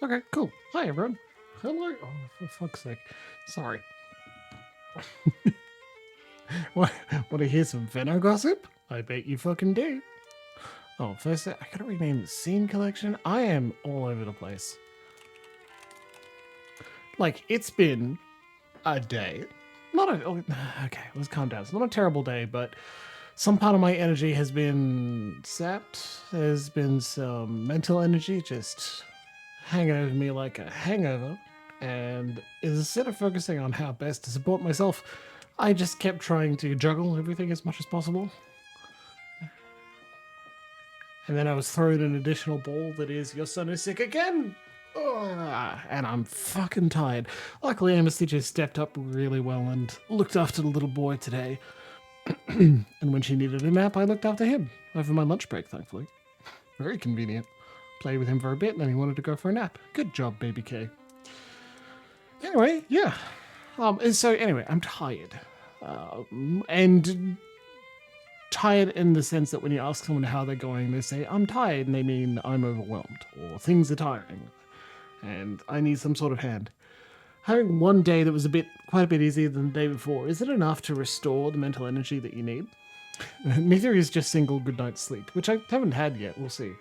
Okay, cool. Hi, everyone. Hello. Oh, for fuck's sake. Sorry. Want to hear some Venno gossip? I bet you fucking do. Oh, first, I gotta rename the scene collection. I am all over the place. Like, it's been a day. Not a. Okay, let's calm down. It's not a terrible day, but some part of my energy has been sapped. There's been some mental energy just hanging over me like a hangover. And instead of focusing on how best to support myself, I just kept trying to juggle everything as much as possible. And then I was thrown an additional ball that is, your son is sick again! And I'm fucking tired. Luckily, Amos just stepped up really well and looked after the little boy today. And when she needed a nap, I looked after him over my lunch break, thankfully. Very convenient. Played with him for a bit, and then he wanted to go for a nap. Good job, baby K. Anyway, yeah. So anyway, I'm tired. And tired in the sense that when you ask someone how they're going, they say, I'm tired, and they mean I'm overwhelmed, or things are tiring, and I need some sort of hand. Having one day that was quite a bit easier than the day before, is it enough to restore the mental energy that you need? Neither is just single good night's sleep, which I haven't had yet, we'll see.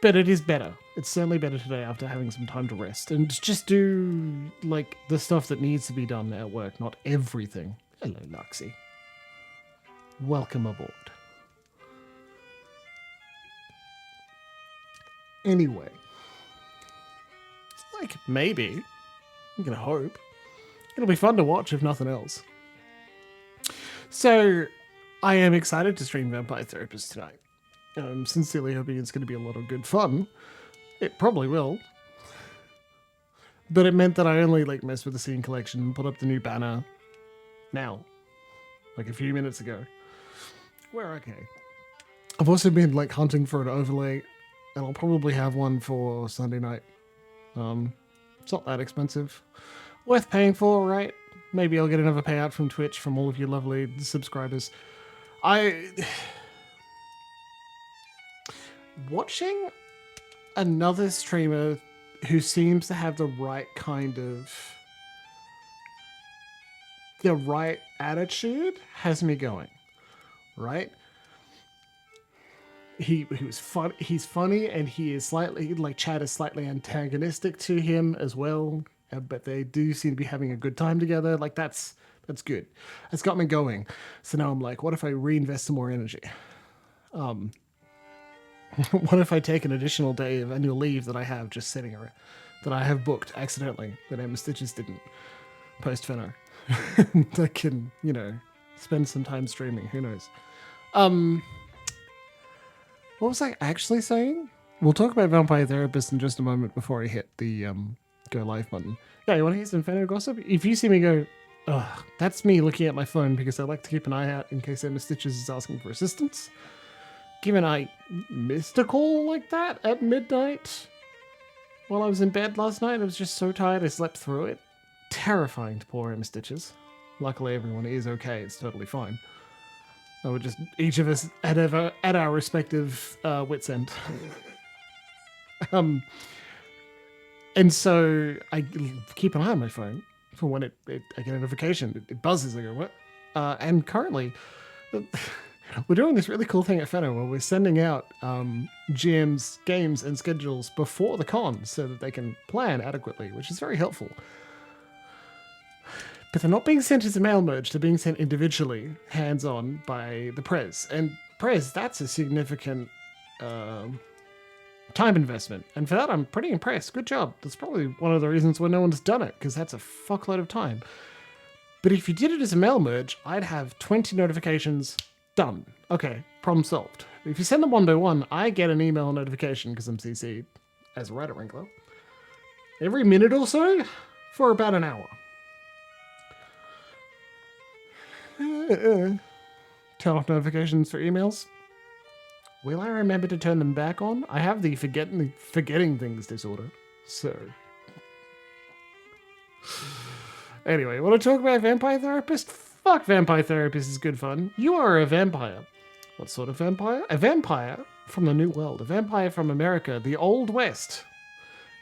But it is better. It's certainly better today after having some time to rest and just do, like, the stuff that needs to be done at work, not everything. Hello, Luxie. Welcome aboard. Anyway. Like, maybe. I'm gonna hope. It'll be fun to watch, if nothing else. So, I am excited to stream Vampire Therapist tonight. I'm sincerely hoping it's going to be a lot of good fun. It probably will. But it meant that I only messed with the scene collection and put up the new banner now. Like a few minutes ago. We're okay. I've also been hunting for an overlay, and I'll probably have one for Sunday night. It's not that expensive. Worth paying for, right? Maybe I'll get another payout from Twitch from all of you lovely subscribers. Watching another streamer who seems to have the right attitude has me going, right? He was fun. He's funny, and he is slightly Chad is slightly antagonistic to him as well. But they do seem to be having a good time together. That's good. It's got me going. So now I'm like, what if I reinvest some more energy? What if I take an additional day of annual leave that I have just sitting around, that I have booked accidentally, that Emma Stitches didn't post Fenner? I can, spend some time streaming. Who knows? What was I actually saying? We'll talk about Vampire Therapist in just a moment before I hit the go live button. Yeah, you want to hear some Fenner gossip? If you see me go, ugh, that's me looking at my phone because I like to keep an eye out in case Emma Stitches is asking for assistance. Given I missed a call like that at midnight while I was in bed last night, I was just so tired I slept through it. Terrifying to poor Emma Stitches. Luckily, everyone is okay. It's totally fine. We're just each of us at our respective wits' end. And so I keep an eye on my phone for when I get a notification. It buzzes. I go, what? And currently, we're doing this really cool thing at Fenner where we're sending out GMs, games, and schedules before the con so that they can plan adequately, which is very helpful. But they're not being sent as a mail merge, they're being sent individually, hands-on, by the Prez. And Prez, that's a significant time investment. And for that, I'm pretty impressed. Good job. That's probably one of the reasons why no one's done it, because that's a fuckload of time. But if you did it as a mail merge, I'd have 20 notifications done. Okay, problem solved. If you send them one by one, I get an email notification, because I'm CC'd, as a Reddit wrangler, every minute or so for about an hour. Turn off notifications for emails. Will I remember to turn them back on? I have the forgetting things disorder. So. Anyway, want to talk about Vampire Therapist? Fuck, Vampire Therapist is good fun. You are a vampire. What sort of vampire? A vampire from the New World, a vampire from America, the Old West.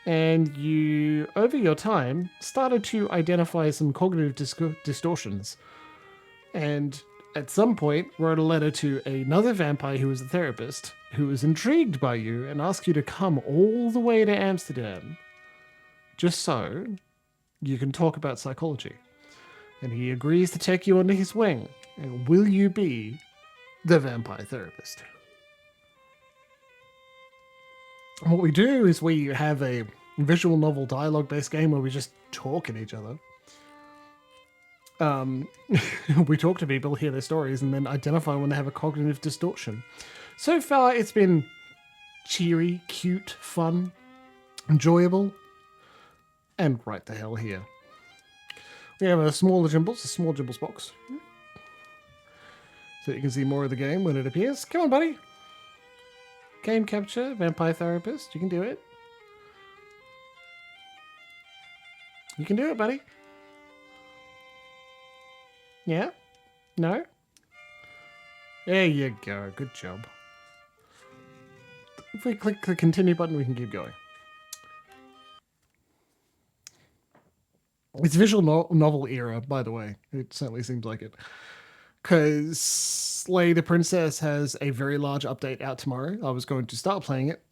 And you, over your time, started to identify some cognitive distortions. And at some point, wrote a letter to another vampire who was a therapist, who was intrigued by you and asked you to come all the way to Amsterdam just so you can talk about psychology. And he agrees to take you under his wing. And will you be the vampire therapist? And what we do is we have a visual novel dialogue-based game where we just talk at each other. We talk to people, hear their stories, and then identify when they have a cognitive distortion. So far, it's been cheery, cute, fun, enjoyable, and right the hell here. We have a small Gimbals box. So you can see more of the game when it appears. Come on, buddy. Game capture, vampire therapist. You can do it. You can do it, buddy. Yeah? No? There you go. Good job. If we click the continue button, we can keep going. It's visual novel era, by the way. It certainly seems like it. Because Slay the Princess has a very large update out tomorrow. I was going to start playing it.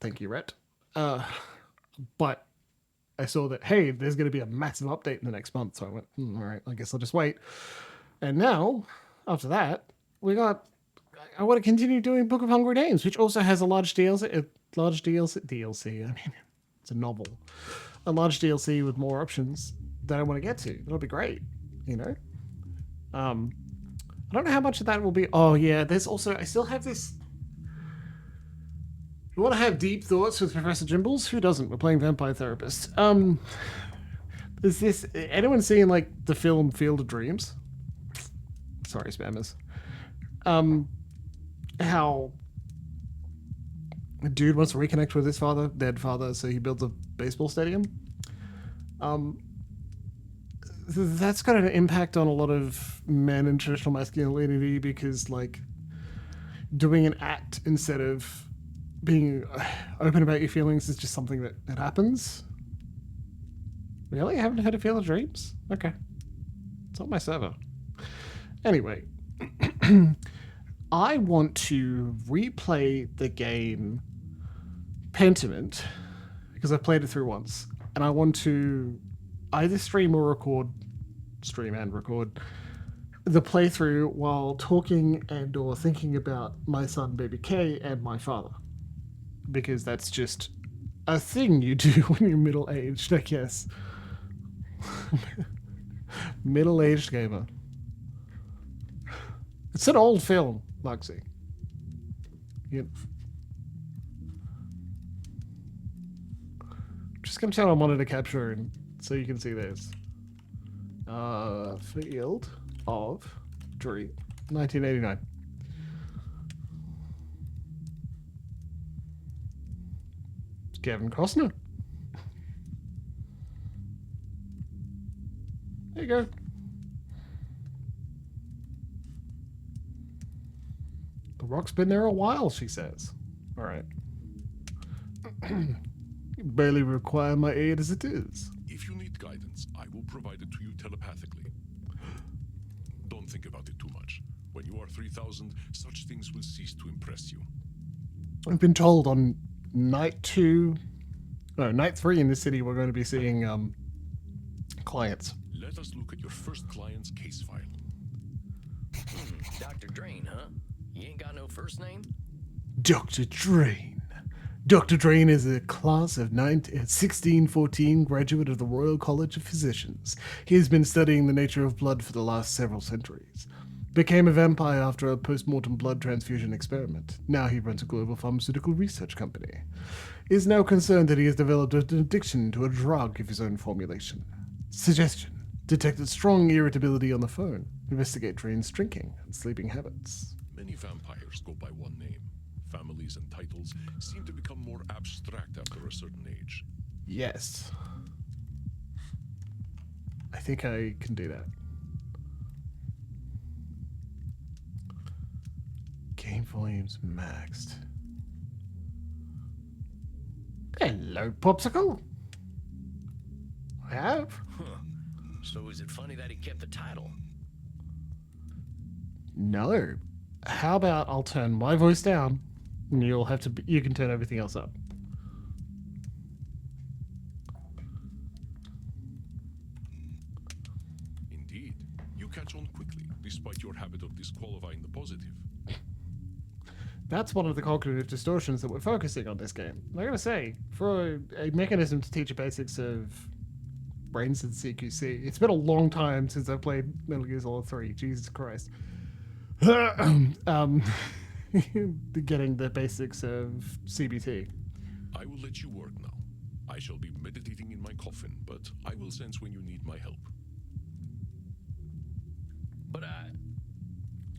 Thank you, Rhett. But I saw that, hey, there's going to be a massive update in the next month. So I went, all right, I guess I'll just wait. And now, after that, I want to continue doing Book of Hungry Names, which also has a large DLC. I mean, it's a novel. A large DLC with more options that I want to get to. That'll be great, you know? I don't know how much of that will be. Oh, yeah, there's also, I still have this. You want to have deep thoughts with Professor Gimbals? Who doesn't? We're playing Vampire Therapist. Is this, anyone seen, like, the film Field of Dreams? Sorry, spammers. How a dude wants to reconnect with his dead father, so he builds a baseball stadium. That's got an impact on a lot of men and traditional masculinity because, like, doing an act instead of being open about your feelings is just something that happens. Really? I haven't heard of Field of Dreams? Okay. It's on my server. Anyway. I want to replay the game Pentiment because I've played it through once, and I want to either stream and record the playthrough while talking and or thinking about my son baby K and my father, because that's just a thing you do when you're middle-aged, I guess. Middle-aged gamer. It's an old film, Luxie. I'm just going to turn on monitor capture and so you can see this. Field of Dream, 1989. It's Kevin Costner. There you go. The Rock's been there a while, she says. All right. You barely require my aid as it is. If you need guidance, I will provide it to you telepathically. Don't think about it too much. When you are 3,000, such things will cease to impress you. I've been told on night 3 in this city, we're going to be seeing clients. Let us look at your first client's case file. Dr. Drain, huh? You ain't got no first name? Dr. Drain. Dr. Drain is a class of 1614 graduate of the Royal College of Physicians. He has been studying the nature of blood for the last several centuries. Became a vampire after a post-mortem blood transfusion experiment. Now he runs a global pharmaceutical research company. Is now concerned that he has developed an addiction to a drug of his own formulation. Suggestion. Detected strong irritability on the phone. Investigate Drain's drinking and sleeping habits. Many vampires go by one name. Families and titles seem to become more abstract after a certain age. Yes. I think I can do that. Game volumes maxed. Hello, Popsicle. I have. Huh. So is it funny that he kept the title? No. How about I'll turn my voice down, and you can turn everything else up. Indeed. You catch on quickly, despite your habit of disqualifying the positive. That's one of the cognitive distortions that we're focusing on this game. I gotta say, for a mechanism to teach the basics of brains and CQC, it's been a long time since I've played Metal Gear Solid 3. Jesus Christ. Getting the basics of CBT. I will let you work now. I shall be meditating in my coffin, but I will sense when you need my help. But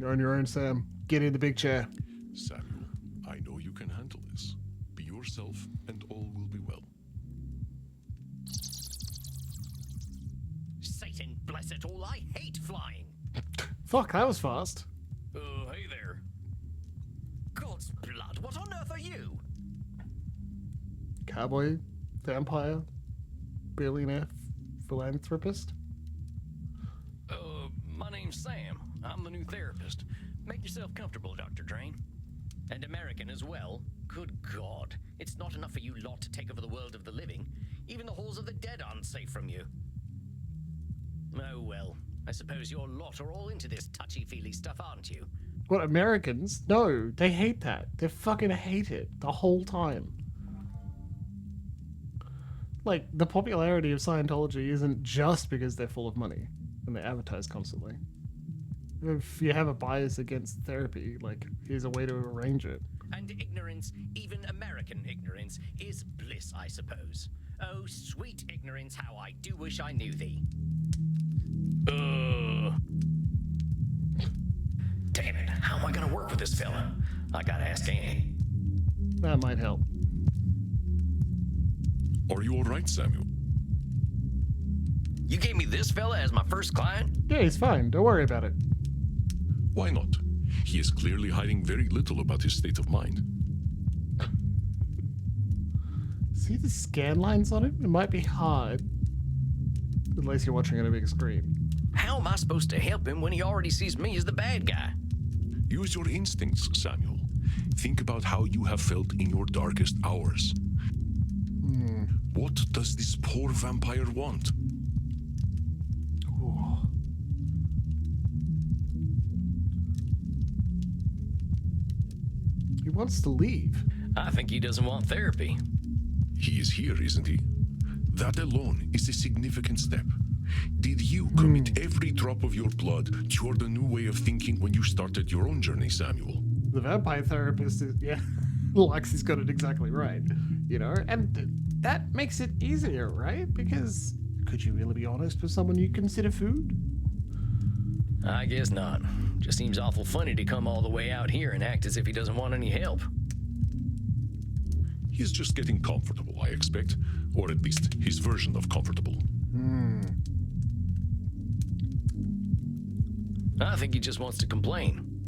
You're on your own, Sam. Get in the big chair. Samuel, I know you can handle this. Be yourself and all will be well. Satan bless it all, I hate flying. Fuck, that was fast. Oh, hey there. God's blood, what on earth are you? Cowboy, vampire, billionaire, philanthropist. My name's Sam. I'm the new therapist. Make yourself comfortable, Dr. Drain. And American as well. Good God. It's not enough for you lot to take over the world of the living. Even the halls of the dead aren't safe from you. Oh well. I suppose your lot are all into this touchy-feely stuff, aren't you? What, Americans? No, they hate that. They fucking hate it the whole time. Like, the popularity of Scientology isn't just because they're full of money and they advertise constantly. If you have a bias against therapy, like, here's a way to arrange it. And ignorance, even American ignorance, is bliss, I suppose. Oh, sweet ignorance, how I do wish I knew thee. Damn it, how am I gonna work with this fella? I gotta ask Annie. That might help. Are you alright, Samuel? You gave me this fella as my first client? Yeah, he's fine. Don't worry about it. Why not? He is clearly hiding very little about his state of mind. See the scan lines on it? It might be hard. Unless you're watching on a big screen. How am I supposed to help him when he already sees me as the bad guy? Use your instincts, Samuel. Think about how you have felt in your darkest hours. What does this poor vampire want? Ooh. He wants to leave. I think he doesn't want therapy. He is here, isn't he? That alone is a significant step. Did you commit every drop of your blood toward a new way of thinking when you started your own journey, Samuel? The vampire therapist is, Lexi's got it exactly right. You know, and that makes it easier, right? Because could you really be honest with someone you consider food? I guess not. Just seems awful funny to come all the way out here and act as if he doesn't want any help. He's just getting comfortable, I expect. Or at least his version of comfortable. I think he just wants to complain.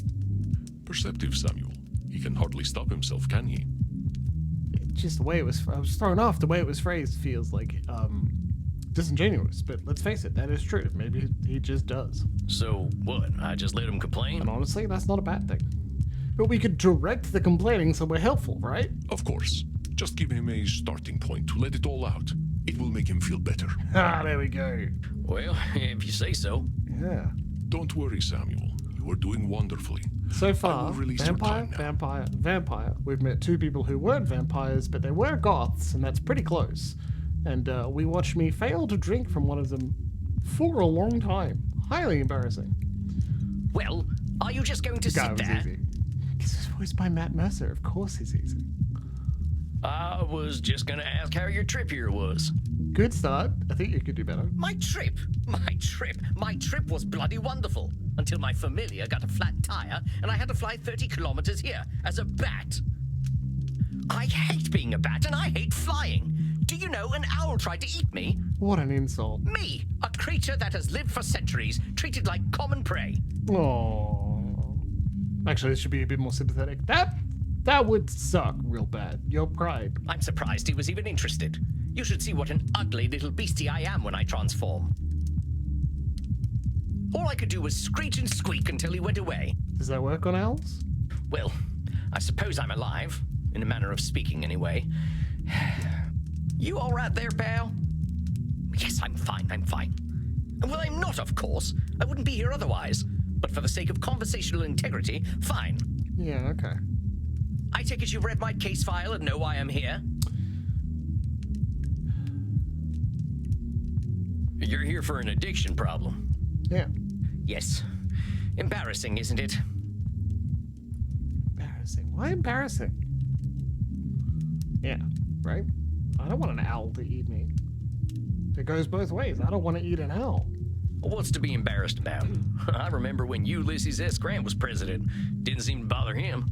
Perceptive, Samuel. He can hardly stop himself, can he? Just the way I was thrown off. The way it was phrased feels like disingenuous. But let's face it, that is true. Maybe he just does. So what? I just let him complain? And honestly, that's not a bad thing. But we could direct the complaining so we're helpful, right? Of course. Just give him a starting point to let it all out. It will make him feel better. Ah, there we go. Well, if you say so. Yeah. Don't worry, Samuel. You are doing wonderfully. So far, I will release your vampire, time now. vampire. We've met two people who weren't vampires, but they were goths, and that's pretty close. And we watched me fail to drink from one of them for a long time. Highly embarrassing. Well, are you just going to The guy sit was there? easy. This is voiced by Matt Mercer. Of course he's easy. I was just gonna ask how your trip here was. Good start. I think you could do better. My trip was bloody wonderful. Until my familiar got a flat tire and I had to fly 30 kilometers here as a bat. I hate being a bat and I hate flying. Do you know an owl tried to eat me? What an insult. Me, a creature that has lived for centuries, treated like common prey. Oh. Actually, this should be a bit more sympathetic. That That would suck real bad. Your pride. I'm surprised he was even interested. You should see what an ugly little beastie I am when I transform. All I could do was screech and squeak until he went away. Does that work on owls? Well, I suppose I'm alive, in a manner of speaking anyway. You all right there, pal? Yes, I'm fine. Well, I'm not, of course. I wouldn't be here otherwise. But for the sake of conversational integrity, fine. Yeah, okay. I take it you've read my case file and know why I'm here? You're here for an addiction problem. Yeah. Yes. Embarrassing, isn't it? Embarrassing. Why embarrassing? Yeah, right? I don't want an owl to eat me. It goes both ways. I don't want to eat an owl. What's to be embarrassed about? I remember when Ulysses S. Grant was president. Didn't seem to bother him.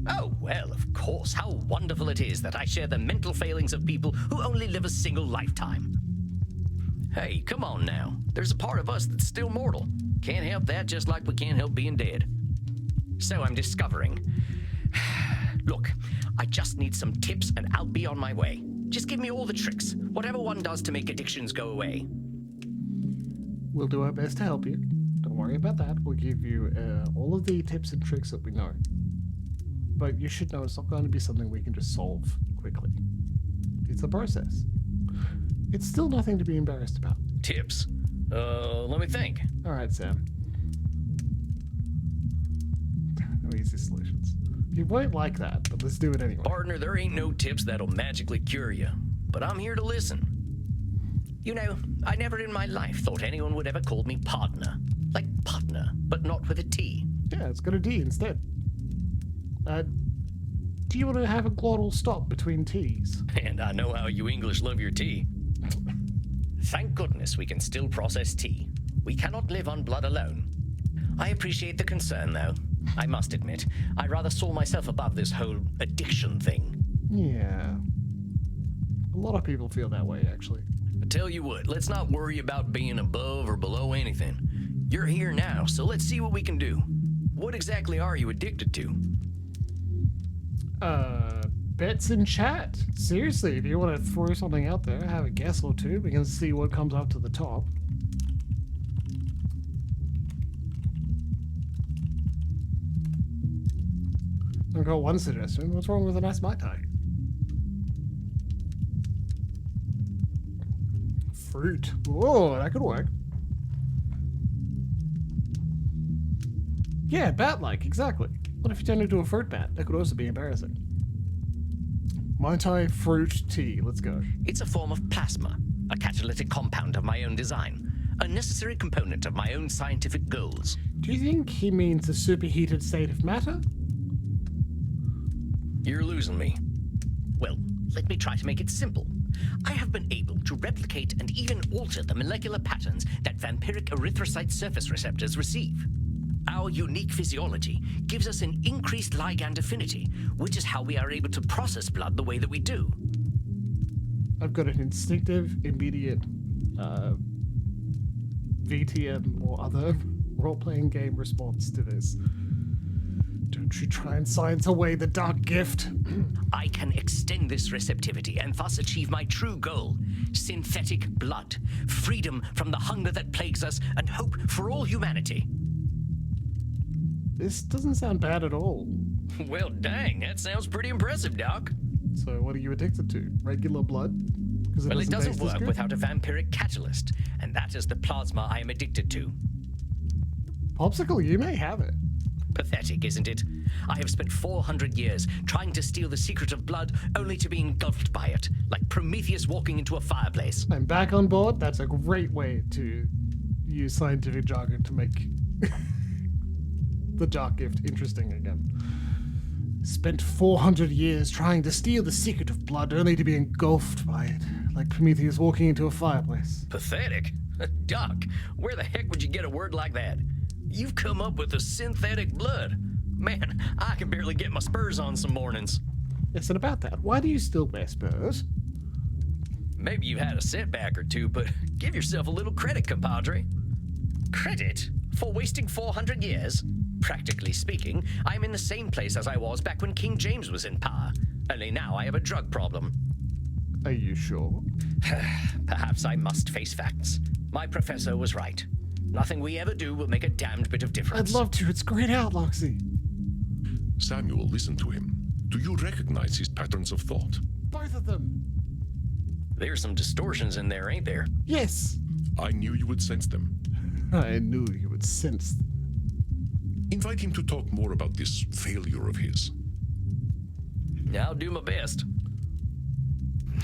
Oh, well, of course. How wonderful it is that I share the mental failings of people who only live a single lifetime. Hey, come on now. There's a part of us that's still mortal. Can't help that, just like we can't help being dead. So I'm discovering. Look, I just need some tips and I'll be on my way. Just give me all the tricks, whatever one does to make addictions go away. We'll do our best to help you. Don't worry about that. We'll give you all of the tips and tricks that we know. But you should know it's not going to be something we can just solve quickly. It's a process. It's still nothing to be embarrassed about. Tips? Let me think. All right, Sam. No easy solutions. You won't like that, but let's do it anyway. Partner, there ain't no tips that'll magically cure you. But I'm here to listen. You know, I never in my life thought anyone would ever call me partner. Like partner, but not with a T. Yeah, it's got a D instead. Do you want to have a glottal stop between T's? And I know how you English love your tea. Thank goodness we can still process tea. We cannot live on blood alone. I appreciate the concern, though. I must admit, I rather saw myself above this whole addiction thing. Yeah. A lot of people feel that way, actually. I tell you what, let's not worry about being above or below anything. You're here now, so let's see what we can do. What exactly are you addicted to? Bets in chat. Seriously, if you want to throw something out there, have a guess or two, we can see what comes up to the top. I've got one suggestion. What's wrong with a nice Mai Tai? Fruit. Whoa, that could work. Yeah, bat-like, exactly. What if you turn into a fruit bat? That could also be embarrassing. Mai Tai fruit tea. Let's go. It's a form of plasma, a catalytic compound of my own design, a necessary component of my own scientific goals. Do you think he means a superheated state of matter? You're losing me. Well, let me try to make it simple. I have been able to replicate and even alter the molecular patterns that vampiric erythrocyte surface receptors receive. Our unique physiology gives us an increased ligand affinity, which is how we are able to process blood the way that we do. I've got an instinctive, immediate, VTM or other role-playing game response to this. Don't you try and science away the dark gift. I can extend this receptivity and thus achieve my true goal: synthetic blood, freedom from the hunger that plagues us, and hope for all humanity. This doesn't sound bad at all. Well, dang, that sounds pretty impressive, Doc. So what are you addicted to? Regular blood? Well, it doesn't taste as work good? without a vampiric catalyst, and that is the plasma I am addicted to. Popsicle, you may have it. Pathetic, isn't it? I have spent 400 years trying to steal the secret of blood, only to be engulfed by it, like Prometheus walking into a fireplace. I'm back on board. That's a great way to use scientific jargon to make the dark gift interesting again. Spent 400 years trying to steal the secret of blood, only to be engulfed by it, like Prometheus walking into a fireplace. Pathetic? Doc, where the heck would you get a word like that? You've come up with a synthetic blood. Man, I can barely get my spurs on some mornings. Yes, and about that, why do you still wear spurs? Maybe you've had a setback or two, but give yourself a little credit, compadre. Credit? For wasting 400 years? practically speaking, I'm in the same place as I was back when King James was in power. Only now I have a drug problem. Are you sure? Perhaps I must face facts. My professor was right. Nothing we ever do will make a damned bit of difference. I'd love to. It's grayed out, Loxy. Samuel, listen to him. Do you recognize his patterns of thought? Both of them. There's some distortions in there, ain't there? Yes. I knew you would sense them. I knew you would sense. Invite him to talk more about this failure of his. I'll do my best.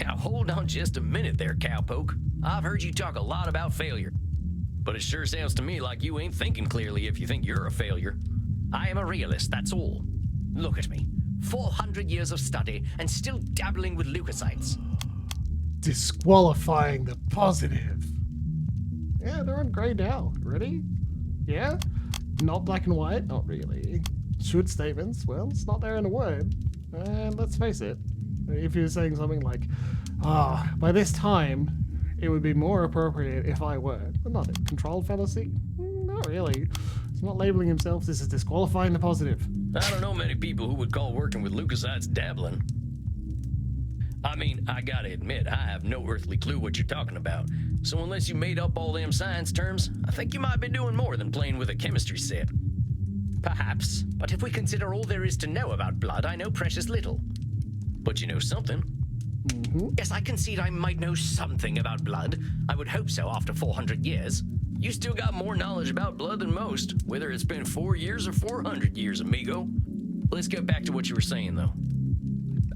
Now hold on just a minute there, cowpoke. I've heard you talk a lot about failure. But it sure sounds to me like you ain't thinking clearly if you think you're a failure. I am a realist, that's all. Look at me. 400 years of study and still dabbling with leukocytes. Disqualifying the positive. Yeah, they're on grey now. Ready? Yeah? Not black and white? Not really. Should statements? Well, it's not there in a word. And let's face it, if you're saying something like, by this time, it would be more appropriate if I were. But not a controlled fallacy? Not really. He's not labeling himself. This is disqualifying the positive. I don't know many people who would call working with leukocytes dabbling. I mean, I gotta admit, I have no earthly clue what you're talking about. So unless you made up all them science terms, I think you might be doing more than playing with a chemistry set. Perhaps, but if we consider all there is to know about blood, I know precious little. But you know something. Mm-hmm. Yes, I concede I might know something about blood. I would hope so after 400 years. You still got more knowledge about blood than most, whether it's been 4 years or 400 years, amigo. Let's get back to what you were saying, though.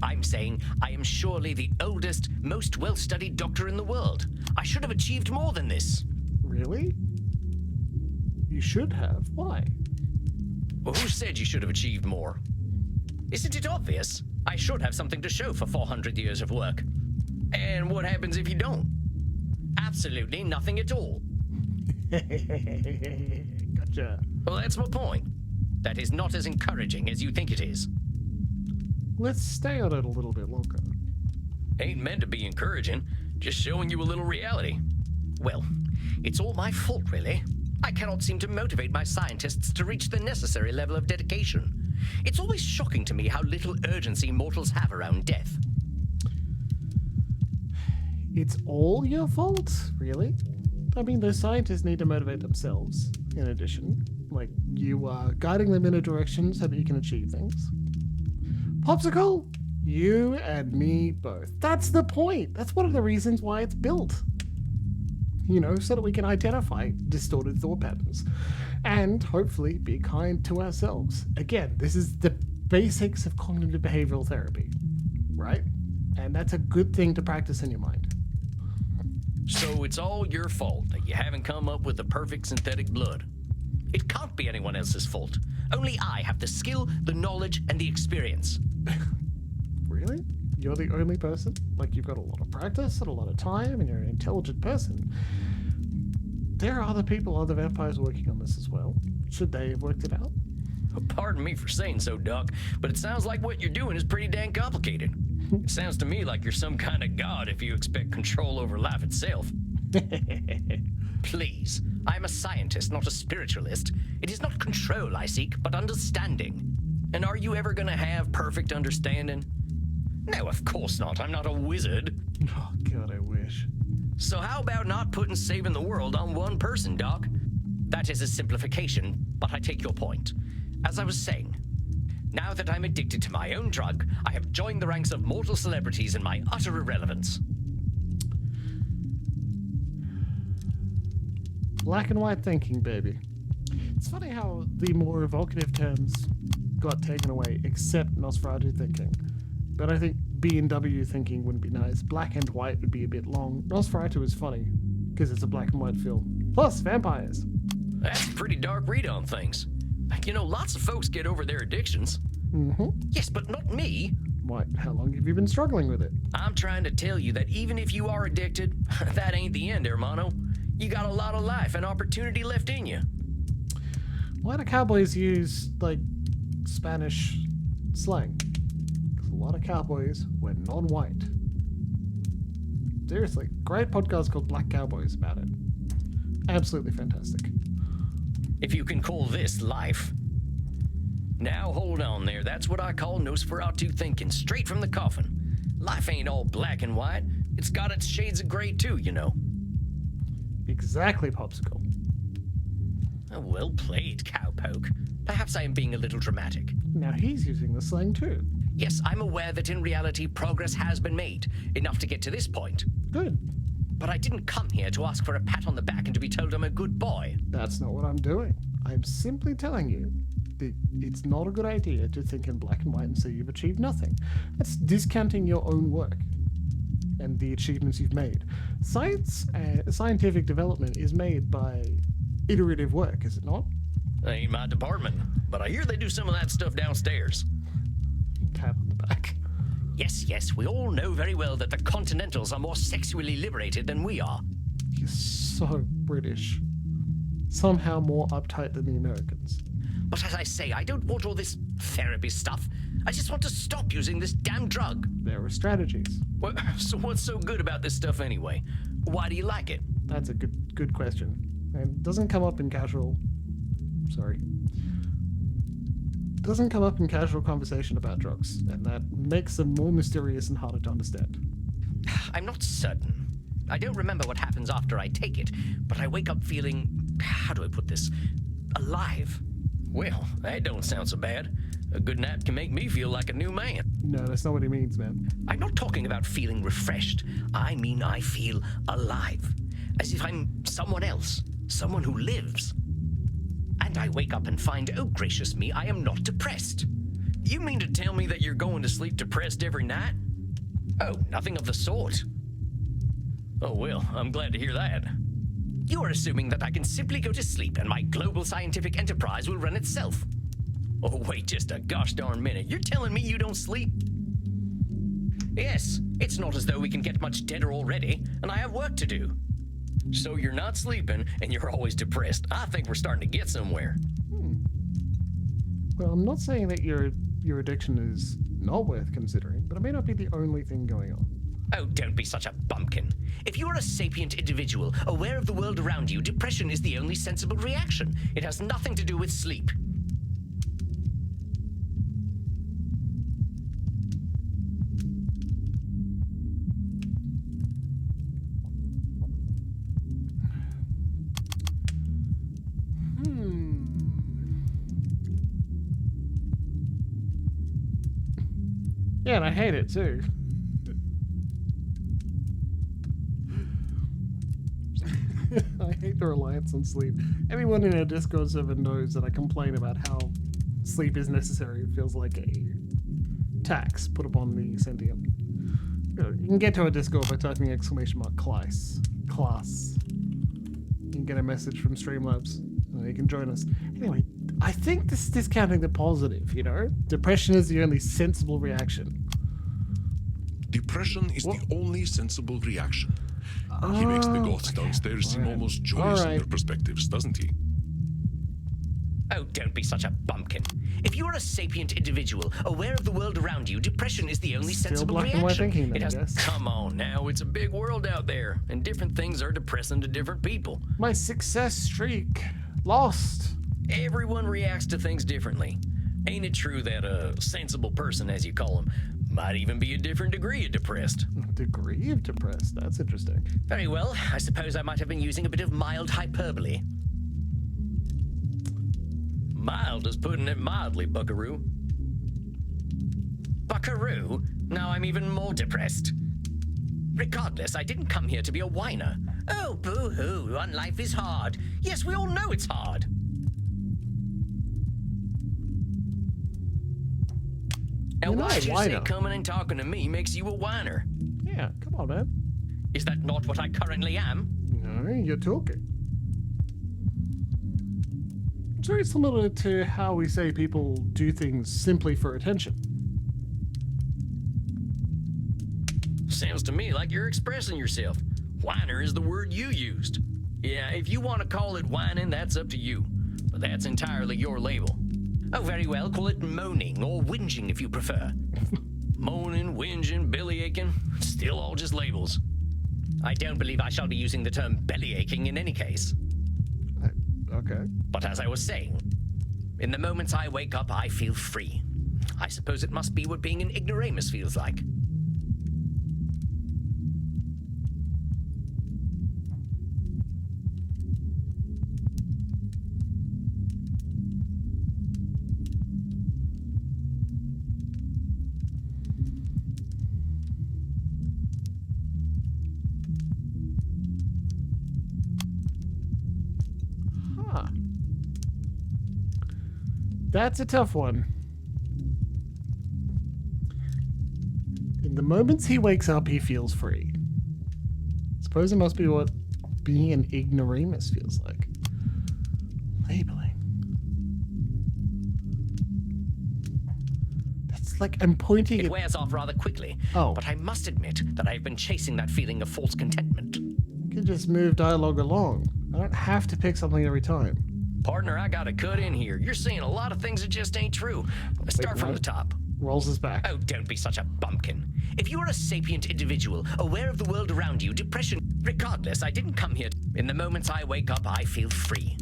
I'm saying I am surely the oldest, most well-studied doctor in the world. I should have achieved more than this. Really? You should have. Why? Well, who said you should have achieved more? Isn't it obvious? I should have something to show for 400 years of work. And what happens if you don't? Absolutely nothing at all. Gotcha. Well, that's my point. That is not as encouraging as you think it is. Let's stay on it a little bit longer. Ain't meant to be encouraging, just showing you a little reality. Well, it's all my fault, really. I cannot seem to motivate my scientists to reach the necessary level of dedication. It's always shocking to me how little urgency mortals have around death. It's all your fault? Really? I mean, those scientists need to motivate themselves, in addition. Like, you are guiding them in a direction so that you can achieve things. Popsicle, you and me both. That's the point. That's one of the reasons why it's built. You know, so that we can identify distorted thought patterns and hopefully be kind to ourselves. Again, this is the basics of cognitive behavioral therapy, right? And that's a good thing to practice in your mind. So it's all your fault that you haven't come up with the perfect synthetic blood. It can't be anyone else's fault. Only I have the skill, the knowledge, and the experience. Really? You're the only person? Like, you've got a lot of practice and a lot of time, and you're an intelligent person. There are other people, other vampires working on this as well. Should they have worked it out? Pardon me for saying so, Doc, but it sounds like what you're doing is pretty dang complicated. It sounds to me like you're some kind of god if you expect control over life itself. Please, I am a scientist, not a spiritualist. It is not control I seek, but understanding. And are you ever gonna have perfect understanding? No, of course not. I'm not a wizard. Oh, God, I wish. So how about not putting saving the world on one person, Doc? That is a simplification, but I take your point. As I was saying, now that I'm addicted to my own drug, I have joined the ranks of mortal celebrities in my utter irrelevance. Black and white thinking, baby. It's funny how the more evocative terms got taken away, except Nosferatu thinking. But I think B and W thinking wouldn't be nice. Black and white would be a bit long. Nosferatu is funny, because it's a black and white film. Plus, vampires. That's a pretty dark read on things. You know, lots of folks get over their addictions. Mm-hmm. Yes, but not me. Why, how long have you been struggling with it? I'm trying to tell you that even if you are addicted, that ain't the end, hermano. You got a lot of life and opportunity left in you. Why do cowboys use, like, Spanish slang? 'Cause a lot of cowboys were non-white. Seriously, great podcast called Black Cowboys about it. Absolutely fantastic. If you can call this life. Now hold on there. That's what I call Nosferatu thinking, straight from the coffin. Life ain't all black and white. It's got its shades of gray too, you know. Exactly, Popsicle. Oh, well played, cowpoke. Perhaps I am being a little dramatic. Now he's using the slang too. Yes, I'm aware that in reality progress has been made, enough to get to this point. Good. But I didn't come here to ask for a pat on the back and to be told I'm a good boy. That's not what I'm doing. I'm simply telling you that it's not a good idea to think in black and white and say you've achieved nothing. That's discounting your own work and the achievements you've made. Scientific development is made by iterative work, is it not? Ain't my department, but I hear they do some of that stuff downstairs. Pat on the back. Yes, we all know very well that the Continentals are more sexually liberated than we are. You're so British. Somehow more uptight than the Americans. But as I say, I don't want all this therapy stuff. I just want to stop using this damn drug. There are strategies. Well, so what's so good about this stuff anyway? Why do you like it? That's a good question. And it doesn't come up in casual... Sorry. Doesn't come up in casual conversation about drugs, and that makes them more mysterious and harder to understand. I'm not certain. I don't remember what happens after I take it, but I wake up feeling, how do I put this, alive. Well, that don't sound so bad. A good nap can make me feel like a new man. No, that's not what he means, man. I'm not talking about feeling refreshed. I mean I feel alive. As if I'm someone else, someone who lives. And I wake up and find, oh gracious me, I am not depressed. You mean to tell me that you're going to sleep depressed every night? Oh, nothing of the sort. Oh well, I'm glad to hear that. You are assuming that I can simply go to sleep and my global scientific enterprise will run itself. Oh wait just a gosh darn minute, you're telling me you don't sleep? Yes, it's not as though we can get much deader already, and I have work to do. So you're not sleeping, and you're always depressed. I think we're starting to get somewhere. Well, I'm not saying that your addiction is not worth considering, but it may not be the only thing going on. Oh, don't be such a bumpkin. If you are a sapient individual, aware of the world around you, depression is the only sensible reaction. It has nothing to do with sleep. Yeah, and I hate it too. I hate the reliance on sleep. Everyone in our Discord server knows that I complain about how sleep is necessary. It feels like a tax put upon the sentient. You can get to our Discord by typing !class. You can get a message from Streamlabs. You can join us. Anyway, I think this is discounting the positive, you know? Depression is the only sensible reaction. Depression is the only sensible reaction. He makes the goths downstairs seem almost joyous in their perspectives, doesn't he? Oh, don't be such a bumpkin. If you are a sapient individual, aware of the world around you, depression is the only sensible black and white reaction. thinking, then, I guess. Come on now, it's a big world out there, and different things are depressing to different people. My success streak lost. Everyone reacts to things differently. Ain't it true that a sensible person, as you call them, might even be a different degree of depressed? Degree of depressed? That's interesting. Very well, I suppose I might have been using a bit of mild hyperbole. Mild is putting it mildly, Buckaroo. Buckaroo? Now I'm even more depressed. Regardless, I didn't come here to be a whiner. Oh, boo-hoo, unlife is hard. Yes, we all know it's hard. And why do you say coming and talking to me makes you a whiner? Yeah, come on, man. Is that not what I currently am? No, you're talking. It's very similar to how we say people do things simply for attention. Sounds to me like you're expressing yourself. Whiner is the word you used. Yeah, if you want to call it whining, that's up to you. But that's entirely your label. Oh, very well, call it moaning or whinging if you prefer. Moaning, whinging, bellyaching, still all just labels. I don't believe I shall be using the term bellyaching in any case. Okay. But as I was saying, In the moments I wake up, I feel free. I suppose it must be what being an ignoramus feels like. Huh. That's a tough one. In the moments he wakes up, he feels free. Suppose it must be what being an ignoramus feels like. Labeling. That's like I'm pointing It at... wears off rather quickly, but I must admit that I've been chasing that feeling of false contentment. You can just move dialogue along. I don't have to pick something every time. Partner, I gotta cut in here. You're saying a lot of things that just ain't true. Let's start from the top. Rolls his back. Oh, don't be such a bumpkin. If you are a sapient individual, aware of the world around you, depression... Regardless, I didn't come here... In the moments I wake up, I feel free.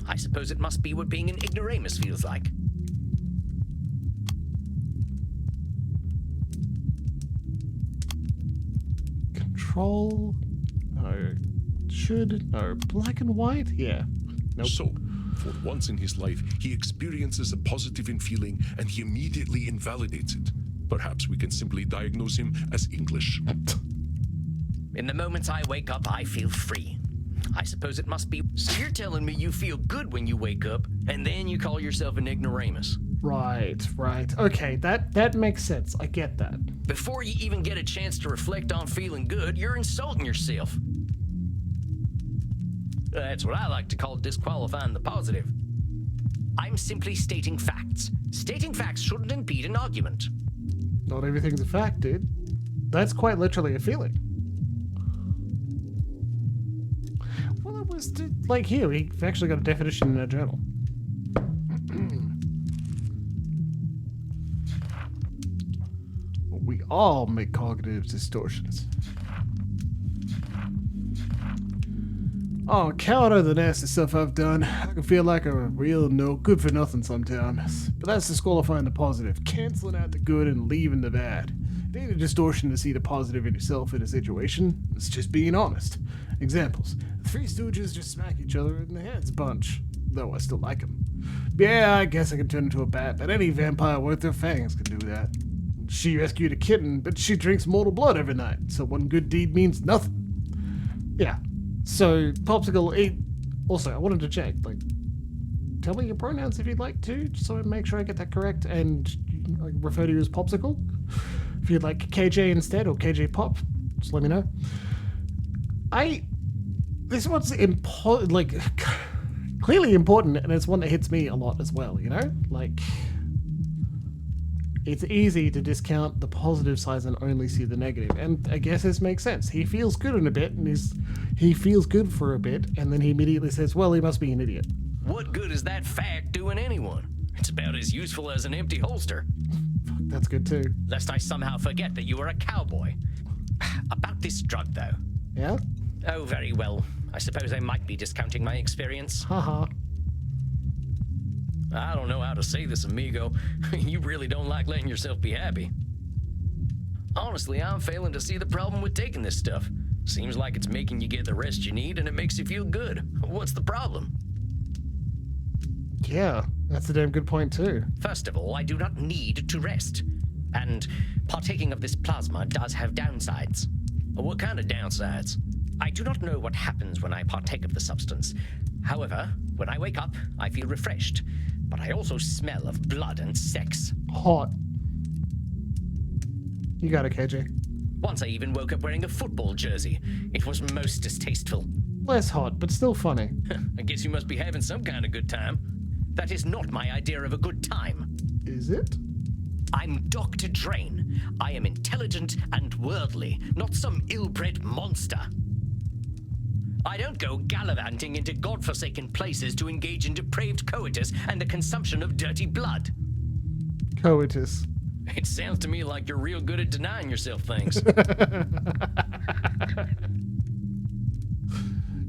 I suppose it must be what being an ignoramus feels like. Control. No. Should. No. Black and white? Yeah. Nope. So, for once in his life, he experiences a positive in feeling and he immediately invalidates it. Perhaps we can simply diagnose him as English. In the moments I wake up, I feel free. I suppose it must be... So you're telling me you feel good when you wake up, and then you call yourself an ignoramus? Right. Okay, that makes sense. I get that. Before you even get a chance to reflect on feeling good, you're insulting yourself. That's what I like to call disqualifying the positive. I'm simply stating facts. Stating facts shouldn't impede an argument. Not everything's a fact, dude. That's quite literally a feeling. Well, it was like here. We've actually got a definition in our journal. We all make cognitive distortions. Oh, count of the nasty stuff I've done. I can feel like a real no good for nothing sometimes. But that's disqualifying the positive, canceling out the good and leaving the bad. It ain't a distortion to see the positive in yourself in a situation. It's just being honest. Examples. The Three Stooges just smack each other in the heads a bunch. Though I still like them. Yeah, I guess I can turn into a bat, but any vampire worth their fangs can do that. She rescued a kitten, but she drinks mortal blood every night, so one good deed means nothing. Yeah. So, Popsicle, also, I wanted to check, like, tell me your pronouns if you'd like to, just so I make sure I get that correct, and I refer to you as Popsicle. If you'd like KJ instead, or KJ Pop, just let me know. This one's clearly important, and it's one that hits me a lot as well, you know? Like, it's easy to discount the positive sides and only see the negative. And I guess this makes sense. He feels good in a bit, and he feels good for a bit, and then he immediately says, well, he must be an idiot. What good is that fact doing anyone? It's about as useful as an empty holster. Fuck, that's good too. Lest I somehow forget that you are a cowboy. About this drug, though. Yeah? Oh, very well. I suppose I might be discounting my experience. Haha. I don't know how to say this, amigo. You really don't like letting yourself be happy. Honestly, I'm failing to see the problem with taking this stuff. Seems like it's making you get the rest you need and it makes you feel good. What's the problem? Yeah, that's a damn good point too. First of all, I do not need to rest. And partaking of this plasma does have downsides. What kind of downsides? I do not know what happens when I partake of the substance. However, when I wake up, I feel refreshed. But I also smell of blood and sex. Hot. You got it, KJ. Once I even woke up wearing a football jersey. It was most distasteful. Less hot, but still funny. I guess you must be having some kind of good time. That is not my idea of a good time. Is it? I'm Dr. Drain. I am intelligent and worldly, not some ill-bred monster. I don't go gallivanting into godforsaken places to engage in depraved coitus and the consumption of dirty blood. Coitus. It sounds to me like you're real good at denying yourself things.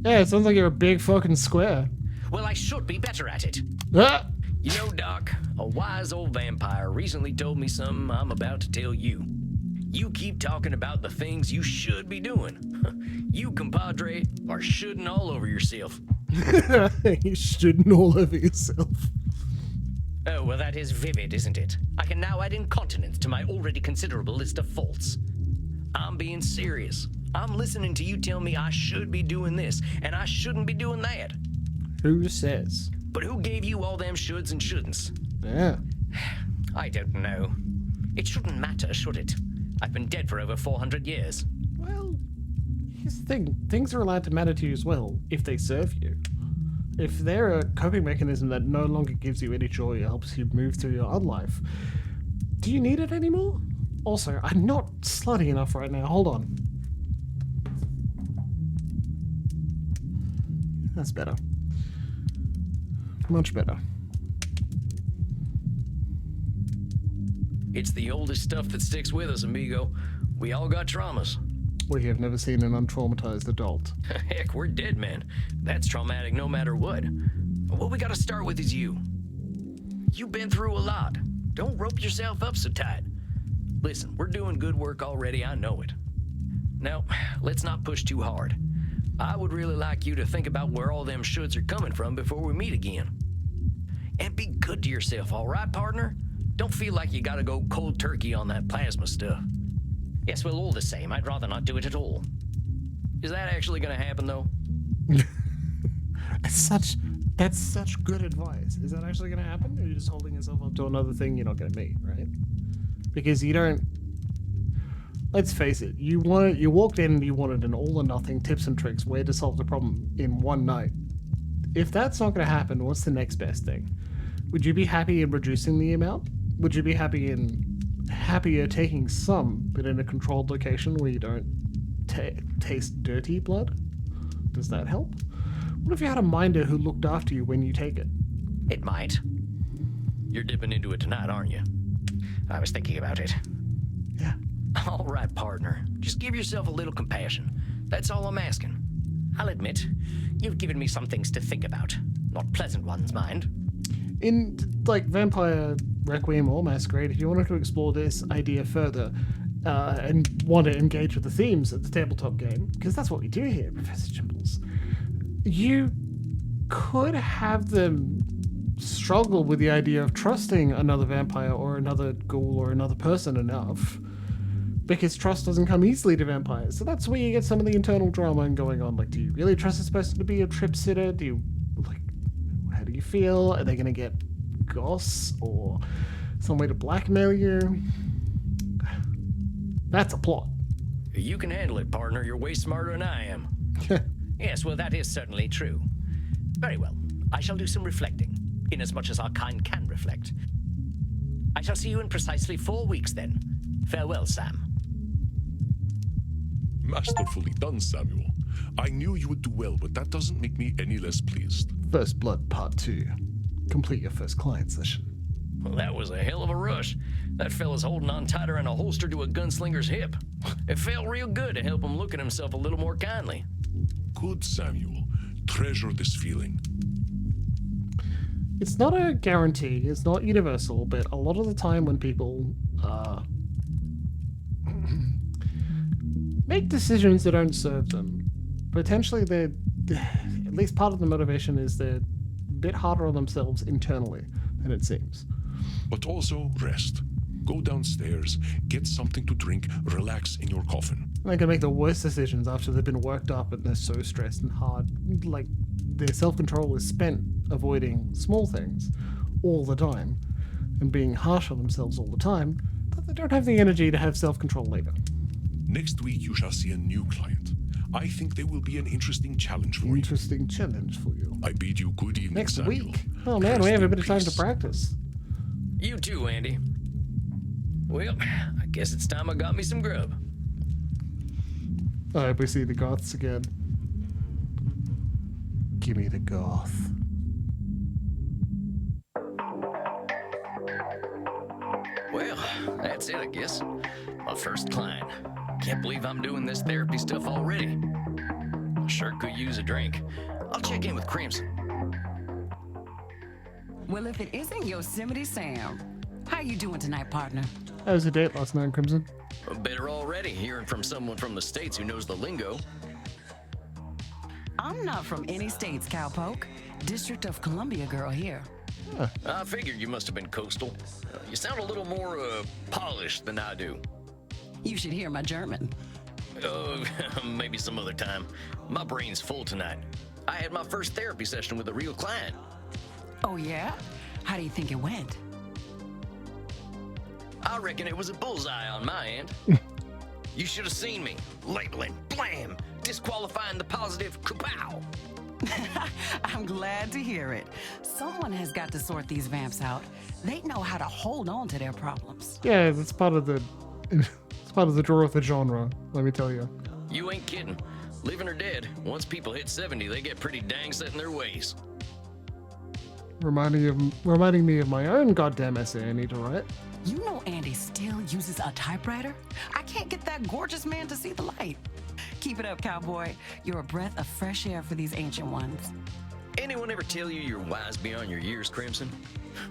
Yeah, it sounds like you're a big fucking square. Well, I should be better at it. Ah! You know, Doc, a wise old vampire recently told me something I'm about to tell you. You keep talking about the things you should be doing. You, compadre, are shoulding all over yourself. You shouldn't all over yourself. Oh, well, that is vivid, isn't it? I can now add incontinence to my already considerable list of faults. I'm being serious. I'm listening to you tell me I should be doing this, and I shouldn't be doing that. Who says? But who gave you all them shoulds and shouldn'ts? Yeah. I don't know. It shouldn't matter, should it? I've been dead for over 400 years. Well, here's the thing. Things are allowed to matter to you as well, if they serve you. If they're a coping mechanism that no longer gives you any joy or helps you move through your unlife, do you need it anymore? Also, I'm not slutty enough right now. Hold on. That's better. Much better. It's the oldest stuff that sticks with us, amigo. We all got traumas. We have never seen an untraumatized adult. Heck, we're dead men. That's traumatic no matter what. What we gotta start with is you. You've been through a lot. Don't rope yourself up so tight. Listen, we're doing good work already, I know it. Now, let's not push too hard. I would really like you to think about where all them shoulds are coming from before we meet again. And be good to yourself, all right, partner? Don't feel like you gotta go cold turkey on that plasma stuff. Yes, well, all the same, I'd rather not do it at all. Is that actually gonna happen, though? That's such good advice. Is that actually going to happen? Or are you just holding yourself up to another thing you're not going to meet, right? Because you don't... Let's face it, you walked in and you wanted an all-or-nothing tips and tricks way to solve the problem in one night. If that's not going to happen, what's the next best thing? Would you be happy in reducing the amount? Would you be happier taking some, but in a controlled location where you don't taste dirty blood? Does that help? What if you had a minder who looked after you when you take it? It might. You're dipping into it tonight, aren't you? I was thinking about it. Yeah. All right, partner. Just give yourself a little compassion. That's all I'm asking. I'll admit, you've given me some things to think about. Not pleasant ones, mind. In, like, Vampire Requiem or Masquerade, if you wanted to explore this idea further and want to engage with the themes of the tabletop game, because that's what we do here, Professor Chimbles, you could have them struggle with the idea of trusting another vampire or another ghoul or another person enough, because trust doesn't come easily to vampires. So that's where you get some of the internal drama going on. Like, do you really trust this person to be a trip sitter? Do you, like, how do you feel? Are they going to get goss or some way to blackmail you? That's a plot. You can handle it, partner. You're way smarter than I am. Yes, well, that is certainly true. Very well. I shall do some reflecting, inasmuch as our kind can reflect. I shall see you in precisely 4 weeks, then. Farewell, Sam. Masterfully done, Samuel. I knew you would do well, but that doesn't make me any less pleased. First Blood Part 2. Complete your first client session. Well, that was a hell of a rush. That fella's holding on tighter than a holster to a gunslinger's hip. It felt real good to help him look at himself a little more kindly. Good, Samuel. Treasure this feeling. It's not a guarantee, it's not universal, but a lot of the time when people make decisions that don't serve them, potentially they're, at least part of the motivation is they're a bit harder on themselves internally than it seems. But also rest. Go downstairs, get something to drink, relax in your coffin. And they can make the worst decisions after they've been worked up and they're so stressed and hard. Like, their self-control is spent avoiding small things all the time and being harsh on themselves all the time, that they don't have the energy to have self-control later. Next week you shall see a new client. I think there will be an interesting challenge for you. Interesting challenge for you. I bid you good evening, Next Samuel. week? Oh man, we have a bit of time to practice. You too, Andy. Well, I guess it's time I got me some grub. I hope we see the goths again. Give me the goth. Well, that's it, I guess. My first client. Can't believe I'm doing this therapy stuff already. I sure could use a drink. I'll check in with Crimson. Well, if it isn't Yosemite Sam, how you doing tonight, partner? How was your date last night, Crimson? Better already, hearing from someone from the States who knows the lingo. I'm not from any states, cowpoke. District of Columbia girl here. I figured you must have been coastal. You sound a little more polished than I do. You should hear my German. Maybe some other time. My brain's full tonight. I had my first therapy session with a real client. Oh, yeah? How do you think it went? I reckon it was a bullseye on my end. You should have seen me. Labeling, blam, disqualifying the positive, kapow. I'm glad to hear it. Someone has got to sort these vamps out. They know how to hold on to their problems. Yeah, that's part of the it's part of the draw of the genre, let me tell you. You ain't kidding. Living or dead, once people hit 70, they get pretty dang set in their ways. Reminding me of my own goddamn essay I need to write. You know Andy still uses a typewriter? I can't get that gorgeous man to see the light. Keep it up, cowboy. You're a breath of fresh air for these ancient ones. Anyone ever tell you you're wise beyond your years, Crimson?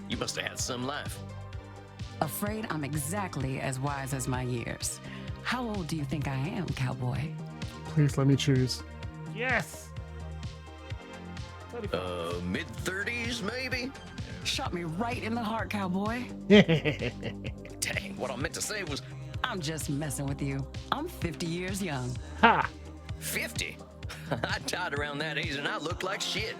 You must have had some life. Afraid I'm exactly as wise as my years. How old do you think I am, cowboy? Please let me choose. Yes! Mid-30s, maybe? Shot me right in the heart, cowboy. Dang, what I meant to say was I'm just messing with you. I'm 50 years young. Ha! 50. I died around that age and I looked like shit.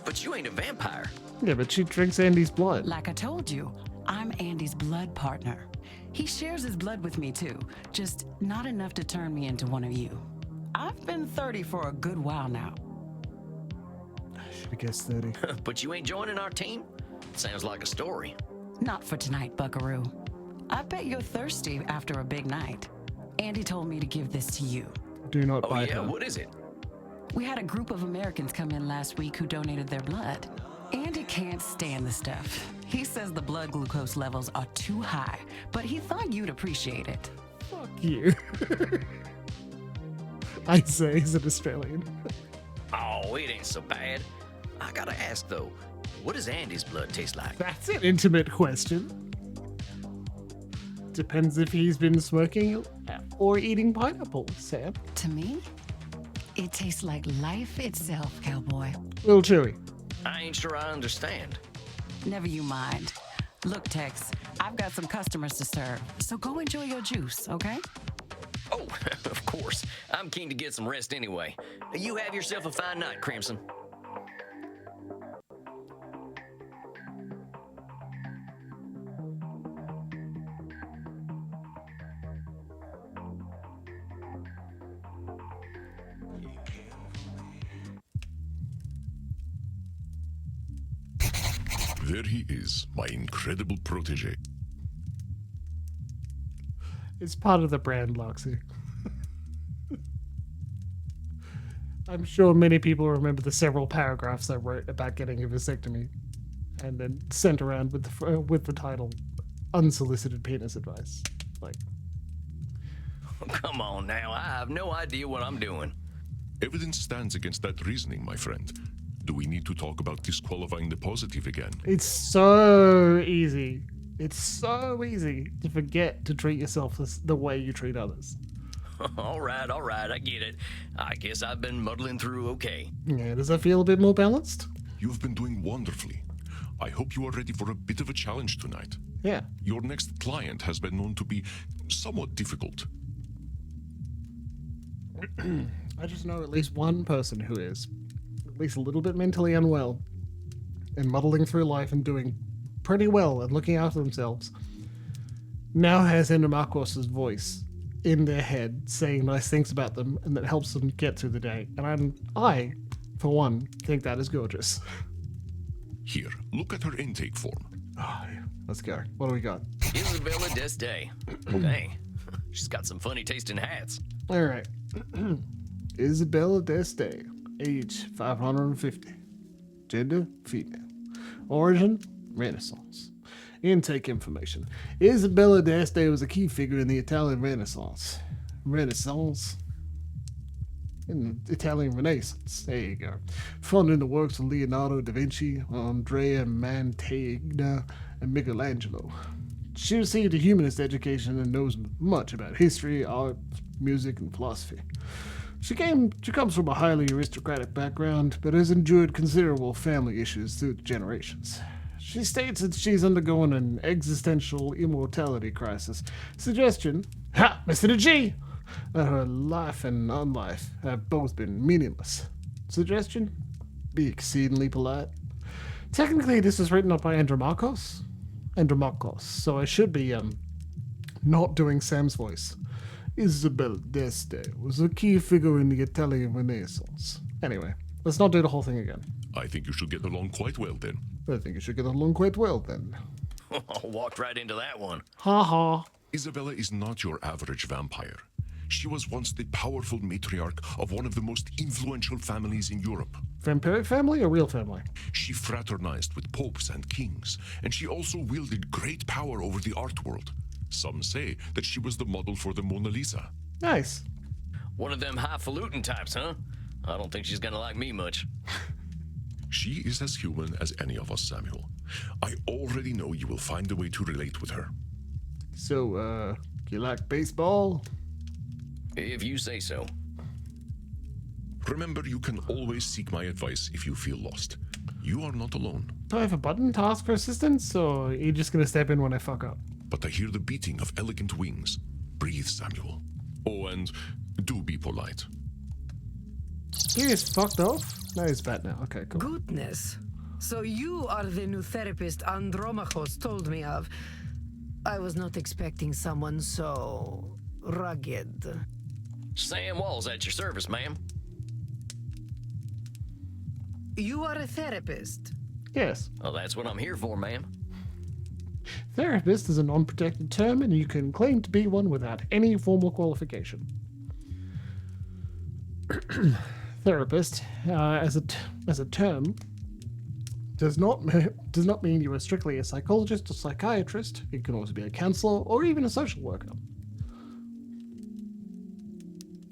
But you ain't a vampire. Yeah, but she drinks Andy's blood. Like I told you, I'm Andy's blood partner. He shares his blood with me too, just not enough to turn me into one of you. I've been 30 for a good while now. I should have guessed 30. But you ain't joining our team? Sounds like a story. Not for tonight, buckaroo. I bet you're thirsty after a big night. Andy told me to give this to you. Do not Oh bite yeah, her. what is it? We had a group of Americans come in last week who donated their blood. Andy can't stand the stuff. He says the blood glucose levels are too high, but he thought you'd appreciate it. Fuck you. I say he's an Australian. Oh, it ain't so bad. I gotta ask though, what does Andy's blood taste like? That's an intimate question. Depends if he's been smoking or eating pineapple, Sam. To me, it tastes like life itself, cowboy. Little chewy. I ain't sure I understand. Never you mind. Look, Tex, I've got some customers to serve, so go enjoy your juice, okay? Oh, of course. I'm keen to get some rest anyway. You have yourself a fine night, Crimson. There he is, my incredible protege. It's part of the brand, Loxy. I'm sure many people remember the several paragraphs I wrote about getting a vasectomy and then sent around with the title Unsolicited Penis Advice. Like, Come on now, I have no idea what I'm doing. Evidence stands against that reasoning, my friend. Do we need to talk about disqualifying the positive again? it's so easy. It's so easy to forget to treat yourself the way you treat others. All right, I get it. I guess I've been muddling through okay. Yeah, does that feel a bit more balanced? You've been doing wonderfully. I hope you are ready for a bit of a challenge tonight. Yeah. Your next client has been known to be somewhat difficult. I just know at least one person who is at least a little bit mentally unwell and muddling through life and doing pretty well and looking after themselves now has Ender Marcos's voice in their head saying nice things about them, and that helps them get through the day. And I, for one, think that is gorgeous. Here, look at her intake form. Oh, yeah. Let's go. What do we got? Isabella Deste. Dang, she's got some funny tasting hats. All right. Isabella Deste, age 550, gender female, origin Renaissance. Intake information. Isabella d'Este was a key figure in the Italian Renaissance. in Italian Renaissance. There you go. Funding the works of Leonardo da Vinci, Andrea Mantegna, and Michelangelo. She received a humanist education and knows much about history, art, music, and philosophy. She comes from a highly aristocratic background, but has endured considerable family issues through the generations. She states that she's undergoing an existential immortality crisis. Suggestion, Mr. G, that her life and unlife have both been meaningless. Suggestion, be exceedingly polite. Technically, this is written up by Andromakos, so I should be not doing Sam's voice. Isabel d'Este was a key figure in the Italian Renaissance. Anyway, let's not do the whole thing again. I think you should get along quite well then. I think you should get along quite well then. Walked right into that one. Ha ha. Isabella is not your average vampire. She was once the powerful matriarch of one of the most influential families in Europe. Vampiric family or real family? She fraternized with popes and kings, and she also wielded great power over the art world. Some say that she was the model for the Mona Lisa. Nice. One of them highfalutin types, huh? I don't think she's gonna like me much. She is as human as any of us, Samuel. I already know you will find a way to relate with her. So, you like baseball? If you say so. Remember, you can always seek my advice if you feel lost. You are not alone. Do I have a button to ask for assistance, or are you just gonna step in when I fuck up? But I hear the beating of elegant wings. Breathe, Samuel. Oh, and do be polite. He is fucked off? No, he's bad now. Okay, cool. Goodness. So you are the new therapist Andromachos told me of. I was not expecting someone so rugged. Sam Wall's at your service, ma'am. You are a therapist. Yes. Well, that's what I'm here for, ma'am. Therapist is a non-protected term, and you can claim to be one without any formal qualification. Therapist, as a term, does not mean you are strictly a psychologist or psychiatrist. It can also be a counselor or even a social worker.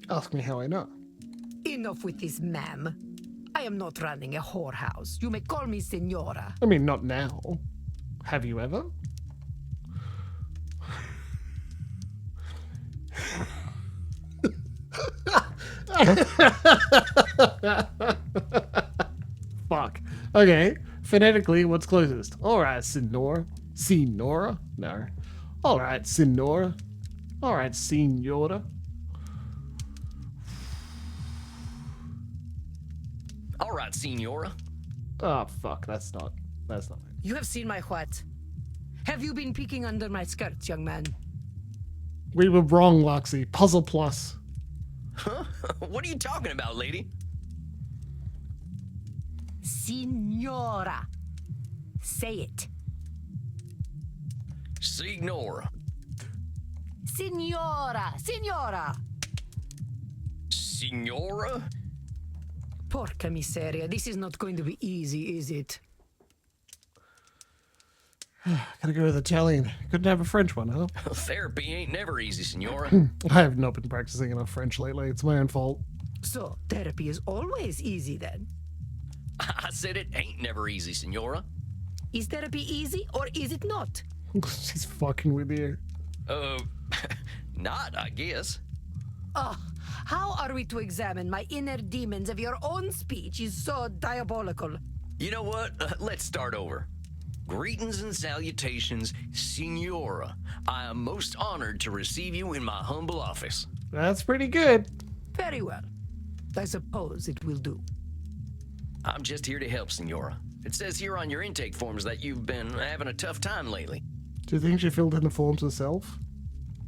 Ask me how I know. Enough with this, ma'am. I am not running a whorehouse. You may call me Senora. I mean, not now. Have you ever? Fuck. Okay. Phonetically, what's closest? Alright, Senora. Senora? No. Alright, Senora. Alright, Senora. All right, Senora. Oh, fuck. That's not it. You have seen my what? Have you been peeking under my skirts, young man? We were wrong, Loxy. Puzzle plus. Huh? What are you talking about, lady? Signora. Say it. Signora. Signora. Signora. Signora? Porca miseria. This is not going to be easy, is it? Gotta go with Italian. Couldn't have a French one, huh? Therapy ain't never easy, Senora. I have not been practicing enough French lately. It's my own fault. So, therapy is always easy then. I said it ain't never easy, Senora. Is therapy easy or is it not? She's fucking with you. Not, I guess. Oh, how are we to examine my inner demons if your own speech is so diabolical? You know what? Let's start over. Greetings and salutations, Senora. I am most honored to receive you in my humble office. That's pretty good. Very well. I suppose it will do. I'm just here to help, Senora. It says here on your intake forms that you've been having a tough time lately. Do you think she filled in the forms herself?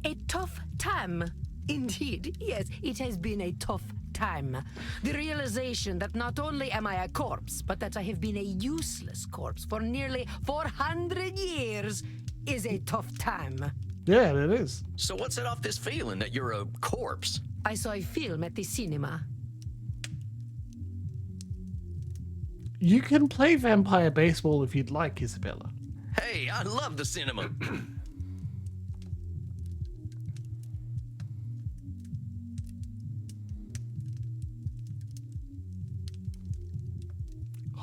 A tough time. Indeed, yes, it has been a tough time. The realization that not only am I a corpse, but that I have been a useless corpse for nearly 400 years is a tough time. Yeah, it is. So what's it off this feeling that you're a corpse? I saw a film at the cinema. You can play vampire baseball if you'd like, Isabella. Hey, I love the cinema.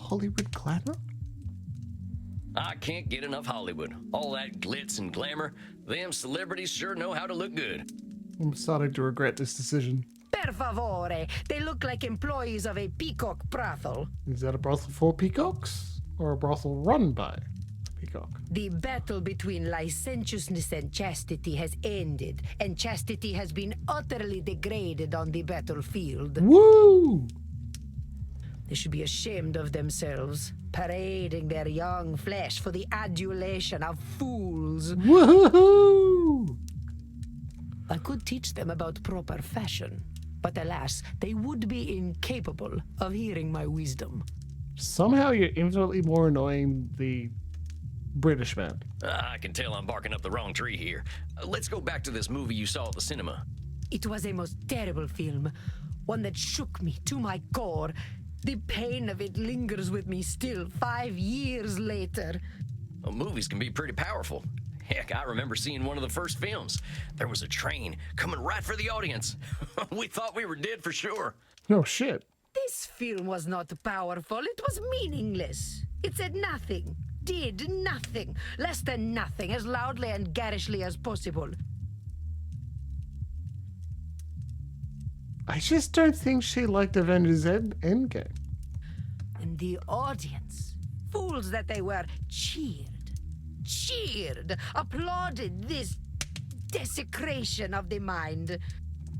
Hollywood glamour? I can't get enough Hollywood. All that glitz and glamour. Them celebrities sure know how to look good. I'm starting to regret this decision. Per favore, they look like employees of a peacock brothel. Is that a brothel for peacocks? Or a brothel run by a peacock? The battle between licentiousness and chastity has ended, and chastity has been utterly degraded on the battlefield. Woo! They should be ashamed of themselves, parading their young flesh for the adulation of fools. Woohoo! I could teach them about proper fashion, but alas, they would be incapable of hearing my wisdom. Somehow you're infinitely more annoying the British man. I can tell I'm barking up the wrong tree here. Let's go back to this movie you saw at the cinema. It was a most terrible film, one that shook me to my core. The pain of it lingers with me still 5 years later. Well, movies can be pretty powerful. Heck, I remember seeing one of the first films. There was a train coming right for the audience. We thought we were dead for sure. No shit. This film was not powerful, it was meaningless. It said nothing, did nothing, less than nothing, as loudly and garishly as possible. I just don't think she liked Avengers Endgame. And the audience, fools that they were, cheered, applauded this desecration of the mind.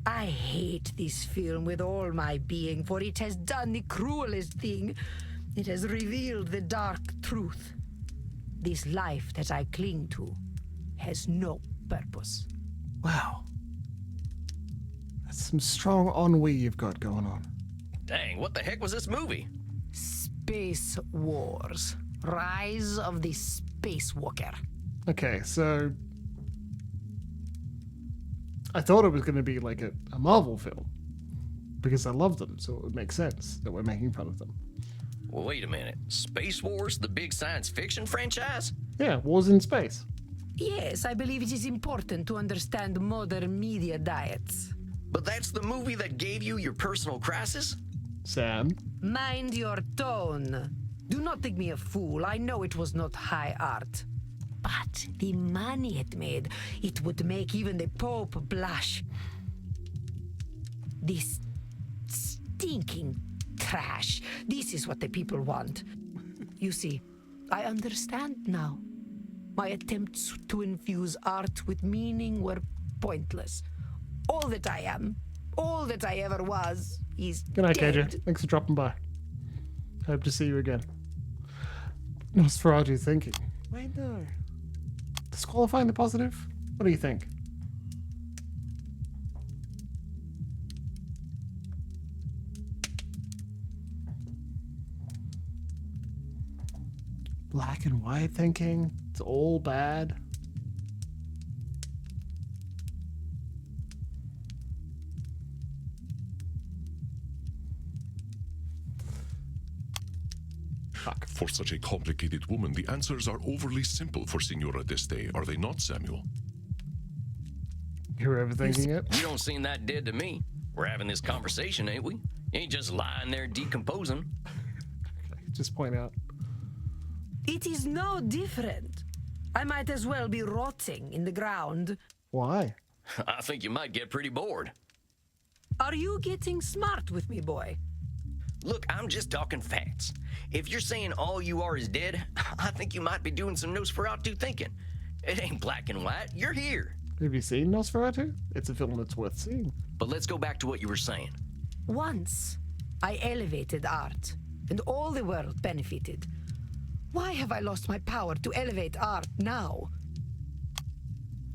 I hate this film with all my being, for it has done the cruelest thing. It has revealed the dark truth. This life that I cling to has no purpose. Wow. That's some strong ennui you've got going on. Dang, what the heck was this movie? Space Wars. Rise of the Spacewalker. Okay, so I thought it was going to be like a Marvel film because I love them, so it would make sense that we're making fun of them. Well, wait a minute. Space Wars, the big science fiction franchise? Yeah, wars in space. Yes, I believe it is important to understand modern media diets. But that's the movie that gave you your personal crisis? Sam? Mind your tone. Do not think me a fool. I know it was not high art. But the money it made, it would make even the Pope blush. This stinking trash. This is what the people want. You see, I understand now. My attempts to infuse art with meaning were pointless. All that I am, all that I ever was, is Good night, dead. KJ. Thanks for dropping by. Hope to see you again. Nosferatu thinking. Wait, no. Disqualifying the positive? What do you think? Black and white thinking? It's all bad. Fuck. For such a complicated woman, the answers are overly simple for Senora d'Este, are they not, Samuel? You're overthinking it? You don't seem that dead to me. We're having this conversation, ain't we? You ain't just lying there decomposing. Just point out. It is no different. I might as well be rotting in the ground. Why? I think you might get pretty bored. Are you getting smart with me, boy? Look, I'm just talking facts. If you're saying all you are is dead, I think you might be doing some Nosferatu thinking. It ain't black and white. You're here. Have you seen Nosferatu? It's a film that's worth seeing. But let's go back to what you were saying. Once, I elevated art, and all the world benefited. Why have I lost my power to elevate art now?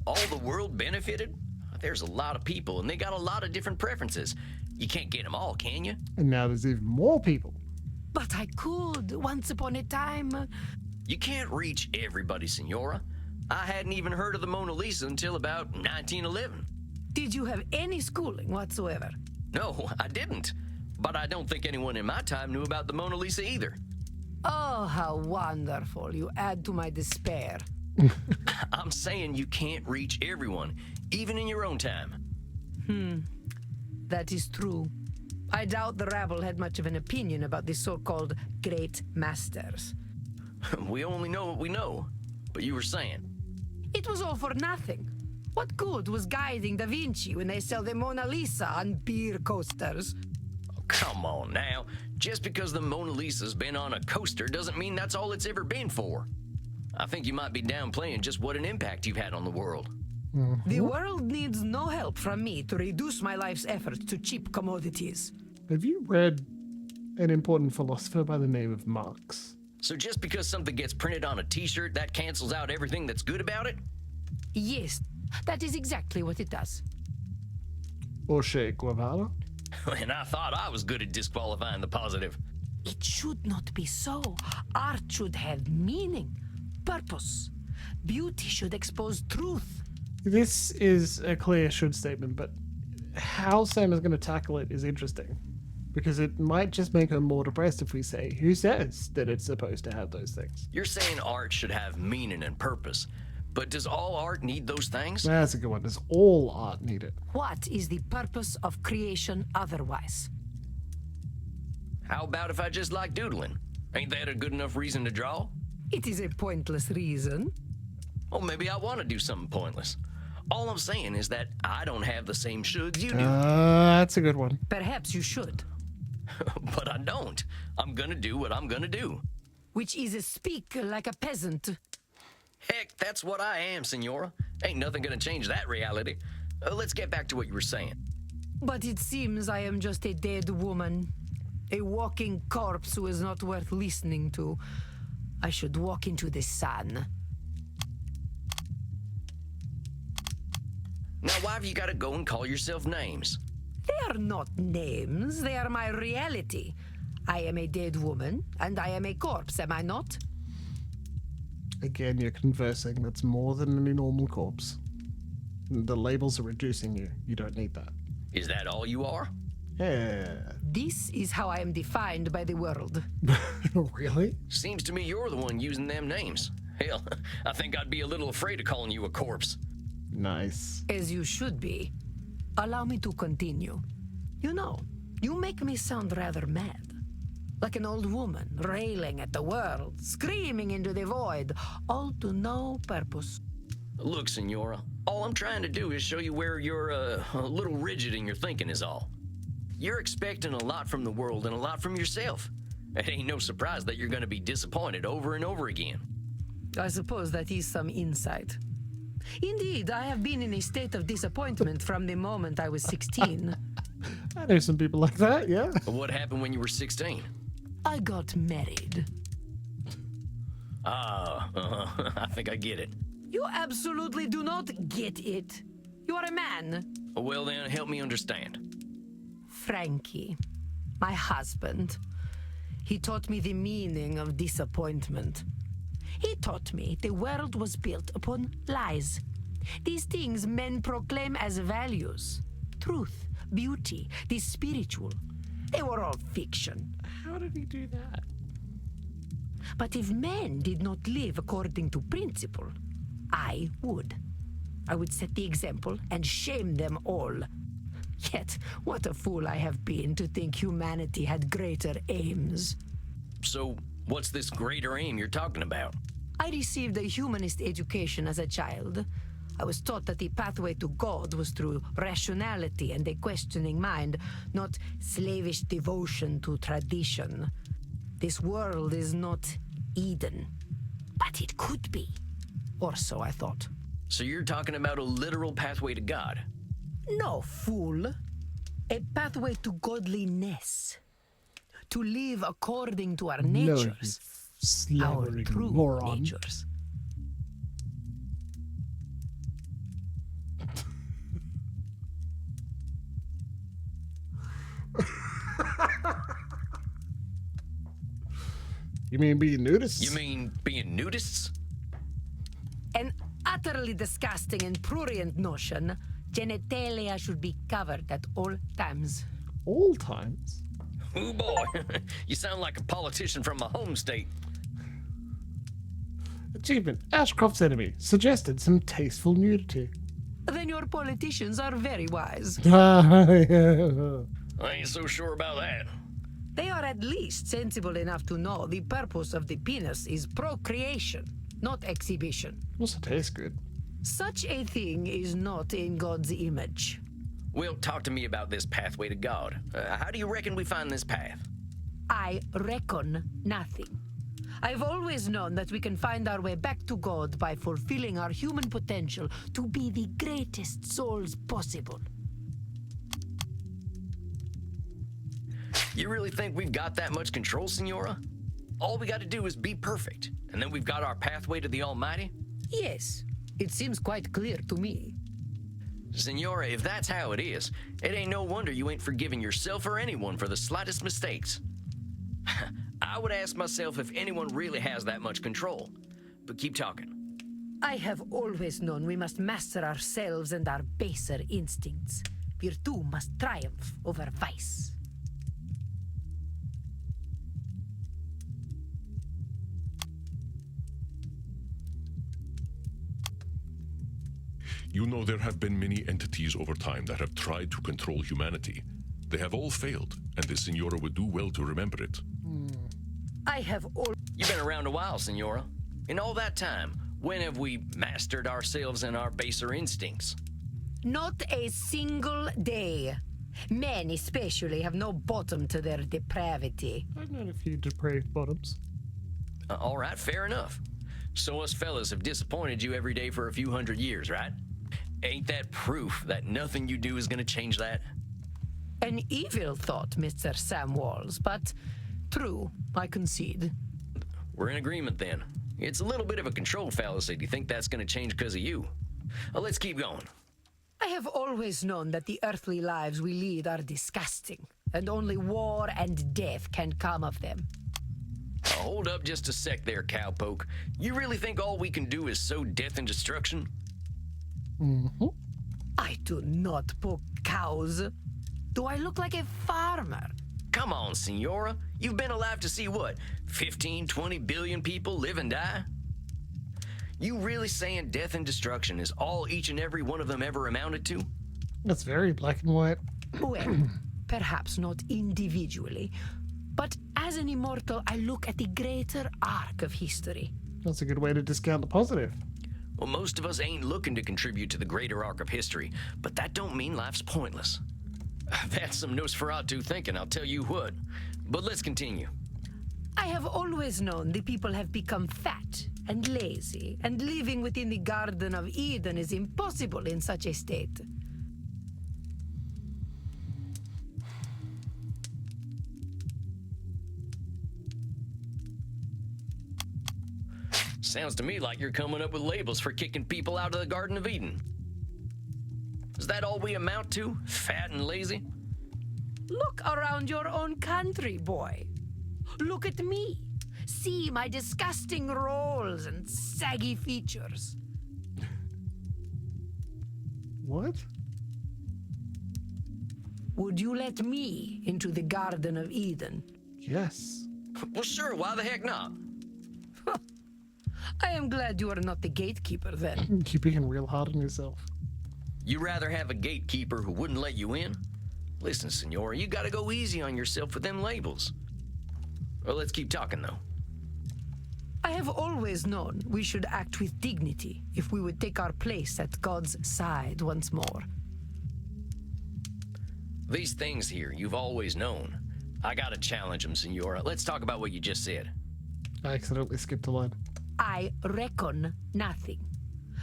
All the world benefited? There's a lot of people, and they got a lot of different preferences. You can't get them all, can you? And now there's even more people. But I could, once upon a time. You can't reach everybody, Senora. I hadn't even heard of the Mona Lisa until about 1911. Did you have any schooling whatsoever? No, I didn't. But I don't think anyone in my time knew about the Mona Lisa either. Oh, how wonderful. You add to my despair. I'm saying you can't reach everyone, even in your own time. That is true. I doubt the rabble had much of an opinion about the so-called great masters. We only know what we know. But you were saying. It was all for nothing. What good was guiding Da Vinci when they sell the Mona Lisa on beer coasters? Oh, come on now. Just because the Mona Lisa's been on a coaster doesn't mean that's all it's ever been for. I think you might be downplaying just what an impact you've had on the world. The world needs no help from me to reduce my life's efforts to cheap commodities. Have you read an important philosopher by the name of Marx? So just because something gets printed on a t-shirt, that cancels out everything that's good about it? Yes, that is exactly what it does. Or Che Guevara? And I thought I was good at disqualifying the positive. It should not be so. Art should have meaning, purpose. Beauty should expose truth. This is a clear should statement, but how Sam is going to tackle it is interesting. Because it might just make her more depressed if we say, who says that it's supposed to have those things? You're saying art should have meaning and purpose. But does all art need those things? That's a good one. Does all art need it? What is the purpose of creation otherwise? How about if I just like doodling? Ain't that a good enough reason to draw? It is a pointless reason. Well, maybe I want to do something pointless. All I'm saying is that I don't have the same shoulds you do. That's a good one. Perhaps you should. But I don't. I'm gonna do what I'm gonna do. Which is speak like a peasant. Heck, that's what I am, Senora. Ain't nothing gonna change that reality. Let's get back to what you were saying. But it seems I am just a dead woman. A walking corpse who is not worth listening to. I should walk into the sun. Now, why have you gotta go and call yourself names? They are not names, they are my reality. I am a dead woman, and I am a corpse, am I not? Again, you're conversing. That's more than any normal corpse. The labels are reducing you. You don't need that. Is that all you are? Yeah. This is how I am defined by the world. Really? Seems to me you're the one using them names. Hell, I think I'd be a little afraid of calling you a corpse. Nice. As you should be. Allow me to continue. You know, you make me sound rather mad. Like an old woman, railing at the world, screaming into the void, all to no purpose. Look, Senora, all I'm trying to do is show you where you're a little rigid in your thinking is all. You're expecting a lot from the world and a lot from yourself. It ain't no surprise that you're gonna be disappointed over and over again. I suppose that is some insight. Indeed, I have been in a state of disappointment from the moment I was 16. I know some people like that, yeah. What happened when you were 16? I got married. I think I get it. You absolutely do not get it. You are a man. Well then, help me understand. Frankie, my husband. He taught me the meaning of disappointment. He taught me the world was built upon lies. These things men proclaim as values. Truth, beauty, the spiritual. They were all fiction. How did he do that? But if men did not live according to principle, I would. I would set the example and shame them all. Yet, what a fool I have been to think humanity had greater aims. So, what's this greater aim you're talking about? I received a humanist education as a child. I was taught that the pathway to God was through rationality and a questioning mind, not slavish devotion to tradition. This world is not Eden, but it could be. Or so I thought. So you're talking about a literal pathway to God? No, fool. A pathway to godliness. To live according to our natures. Our Slavering true moron. natures. You mean being nudists? You mean being nudists? An utterly disgusting and prurient notion. Genitalia should be covered at all times. All times? Ooh boy, you sound like a politician from my home state. Achievement. Ashcroft's enemy suggested some tasteful nudity. Then your politicians are very wise. Oh, I ain't so sure about that. They are at least sensible enough to know the purpose of the penis is procreation, not exhibition. Also tastes good. Such a thing is not in God's image. Well, talk to me about this pathway to God. How do you reckon we find this path? I reckon nothing. I've always known that we can find our way back to God by fulfilling our human potential to be the greatest souls possible. You really think we've got that much control, Senora? All we got to do is be perfect, and then we've got our pathway to the Almighty? Yes, it seems quite clear to me. Senora, if that's how it is, it ain't no wonder you ain't forgiving yourself or anyone for the slightest mistakes. I would ask myself if anyone really has that much control. But keep talking. I have always known we must master ourselves and our baser instincts. Virtue must triumph over vice. You know there have been many entities over time that have tried to control humanity. They have all failed, and the Senora would do well to remember it. I have all... You've been around a while, Senora. In all that time, when have we mastered ourselves and our baser instincts? Not a single day. Men especially have no bottom to their depravity. I've known a few depraved bottoms. All right, fair enough. So us fellas have disappointed you every day for a few hundred years, right? Ain't that proof that nothing you do is gonna change that? An evil thought, Mr. Sam Walls, but true, I concede. We're in agreement then. It's a little bit of a control fallacy to think that's gonna change because of you. Well, let's keep going. I have always known that the earthly lives we lead are disgusting, and only war and death can come of them. Hold up just a sec there, cowpoke. You really think all we can do is sow death and destruction? Mm-hmm. I do not poke cows. Do I look like a farmer? Come on, Senora. You've been alive to see what? 15, 20 billion people live and die? You really saying death and destruction is all each and every one of them ever amounted to? That's very black and white. Well, perhaps not individually, but as an immortal, I look at the greater arc of history. That's a good way to discount the positive. Well, most of us ain't looking to contribute to the greater arc of history, but that don't mean life's pointless. That's some Nosferatu thinking, I'll tell you what. But let's continue. I have always known the people have become fat and lazy, and living within the Garden of Eden is impossible in such a state. Sounds to me like you're coming up with labels for kicking people out of the Garden of Eden. Is that all we amount to? Fat and lazy? Look around your own country, boy. Look at me. See my disgusting rolls and saggy features. What? Would you let me into the Garden of Eden? Yes. Well, sure, why the heck not? I am glad you are not the gatekeeper then. You're being real hard on yourself. You rather have a gatekeeper who wouldn't let you in? Listen, Senora, you gotta go easy on yourself with them labels. Well, let's keep talking, though. I have always known we should act with dignity if we would take our place at God's side once more. These things here, you've always known. I gotta challenge them, Senora. Let's talk about what you just said. I accidentally skipped a line. I reckon nothing.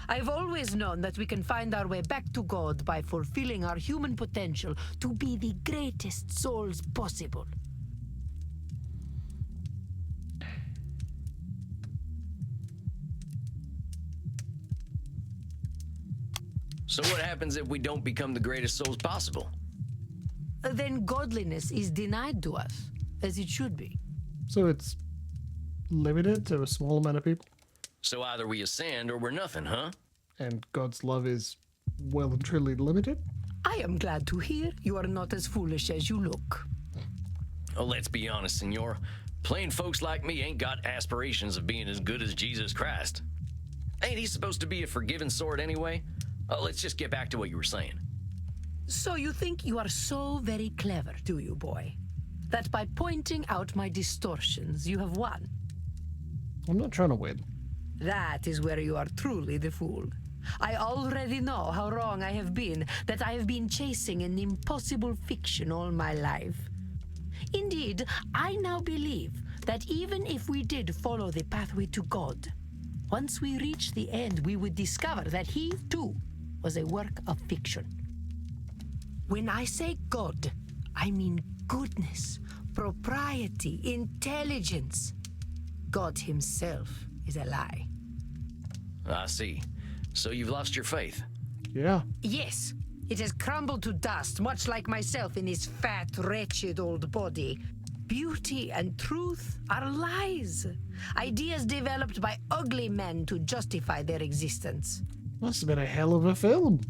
I've always known that we can find our way back to God by fulfilling our human potential to be the greatest souls possible. So what happens if we don't become the greatest souls possible? Then godliness is denied to us, as it should be. So it's limited to a small amount of people? So either we ascend or we're nothing, huh? And God's love is well and truly limited? I am glad to hear you are not as foolish as you look. Oh, let's be honest, Senor. Plain folks like me ain't got aspirations of being as good as Jesus Christ. Ain't he supposed to be a forgiving sort anyway? Oh, let's just get back to what you were saying. So you think you are so very clever, do you, boy? That by pointing out my distortions, you have won? I'm not trying to win. That is where you are truly the fool. I already know how wrong I have been, that I have been chasing an impossible fiction all my life. Indeed, I now believe that even if we did follow the pathway to God, once we reach the end, we would discover that he, too, was a work of fiction. When I say God, I mean goodness, propriety, intelligence. God himself is a lie. I see. So you've lost your faith. Yeah. Yes, it has crumbled to dust, much like myself in this fat, wretched old body. Beauty and truth are lies. Ideas developed by ugly men to justify their existence. Must have been a hell of a film.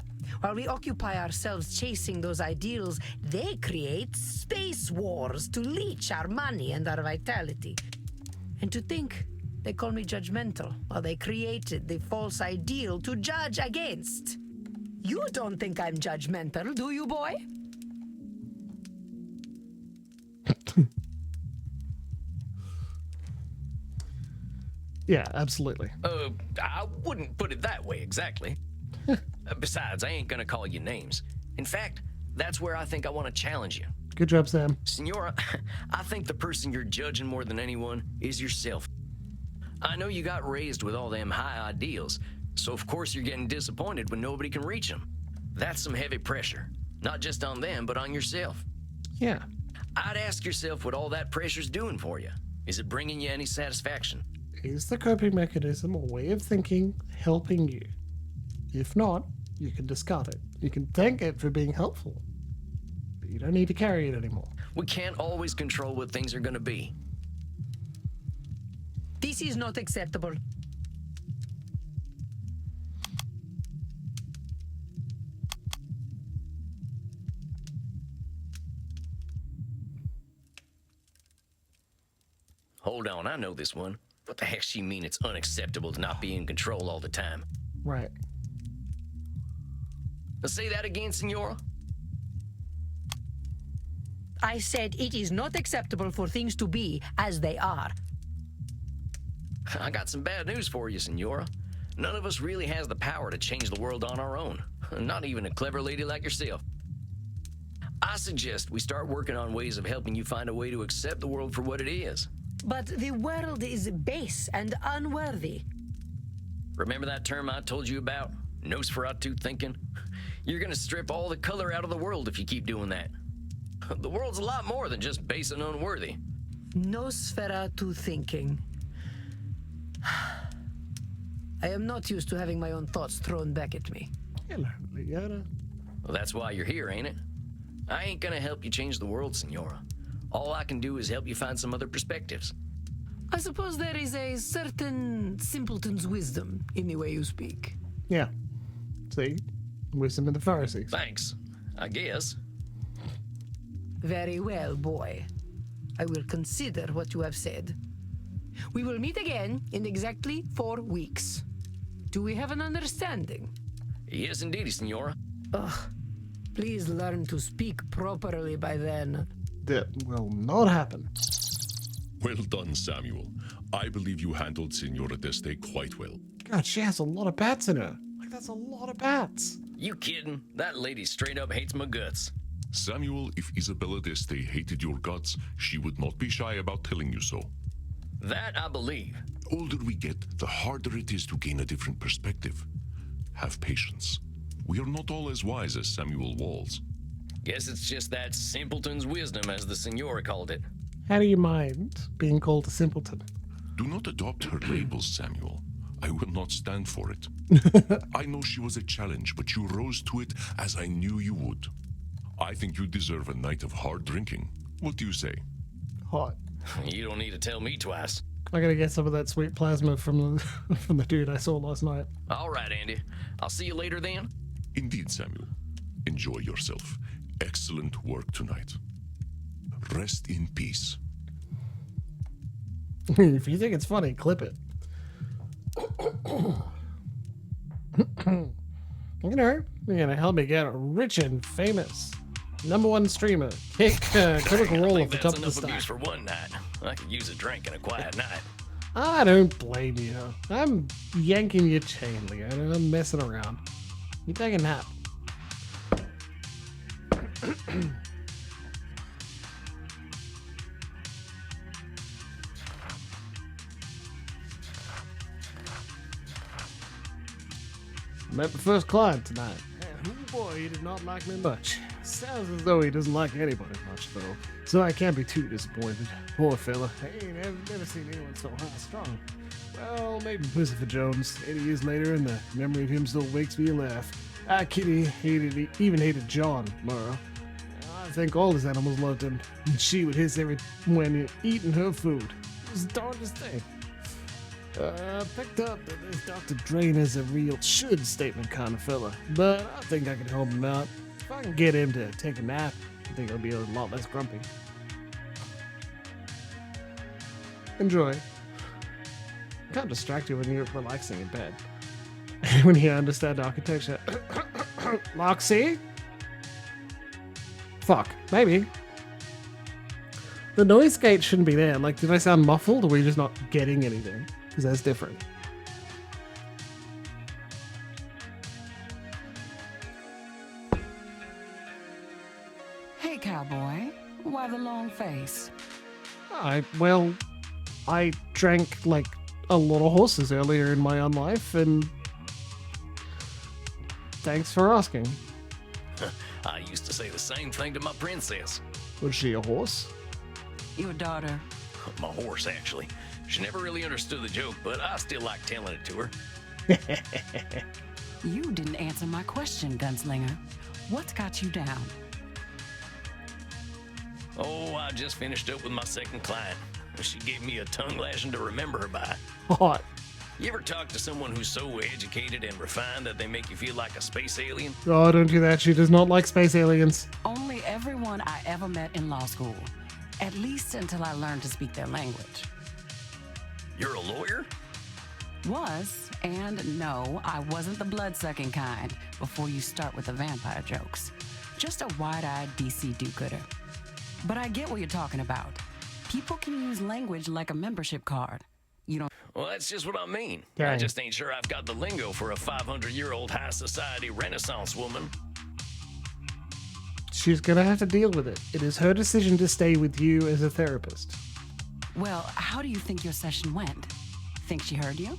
While we occupy ourselves chasing those ideals, they create space wars to leech our money and our vitality. And to think they call me judgmental while they created the false ideal to judge against. You don't think I'm judgmental, do you, boy? Yeah, absolutely. I wouldn't put it that way exactly. Besides, I ain't gonna call you names. In fact, that's where I think I want to challenge you. Good job, Sam. Senora, I think the person you're judging more than anyone is yourself. I know you got raised with all them high ideals, so of course you're getting disappointed when nobody can reach them. That's some heavy pressure, not just on them, but on yourself. Yeah. I'd ask yourself what all that pressure's doing for you. Is it bringing you any satisfaction? Is the coping mechanism or way of thinking helping you? If not, you can discard it. You can thank it for being helpful, but you don't need to carry it anymore. We can't always control what things are gonna be. This is not acceptable. Hold on, I know this one. What the heck she mean it's unacceptable to not be in control all the time? Right. Say that again, Senora? I said it is not acceptable for things to be as they are. I got some bad news for you, Senora. None of us really has the power to change the world on our own. Not even a clever lady like yourself. I suggest we start working on ways of helping you find a way to accept the world for what it is. But the world is base and unworthy. Remember that term I told you about? Nosferatu thinking? You're gonna strip all the color out of the world if you keep doing that. The world's a lot more than just base and unworthy. Nosferatu thinking. I am not used to having my own thoughts thrown back at me. Hello, Leona. Well, that's why you're here, ain't it? I ain't gonna help you change the world, Senora. All I can do is help you find some other perspectives. I suppose there is a certain simpleton's wisdom in the way you speak. Yeah. See? Wisdom of the Pharisees. Thanks, I guess. Very well, boy. I will consider what you have said. We will meet again in exactly 4 weeks. Do we have an understanding? Yes, indeedy, Senora. Ugh. Please learn to speak properly by then. That will not happen. Well done, Samuel. I believe you handled Senora d'Este quite well. God, she has a lot of bats in her. Like, that's a lot of bats. You kidding? That lady straight up hates my guts. Samuel, if Isabella d'Este hated your guts, she would not be shy about telling you so. That I believe. The older we get, the harder it is to gain a different perspective. Have patience. We are not all as wise as Samuel Walls. Guess it's just that simpleton's wisdom, as the Senora called it. How do you mind being called a simpleton? Do not adopt her labels, Samuel. I will not stand for it. I know she was a challenge, but you rose to it as I knew you would. I think you deserve a night of hard drinking. What do you say? Hot. You don't need to tell me twice. I gotta get some of that sweet plasma from the from the dude I saw last night. All right, Andy. I'll see you later then. Indeed, Samuel. Enjoy yourself. Excellent work tonight. Rest in peace. If you think it's funny, clip it. You know, you're gonna help me get rich and famous. #1 streamer. Kick critical role at the top of the That's enough abuse stack. for one night. I could use a drink and a quiet night. I don't blame you. I'm yanking your chain, Leo. I'm messing around. You take a nap. Met the first client tonight. And oh boy, he did not like me much. Sounds as though he doesn't like anybody much, though. So I can't be too disappointed. Poor fella. I ain't never seen anyone so high strung. Well, maybe Christopher Jones. 80 years later, and the memory of him still makes me laugh. Kitty even hated John Murrow. I think all his animals loved him. She would hiss when eating her food. It was the darndest thing. Picked up that this Dr. Drain is a real should statement kind of fella, but I think I can help him out. If I can get him to take a nap, I think he'll be a lot less grumpy. Enjoy. Can't distract you when you're relaxing in bed. When you understand architecture. Loxy? Fuck, maybe. The noise gate shouldn't be there. Like, did I sound muffled, or were you just not getting anything? Because that's different. Hey, cowboy. Why the long face? I drank, like, a lot of horses earlier in my unlife, and thanks for asking. I used to say the same thing to my princess. Was she a horse? Your daughter. My horse, actually. She never really understood the joke, but I still like telling it to her. You didn't answer my question, gunslinger. What's got you down? Oh, I just finished up with my second client. She gave me a tongue lashing to remember her by. Hot. You ever talk to someone who's so educated and refined that they make you feel like a space alien? Oh, don't do that. She does not like space aliens. Only everyone I ever met in law school. At least until I learned to speak their language. You're a lawyer? Was, and no, I wasn't the blood-sucking kind before you start with the vampire jokes. Just a wide-eyed DC do-gooder. But I get what you're talking about. People can use language like a membership card. You don't... Well, that's just what I mean. I Dang. just ain't sure I've got the lingo for a 500-year-old high society Renaissance woman. She's gonna have to deal with it. It is her decision to stay with you as a therapist. Well, how do you think your session went? Think she heard you?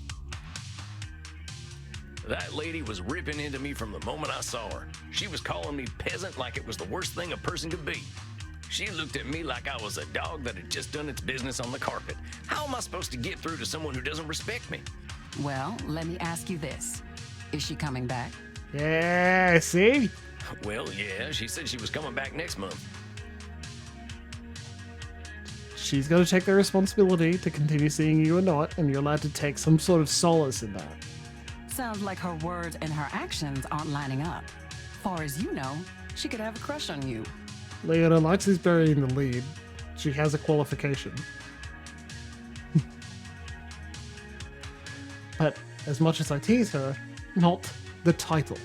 That lady was ripping into me from the moment I saw her. She was calling me peasant like it was the worst thing a person could be. She looked at me like I was a dog that had just done its business on the carpet. How am I supposed to get through to someone who doesn't respect me? Well, let me ask you this. Is she coming back? Yeah, see? Well, yeah, she said she was coming back next month. She's gonna take the responsibility to continue seeing you or not, and you're allowed to take some sort of solace in that. Sounds like her words and her actions aren't lining up. Far as you know, she could have a crush on you. Leona Lexi's burying the lead. She has a qualification. But as much as I tease her, not the title.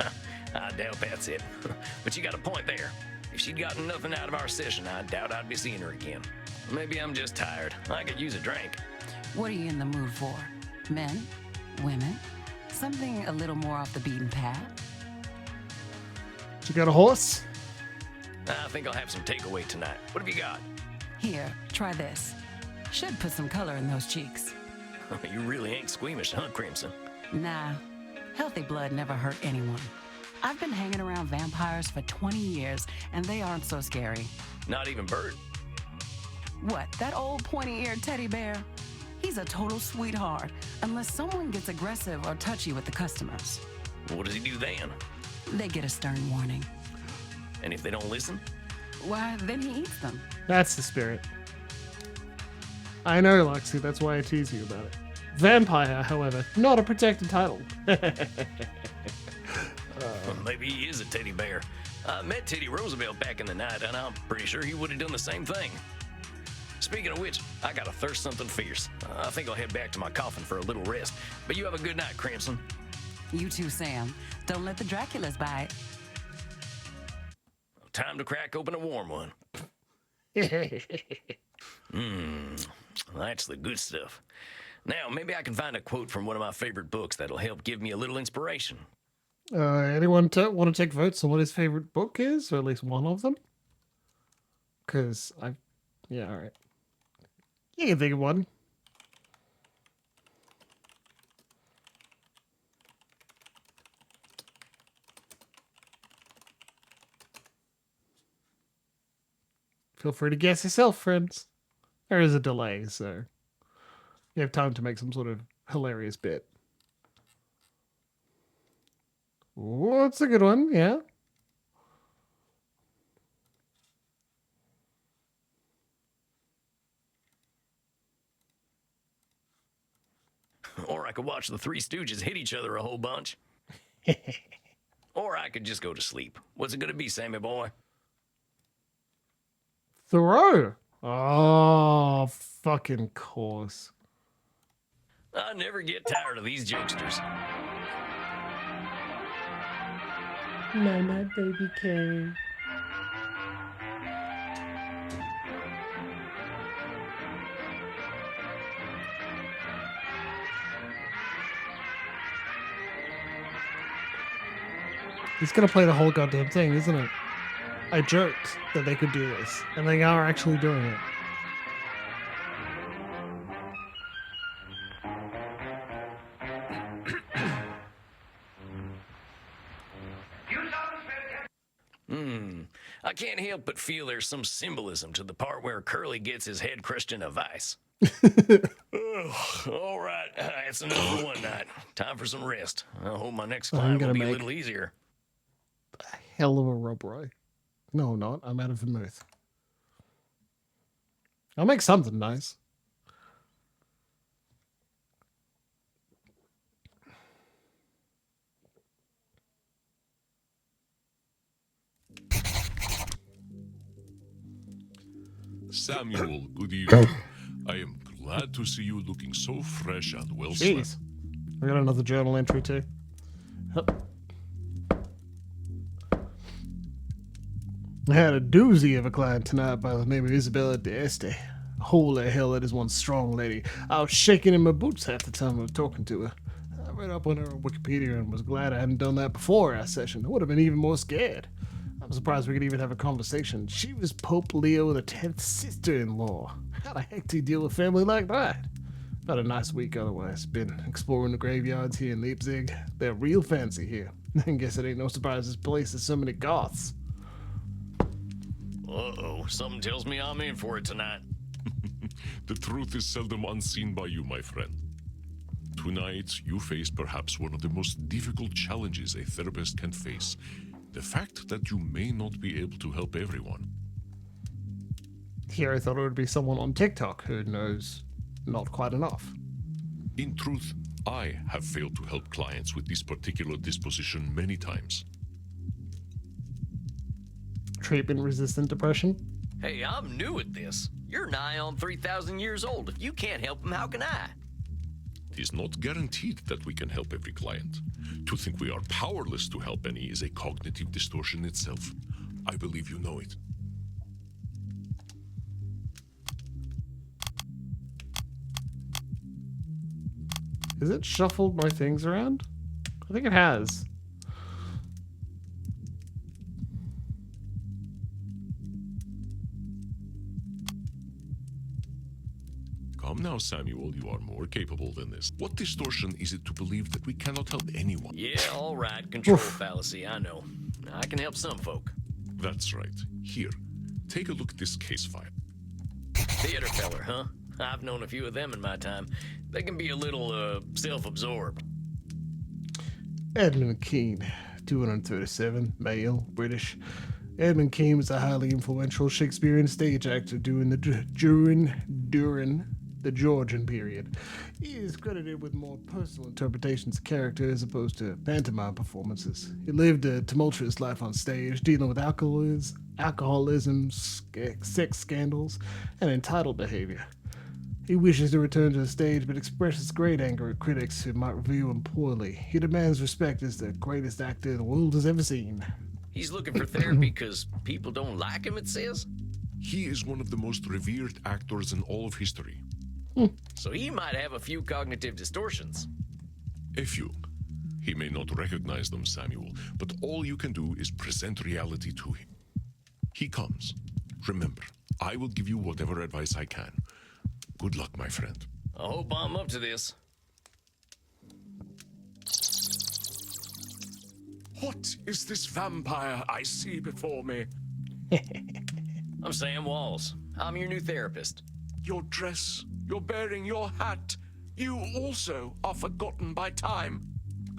I doubt that's it. But you got a point there. If she'd gotten nothing out of our session, I doubt I'd be seeing her again. Maybe I'm just tired. I could use a drink. What are you in the mood for? Men? Women? Something a little more off the beaten path? She got a horse? I think I'll have some takeaway tonight. What have you got? Here, try this. Should put some color in those cheeks. You really ain't squeamish, huh, Crimson? Nah, healthy blood never hurt anyone. I've been hanging around vampires for 20 years, and they aren't so scary. Not even Bert. What, that old pointy-eared teddy bear? He's a total sweetheart, unless someone gets aggressive or touchy with the customers. What does he do then? They get a stern warning. And if they don't listen? Why, then he eats them. That's the spirit. I know, Lexi, that's why I tease you about it. Vampire, however, not a protected title. Well, maybe he is a teddy bear. I met Teddy Roosevelt back in the night, and I'm pretty sure he would have done the same thing. speaking of which, I gotta thirst something fierce. I think I'll head back to my coffin for a little rest. But you have a good night, Crimson. You too, Sam. Don't let the Draculas bite. Time to crack open a warm one. That's the good stuff. Now, maybe I can find a quote from one of my favorite books that'll help give me a little inspiration. Anyone want to take votes on what his favorite book is, or at least one of them? Because yeah, all right. You can think of one. Feel free to guess yourself, friends. There is a delay, so you have time to make some sort of hilarious bit. What's a good one? Yeah. Or I could watch the Three Stooges hit each other a whole bunch. Or I could just go to sleep. What's it gonna be, Sammy boy? Thoreau. Oh, fucking course. I never get tired of these jokesters. Night night, baby K. He's gonna play the whole goddamn thing, isn't it? I joked that they could do this, and they are actually doing it. I can't help but feel there's some symbolism to the part where Curly gets his head crushed in a vice. All right, it's enough for one night. Time for some rest. I hope my next climb will be a little easier. Hell of a rub roy. No, I'm not. I'm out of vermouth. I'll make something nice. Samuel, good evening. I am glad to see you looking so fresh and well Jeez. slept. I got another journal entry too. Hup. I had a doozy of a client tonight by the name of Isabella d'Este. Holy hell, that is one strong lady. I was shaking in my boots half the time I was talking to her. I read up on her on Wikipedia and was glad I hadn't done that before our session. I would have been even more scared. I'm surprised we could even have a conversation. She was Pope Leo X's sister-in-law. How the heck do you deal with family like that? I've had a nice week otherwise. Been exploring the graveyards here in Leipzig. They're real fancy here. I guess it ain't no surprise this place has so many goths. Uh-oh, something tells me I'm in for it tonight. The truth is seldom unseen by you, my friend. Tonight, you face perhaps one of the most difficult challenges a therapist can face. The fact that you may not be able to help everyone. Here I thought it would be someone on TikTok who knows not quite enough. In truth, I have failed to help clients with this particular disposition many times. Treatment-resistant depression? Hey, I'm new at this. You're nigh on 3,000 years old. If you can't help them, how can I? It is not guaranteed that we can help every client. To think we are powerless to help any is a cognitive distortion itself. I believe you know it. Has it shuffled my things around? I think it has. Come now, Samuel, you are more capable than this. What distortion is it to believe that we cannot help anyone? Yeah, all right. Control fallacy, I know. I can help some folk. That's right. Here, take a look at this case file. Theater feller, huh? I've known a few of them in my time. They can be a little, self-absorbed. Edmund Kean, 237, male, British. Edmund Kean was a highly influential Shakespearean stage actor during the Georgian period. He is credited with more personal interpretations of character as opposed to pantomime performances. He lived a tumultuous life on stage, dealing with alcoholism, sex scandals, and entitled behavior. He wishes to return to the stage, but expresses great anger at critics who might review him poorly. He demands respect as the greatest actor the world has ever seen. He's looking for therapy because people don't like him, it says? He is one of the most revered actors in all of history. So he might have a few cognitive distortions. A few. He may not recognize them, Samuel, but all you can do is present reality to him. He comes. Remember, I will give you whatever advice I can. Good luck, my friend. I hope I'm up to this. What is this vampire I see before me? I'm Sam Walls. I'm your new therapist. Your dress, your bearing, your hat. You also are forgotten by time.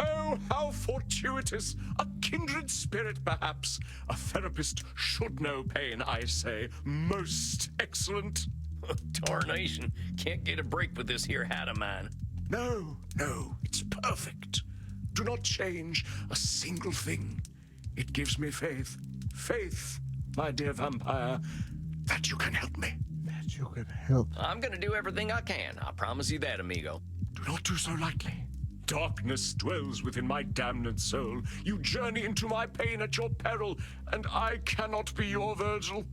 Oh, how fortuitous! A kindred spirit, perhaps. A therapist should know pain, I say. Most excellent. Tarnation. Can't get a break with this here hat of mine. No, it's perfect. Do not change a single thing. It gives me faith. Faith, my dear vampire, that you can help me. That you can help. I'm gonna do everything I can. I promise you that, amigo. Do not do so lightly. Darkness dwells within my damned soul. You journey into my pain at your peril, and I cannot be your Virgil.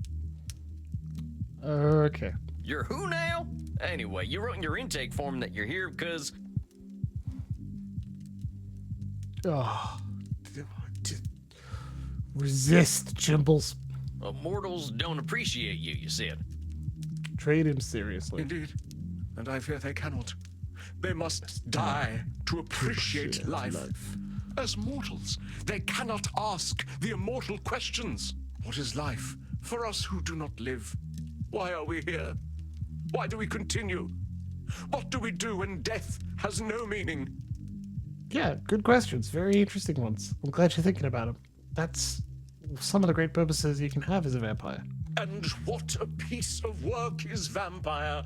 Okay. You're who now? Anyway, you wrote in your intake form that you're here because... Oh. Resist, Chimbles. mortals don't appreciate you, you said. Treat him seriously. Indeed, and I fear they cannot. They must die to appreciate life. As mortals, they cannot ask the immortal questions. What is life for us who do not live? Why are we here? Why do we continue? What do we do when death has no meaning? Yeah, good questions. Very interesting ones. I'm glad you're thinking about them. That's some of the great purposes you can have as a vampire. And what a piece of work is vampire!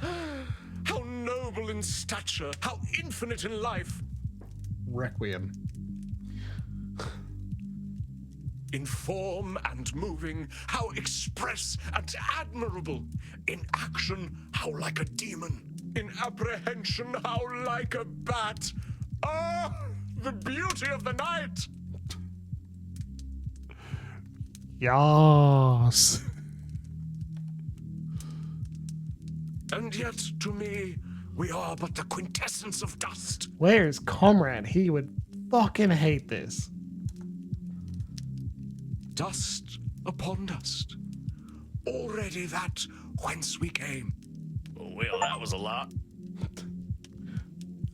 How noble in stature, how infinite in life! Requiem. In form and moving, how express and admirable! In action, how like a demon! In apprehension, how like a bat! Ah, the beauty of the night! Yes. And yet, to me, we are but the quintessence of dust. Where's Comrade? He would fucking hate this. Dust upon dust. Already that whence we came. Well, that was a lot.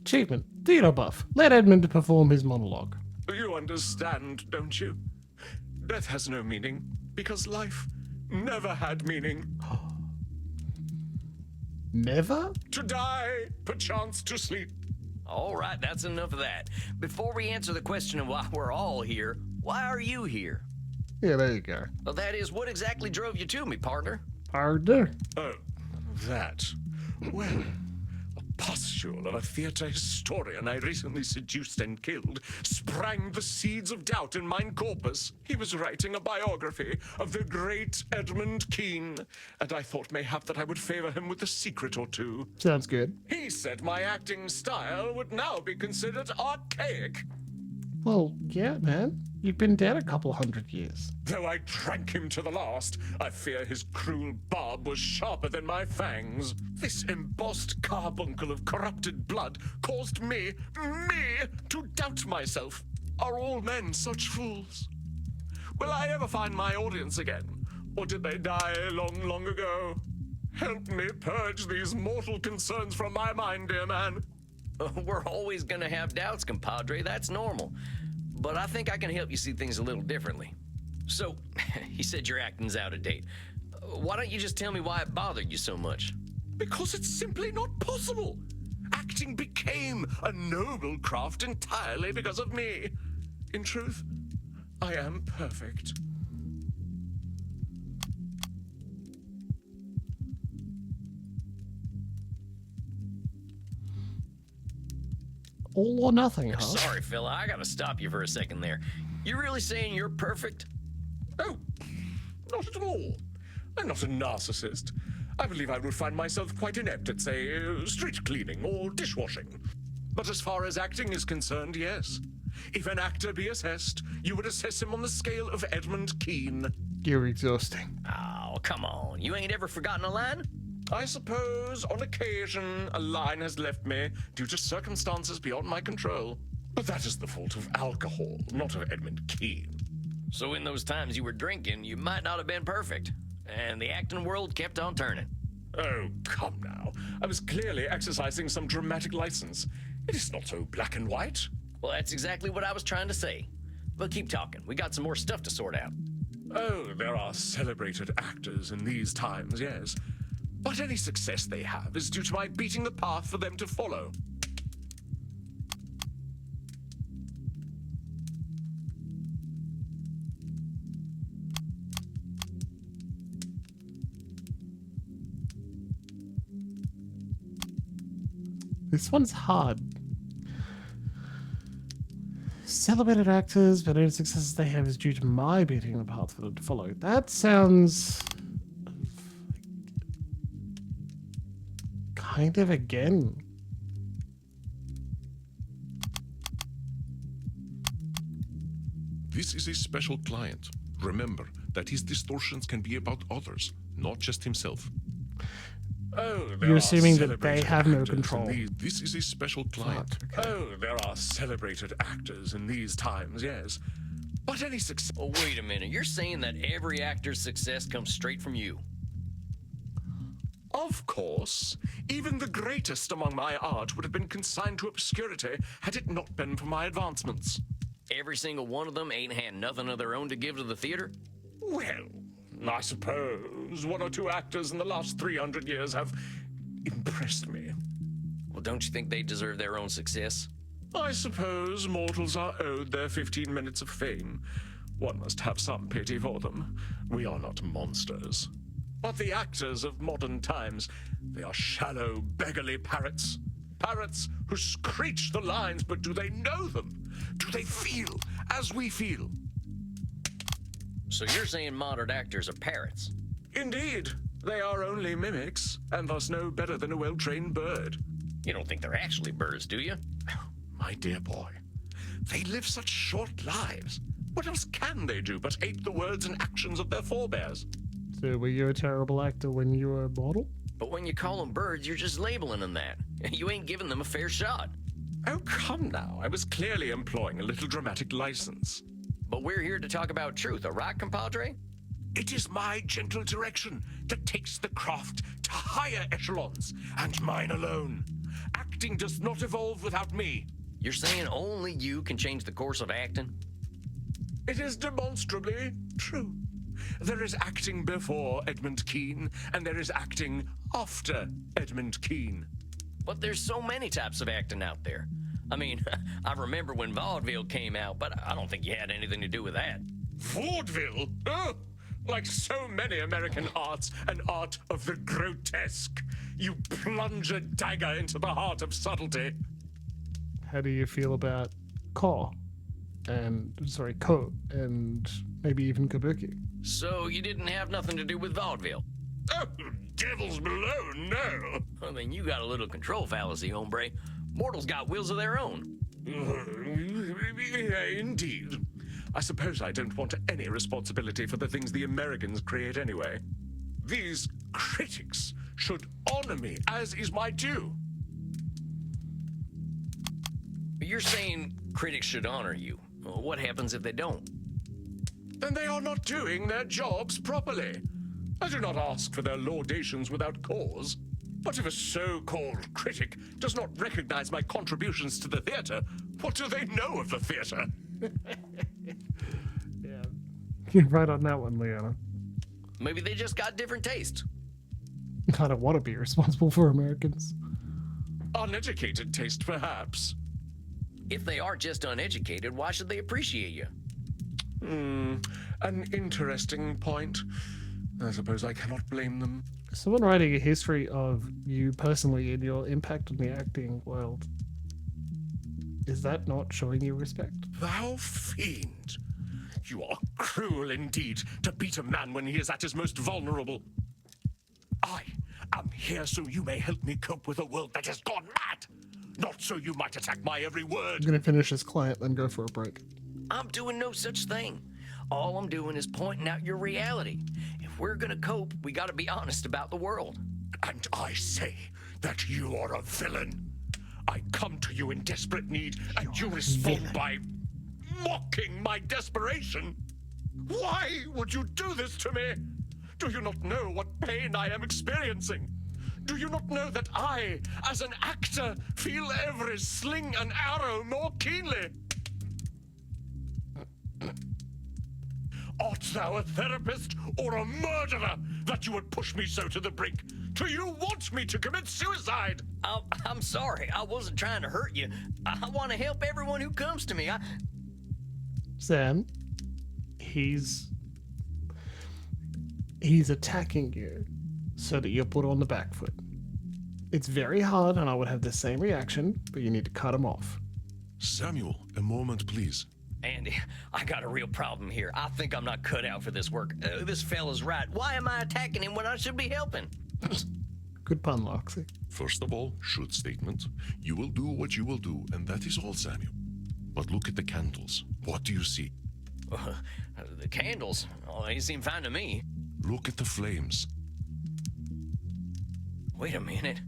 Achievement. Dino buff. Let Edmund perform his monologue. You understand, don't you? Death has no meaning, because life never had meaning. Never? To die, perchance to sleep. All right, that's enough of that. Before we answer the question of why we're all here, why are you here? Yeah, there you go. Well, that is, what exactly drove you to me, partner? Pardon? Oh, that. Well, a pustule of a theatre historian I recently seduced and killed sprang the seeds of doubt in mine corpus. He was writing a biography of the great Edmund Kean, and I thought mayhap that I would favor him with a secret or two. Sounds good. He said my acting style would now be considered archaic. Well, yeah, man. You've been dead a couple 100 years. Though I drank him to the last, I fear his cruel barb was sharper than my fangs. This embossed carbuncle of corrupted blood caused me to doubt myself. Are all men such fools? Will I ever find my audience again? Or did they die long, long ago? Help me purge these mortal concerns from my mind, dear man. We're always gonna have doubts, compadre. That's normal. But I think I can help you see things a little differently. So, he said your acting's out of date. Why don't you just tell me why it bothered you so much? Because it's simply not possible. Acting became a noble craft entirely because of me. In truth, I am perfect. All or nothing, huh? Sorry, fella, I gotta stop you for a second there. You really saying you're perfect? Oh, Not at all. I'm not a narcissist. I believe I would find myself quite inept at, say, street cleaning or dishwashing. But as far as acting is concerned, yes. If an actor be assessed, you would assess him on the scale of Edmund Kean. You're exhausting. Oh, come on. You ain't ever forgotten a line? I suppose, on occasion, a line has left me due to circumstances beyond my control. But that is the fault of alcohol, not of Edmund Kean. So in those times you were drinking, you might not have been perfect. And the acting world kept on turning. Oh, come now. I was clearly exercising some dramatic license. It is not so black and white. Well, that's exactly what I was trying to say. But keep talking. We got some more stuff to sort out. Oh, there are celebrated actors in these times, yes. But any success they have is due to my beating the path for them to follow. This one's hard. Celebrated actors, but any successes they have is due to my beating the path for them to follow. That sounds kind of again. This is a special client. Remember that his distortions can be about others, not just himself. Oh, You're assuming that they have no actors in control. This is a special client. Oh, there are celebrated actors in these times, yes. But any success... Oh, wait a minute. You're saying that every actor's success comes straight from you? Of course. Even the greatest among my art would have been consigned to obscurity had it not been for my advancements. Every single one of them ain't had nothing of their own to give to the theater? Well, I suppose one or two actors in the last 300 years have impressed me. Well, don't you think they deserve their own success? I suppose mortals are owed their 15 minutes of fame. One must have some pity for them. We are not monsters. But the actors of modern times, they are shallow, beggarly parrots. Parrots who screech the lines, but do they know them? Do they feel as we feel? So you're saying modern actors are parrots? Indeed. They are only mimics, and thus no better than a well-trained bird. You don't think they're actually birds, do you? My dear boy, they live such short lives. What else can they do but ape the words and actions of their forebears? So were you a terrible actor when you were a model? But when you call them birds, you're just labeling them that. You ain't giving them a fair shot. Oh, come now. I was clearly employing a little dramatic license. But we're here to talk about truth, all right, compadre? It is my gentle direction that takes the craft to higher echelons, and mine alone. Acting does not evolve without me. You're saying only you can change the course of acting? It is demonstrably true. There is acting before Edmund Kean, and there is acting after Edmund Kean. But there's so many types of acting out there. I mean, I remember when vaudeville came out, but I don't think you had anything to do with that. Vaudeville? Oh, like so many American arts, an art of the grotesque. You plunge a dagger into the heart of subtlety. How do you feel about Ko and maybe even Kabuki? So you didn't have nothing to do with vaudeville? Oh, devils below, no. Well, then you got a little control fallacy, hombre. Mortals got wills of their own. Indeed. I suppose I don't want any responsibility for the things the Americans create anyway. These critics should honor me, as is my due. You're saying critics should honor you. Well, what happens if they don't? Then they are not doing their jobs properly. I do not ask for their laudations without cause. But if a so-called critic does not recognize my contributions to the theater, what do they know of the theater? Yeah. You're right on that one, Leanna. Maybe they just got different taste. I don't want to be responsible for Americans. Uneducated taste, perhaps. If they are just uneducated, why should they appreciate you? An interesting point. I suppose I cannot blame them. Someone writing a history of you personally and your impact on the acting world, is that not showing you respect? Thou fiend! You are cruel indeed to beat a man when he is at his most vulnerable. I am here so you may help me cope with a world that has gone mad, not so you might attack my every I'm word. gonna finish this client, then go for a break. I'm doing no such thing. All I'm doing is pointing out your reality. If we're gonna cope, we gotta be honest about the world. And I say that you are a villain. I come to you in desperate need, and you respond by mocking my desperation. Why would you do this to me? Do you not know what pain I am experiencing? Do you not know that I, as an actor, feel every sling and arrow more keenly? Art thou a therapist or a murderer that you would push me so to the brink? Do you want me to commit suicide? I'm sorry. I wasn't trying to hurt you. I want to help everyone who comes to me. Sam, he's attacking you so that you're put on the back foot. It's very hard, and I would have the same reaction, but you need to cut him off. Samuel, a moment, please. Andy, I got a real problem here. I think I'm not cut out for this work. This fella's right. Why am I attacking him when I should be helping? Good pun, Loxy. First of all, should statement. You will do what you will do, and that is all, Samuel. But look at the candles. What do you see? The candles? Oh, they seem fine to me. Look at the flames. Wait a minute.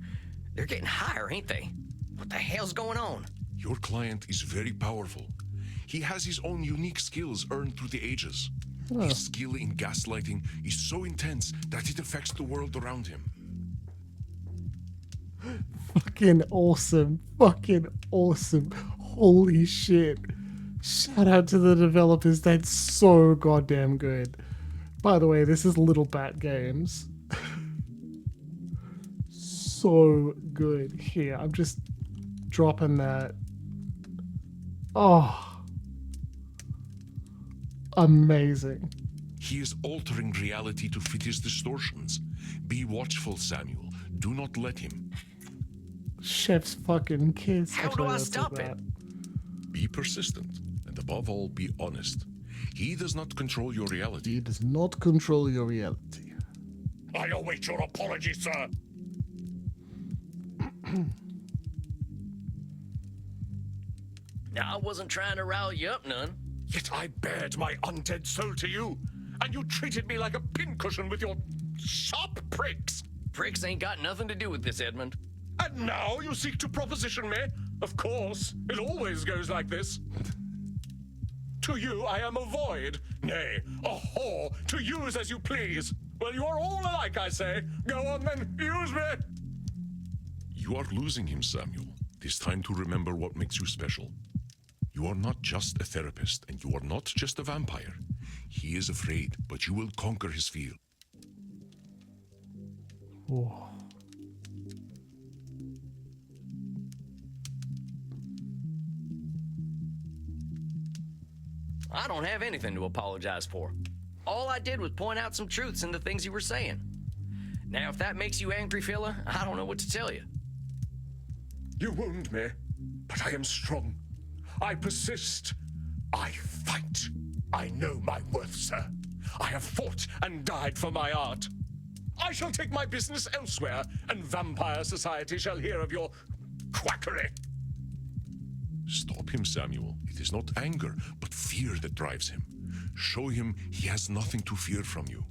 They're getting higher, ain't they? What the hell's going on? Your client is very powerful. He has his own unique skills earned through the ages. His skill in gaslighting is so intense that it affects the world around him. Fucking awesome. Fucking awesome. Holy shit. Shout out to the developers. That's so goddamn good. By the way, this is Little Bat Games. So good. Here, I'm just dropping that. Oh. Amazing. He is altering reality to fit his distortions. Be watchful, Samuel. Do not let him. Chef's fucking kiss. How do I stop it? Be persistent, and above all, be honest. He does not control your reality. He does not control your reality. I await your apology, sir. Now, I wasn't trying to rile you up none. Yet I bared my undead soul to you, and you treated me like a pincushion with your sharp pricks. Pricks ain't got nothing to do with this, Edmund. And now you seek to proposition me? Of course, it always goes like this. To you I am a void, nay, a whore, to use as you please. Well, you are all alike, I say. Go on then, use me. You are losing him, Samuel. It is time to remember what makes you special. You are not just a therapist, and you are not just a vampire. He is afraid, but you will conquer his fear. Oh. I don't have anything to apologize for. All I did was point out some truths in the things you were saying. Now, if that makes you angry, fella, I don't know what to tell you. You wound me, but I am strong. I persist. I fight. I know my worth, sir. I have fought and died for my art. I shall take my business elsewhere, and vampire society shall hear of your quackery. Stop him, Samuel. It is not anger, but fear that drives him. Show him he has nothing to fear from you.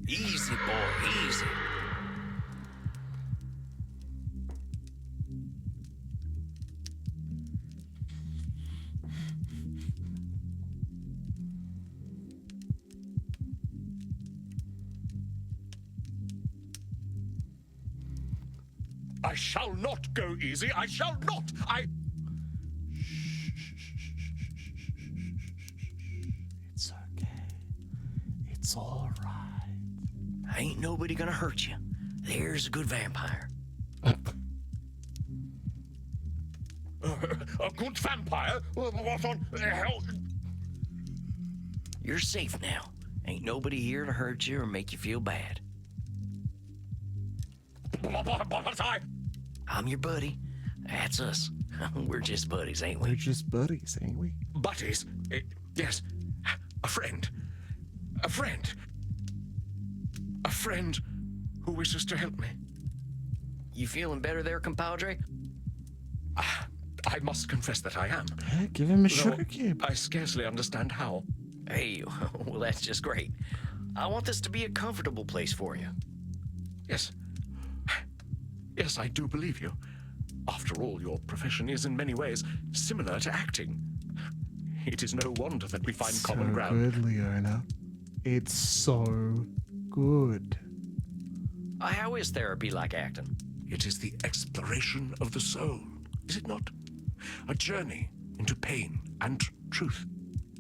Easy, boy, easy. I shall not go easy. I shall not. It's okay. It's all right. Ain't nobody gonna hurt you. There's a good vampire. A good vampire? What on hell? You're safe now. Ain't nobody here to hurt you or make you feel bad. But I'm your buddy. That's us. We're just buddies, ain't we? We're just buddies, ain't we? buddies, Yes, a friend. A friend. A friend who wishes to help me. You feeling better there, compadre? I must confess that I am. Yeah, give him a Though sugar cube. I scarcely understand how. Hey, well, that's just great. I want this to be a comfortable place for you. Yes. Yes, I do believe you. After all, your profession is in many ways similar to acting. It is no wonder that we find common ground. Good, Leona. It's so good. How is therapy like acting? It is the exploration of the soul, is it not? A journey into pain and truth.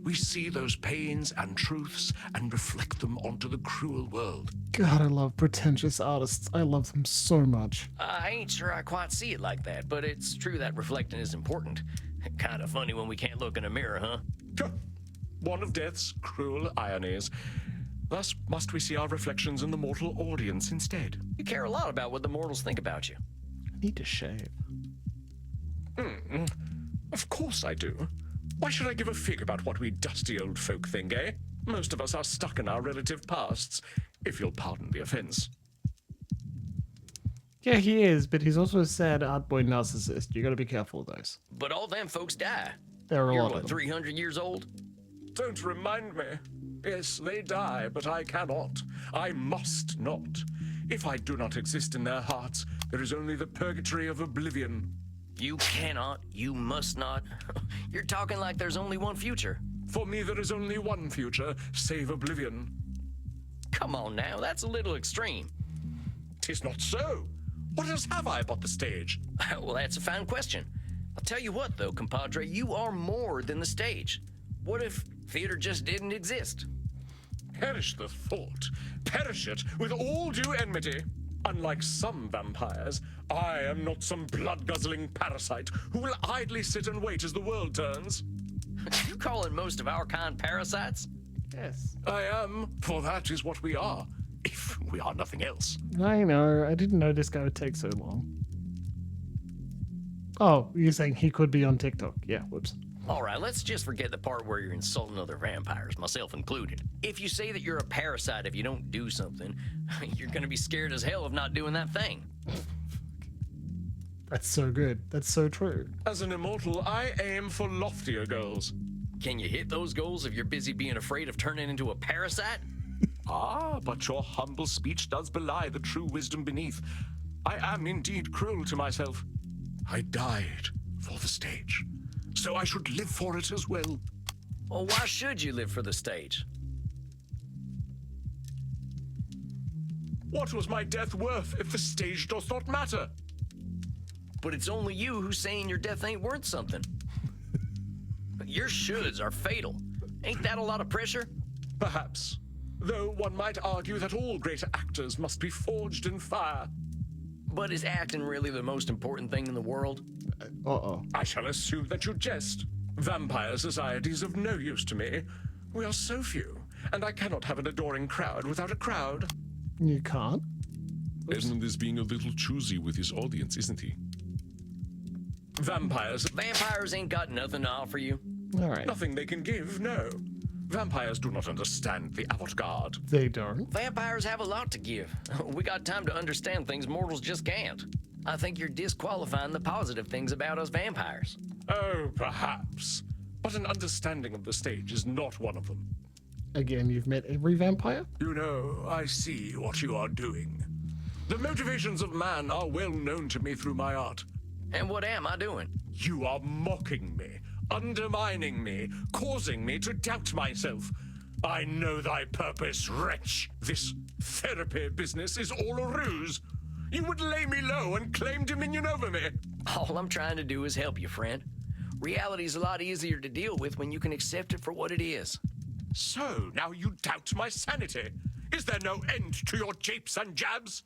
We see those pains and truths and reflect them onto the cruel world. God, I love pretentious artists. I love them so much. I ain't sure I quite see it like that, but it's true that reflecting is important. Kind of funny when we can't look in a mirror, huh? One of death's cruel ironies. Thus must we see our reflections in the mortal audience instead. You care a lot about what the mortals think about you. I need to shave. Of course I do. Why should I give a fig about what we dusty old folk think, eh? Most of us are stuck in our relative pasts, if you'll pardon the offense. Yeah, he is, but he's also a sad art boy narcissist. You gotta be careful of those. But all them folks die. There are a You're lot what, of them. 300 years old? Don't remind me. Yes, they die, but I cannot. I must not. If I do not exist in their hearts, there is only the purgatory of oblivion. You cannot, you must not. You're talking like there's only one future. For me, there is only one future, save oblivion. Come on now, that's a little extreme. 'Tis not so. What else have I but the stage? Well, that's a fine question. I'll tell you what, though, compadre, you are more than the stage. What if theater just didn't exist? Perish the thought. Perish it with all due enmity. Unlike some vampires, I am not some blood-guzzling parasite who will idly sit and wait as the world turns. You calling most of our kind parasites? Yes. I am, for that is what we are, if we are nothing else. I know. I didn't know this guy would take so long. Oh, you're saying he could be on TikTok. Yeah, whoops. All right, let's just forget the part where you're insulting other vampires, myself included. If you say that you're a parasite if you don't do something, you're gonna be scared as hell of not doing that thing. That's so good. That's so true. As an immortal, I aim for loftier goals. Can you hit those goals if you're busy being afraid of turning into a parasite? Ah, but your humble speech does belie the true wisdom beneath. I am indeed cruel to myself. I died for the stage, so I should live for it as well. Well, why should you live for the stage? What was my death worth if the stage does not matter? But it's only you who's saying your death ain't worth something. Your shoulds are fatal. Ain't that a lot of pressure? Perhaps. Though one might argue that all great actors must be forged in fire. But is acting really the most important thing in the world? Uh-oh. I shall assume that you jest. Vampire society is of no use to me. We are so few, and I cannot have an adoring crowd without a crowd. You can't? Edmund is being a little choosy with his audience, isn't he? Vampires ain't got nothing to offer you. All right. Nothing they can give, no. Vampires do not understand the avant-garde. They don't. Vampires have a lot to give. We got time to understand things mortals just can't. I think you're disqualifying the positive things about us vampires. Oh, perhaps. But an understanding of the stage is not one of them. Again, you've met every vampire? You know, I see what you are doing. The motivations of man are well known to me through my art. And what am I doing? You are mocking me, undermining me, causing me to doubt myself. I know thy purpose, wretch. This therapy business is all a ruse. You would lay me low and claim dominion over me. All I'm trying to do is help you, friend. Reality's a lot easier to deal with when you can accept it for what it is. So, now you doubt my sanity. Is there no end to your japes and jabs?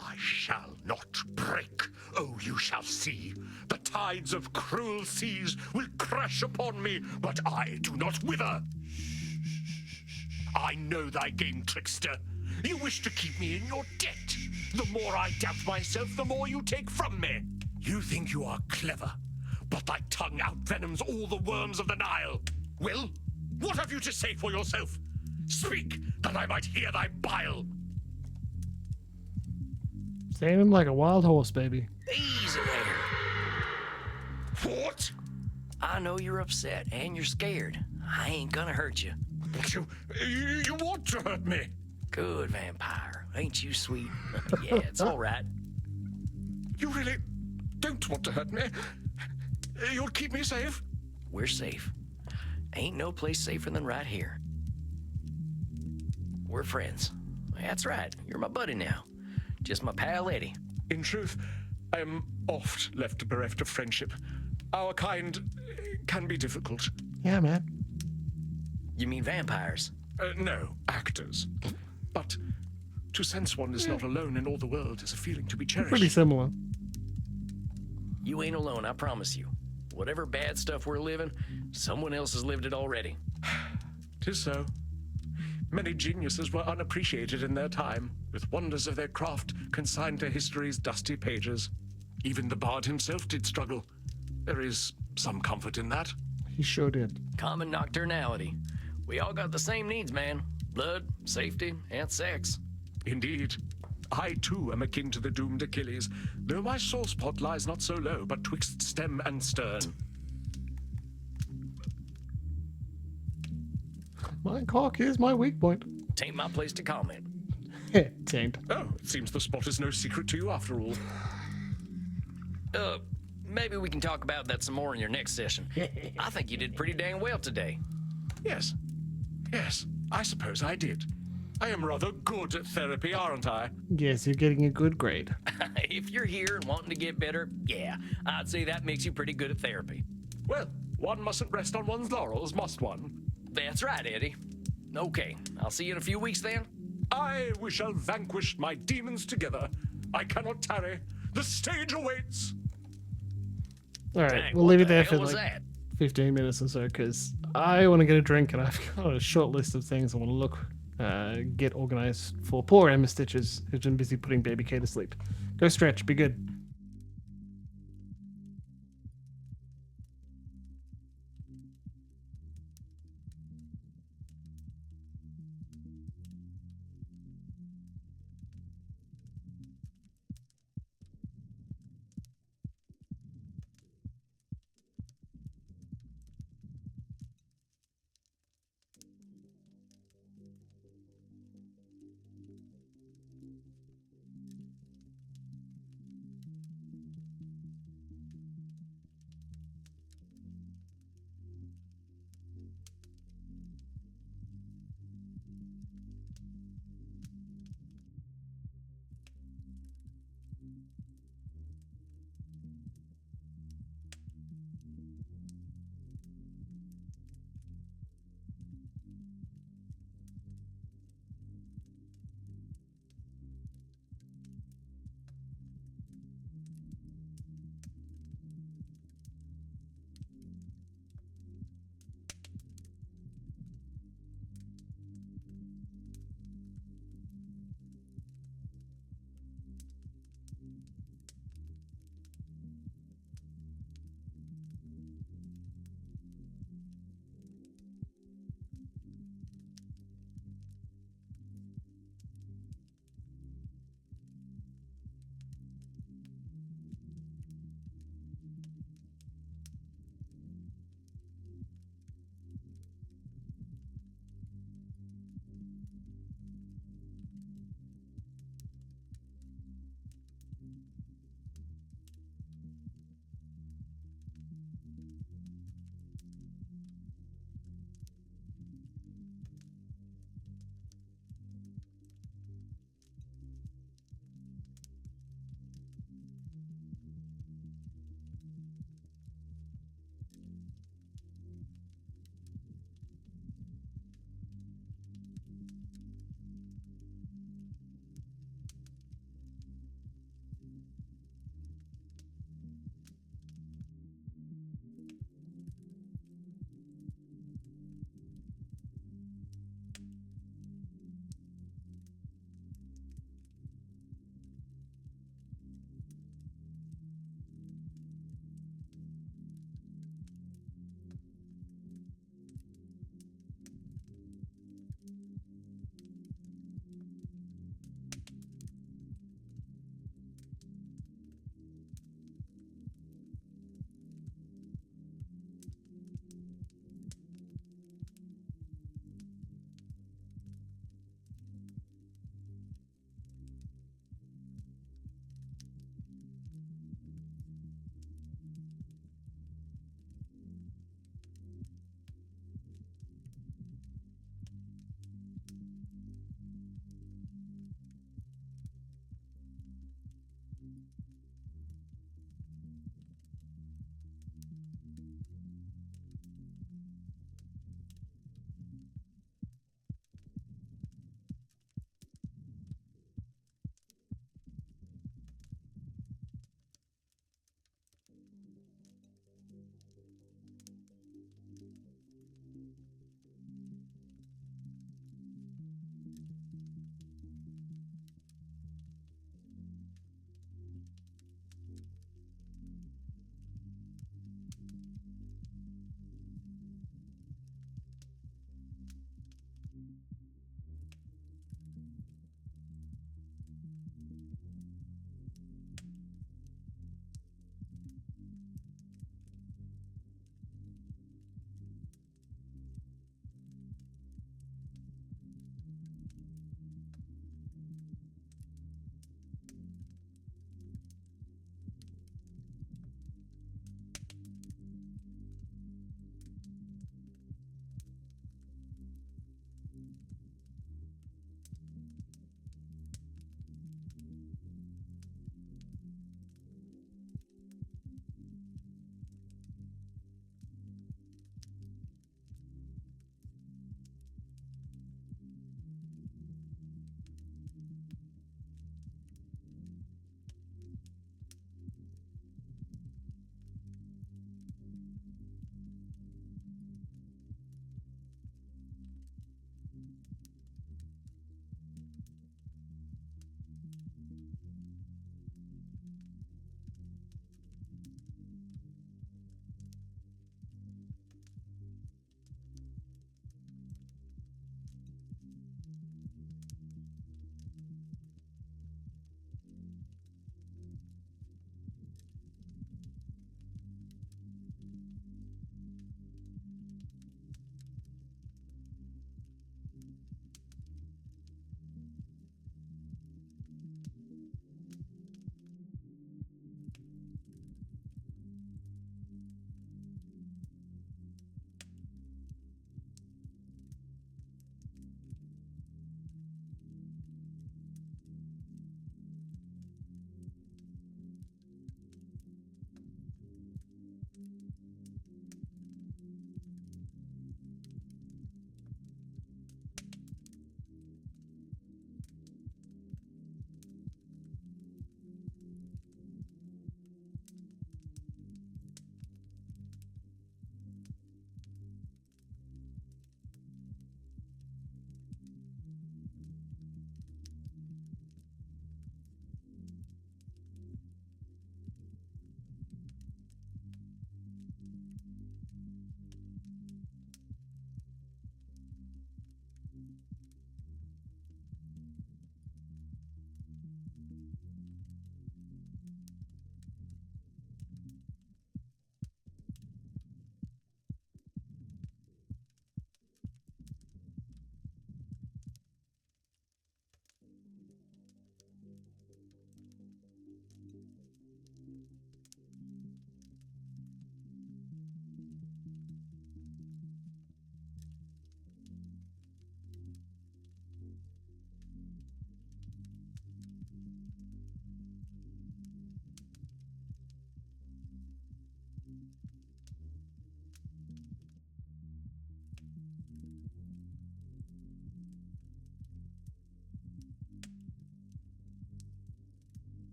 I shall not break. Oh, you shall see. The tides of cruel seas will crash upon me, but I do not wither. I know thy game, trickster. You wish to keep me in your debt. The more I doubt myself, the more you take from me. You think you are clever, but thy tongue outvenoms all the worms of the Nile. Will, what have you to say for yourself? Speak, that I might hear thy bile. Saying him like a wild horse, baby. Easy there. What? I know you're upset and you're scared. I ain't gonna hurt you. But you want to hurt me. Good vampire. Ain't you sweet? Yeah, it's all right. You really don't want to hurt me? You'll keep me safe? We're safe. Ain't no place safer than right here. We're friends. That's right. You're my buddy now. Just my pal Eddie. In truth, I am oft left bereft of friendship. Our kind can be difficult. Yeah, man. You mean vampires? No, actors. But to sense one is not alone in all the world is a feeling to be cherished. Pretty similar. You ain't alone, I promise you. Whatever bad stuff we're living, someone else has lived it already. 'Tis so. Many geniuses were unappreciated in their time, with wonders of their craft consigned to history's dusty pages. Even the bard himself did struggle. There is some comfort in that. He sure did. Common nocturnality. We all got the same needs, man. Blood, safety, and sex. Indeed. I, too, am akin to the doomed Achilles, though my sore spot lies not so low, but twixt stem and stern. My cock is my weak point. Tain't my place to comment. Taint. Oh, it seems the spot is no secret to you after all. Maybe we can talk about that some more in your next session. I think you did pretty dang well today. Yes. Yes, I suppose I did. I am rather good at therapy, aren't I? Yes, you're getting a good grade. If you're here and wanting to get better, yeah, I'd say that makes you pretty good at therapy. Well, one mustn't rest on one's laurels, must one? That's right, Eddie. Okay, I'll see you in a few weeks then. Aye, we shall vanquish my demons together. I cannot tarry. The stage awaits. All right, Dang, we'll what leave it the there hell for was like that? 15 minutes or so because I want to get a drink and I've got a short list of things I want to get organized for poor Emma Stitches, who's been busy putting Baby K to sleep. Go stretch, be good.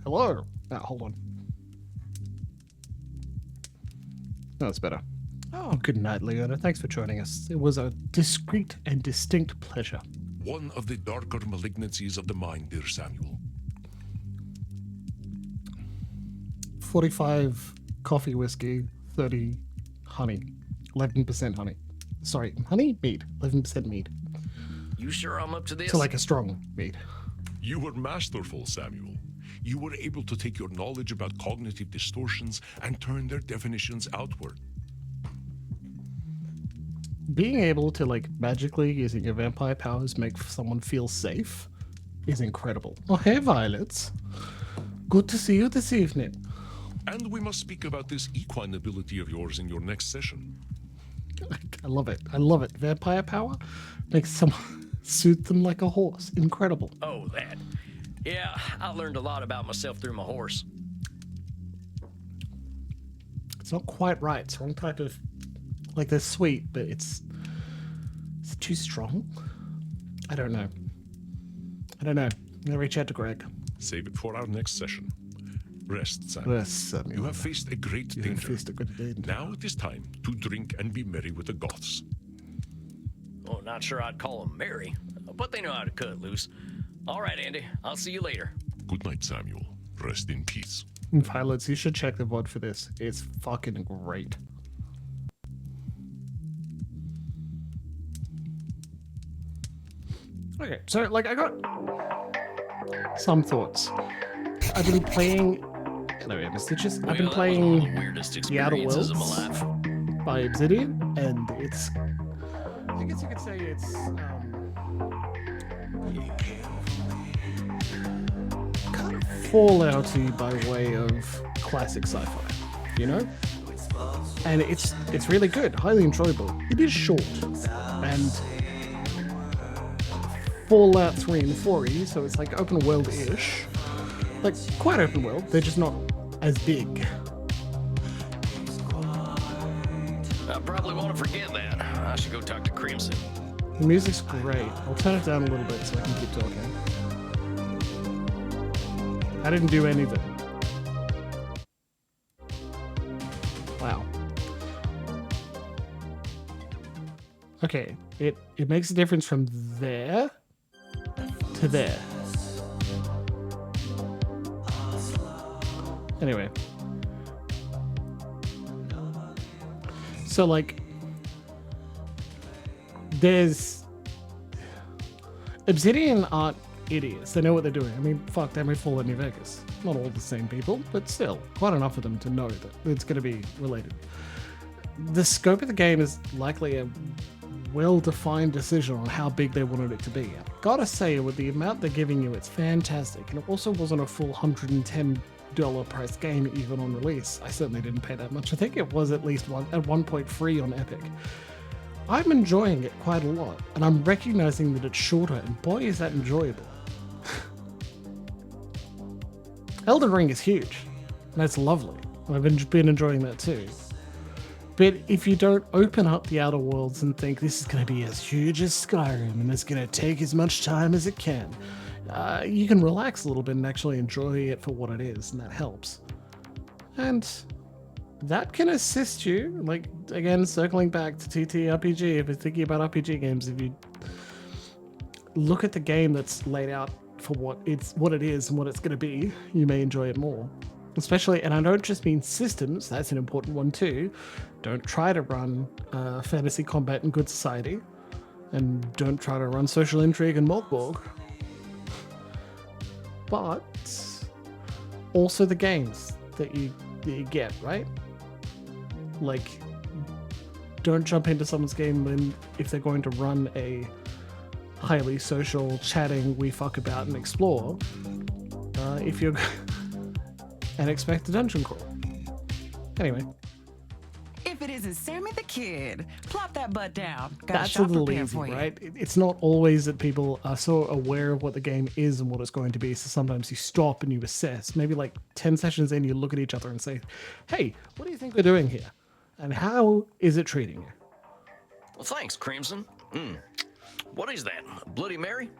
Hello. Hold on. That's better. Oh, good night, Leona. Thanks for joining us. It was a discreet and distinct pleasure. One of the darker malignancies of the mind, dear Samuel. 45 coffee whiskey, 30 honey, 11% honey. Sorry, honey? Mead. 11% mead. You sure I'm up to this? So like a strong mead. You were masterful, Samuel. You were able to take your knowledge about cognitive distortions and turn their definitions outward. Being able to, like, magically, using your vampire powers, make someone feel safe is incredible. Oh, hey, Violet. Good to see you this evening. And we must speak about this equine ability of yours in your next session. I love it. I love it. Vampire power makes someone suit them like a horse. Incredible. Oh, that. Yeah, I learned a lot about myself through my horse. It's not quite right. It's wrong type of Like they're sweet, but is it too strong? I don't know. I'm gonna reach out to Greg. Save it for our next session. Rest, Sam. Yes, You have faced a great danger. faced a good danger. Now it is time to drink and be merry with the Goths. Oh, not sure I'd call them merry, but they know how to cut loose. All right, Andy. I'll see you later. Good night, Samuel. Rest in peace. Pilots, you should check the VOD for this. It's fucking great. Okay, so like I got some thoughts. I've been playing. Hello, Stitches. I've been Well, that was one of playing the weirdest The Outer experiences of my Worlds life. by Obsidian, and it's. I guess you could say it's. Kind of Fallout-y by way of classic sci-fi, you know? And it's really good, highly enjoyable. It is short, and Fallout 3 and 4, so it's like open world-ish. Like, quite open world, they're just not as big. I probably want to forget that. I should go talk to Crimson. The music's great. I'll turn it down a little bit so I can keep talking. I didn't do anything. Wow. Okay, it makes a difference from there to there. Anyway. So, like, there's... Obsidian aren't idiots. They know what they're doing. I mean, fuck, they made Fallout New Vegas. Not all the same people, but still, quite enough of them to know that it's going to be related. The scope of the game is likely a well-defined decision on how big they wanted it to be. I gotta say, with the amount they're giving you, it's fantastic. And it also wasn't a full $110 price game even on release. I certainly didn't pay that much. I think it was at least at one point free on Epic. I'm enjoying it quite a lot, and I'm recognizing that it's shorter, and boy is that enjoyable. Elden Ring is huge, and that's lovely. I've been enjoying that too. But if you don't open up the Outer Worlds and think this is going to be as huge as Skyrim and it's going to take as much time as it can, you can relax a little bit and actually enjoy it for what it is, and that helps. And that can assist you, like, again, circling back to TTRPG, if you're thinking about RPG games, if you look at the game that's laid out for what it is and what it's going to be, you may enjoy it more. Especially, and I don't just mean systems, that's an important one too. Don't try to run fantasy combat and good society, and don't try to run social intrigue and Morgborg. But also the games that you get, right? Like, don't jump into someone's game when if they're going to run a highly social, chatting, we fuck about and explore. If you're and expect a dungeon crawl. Anyway. If it isn't Sammy the Kid, plop that butt down. Got That's a shop little prepared easy, for you. right? It's not always that people are so aware of what the game is and what it's going to be, so sometimes you stop and you assess. Maybe like 10 sessions in, you look at each other and say, hey, what do you think we're doing here? And how is it treating you? Well, thanks, Crimson. What is that? A Bloody Mary?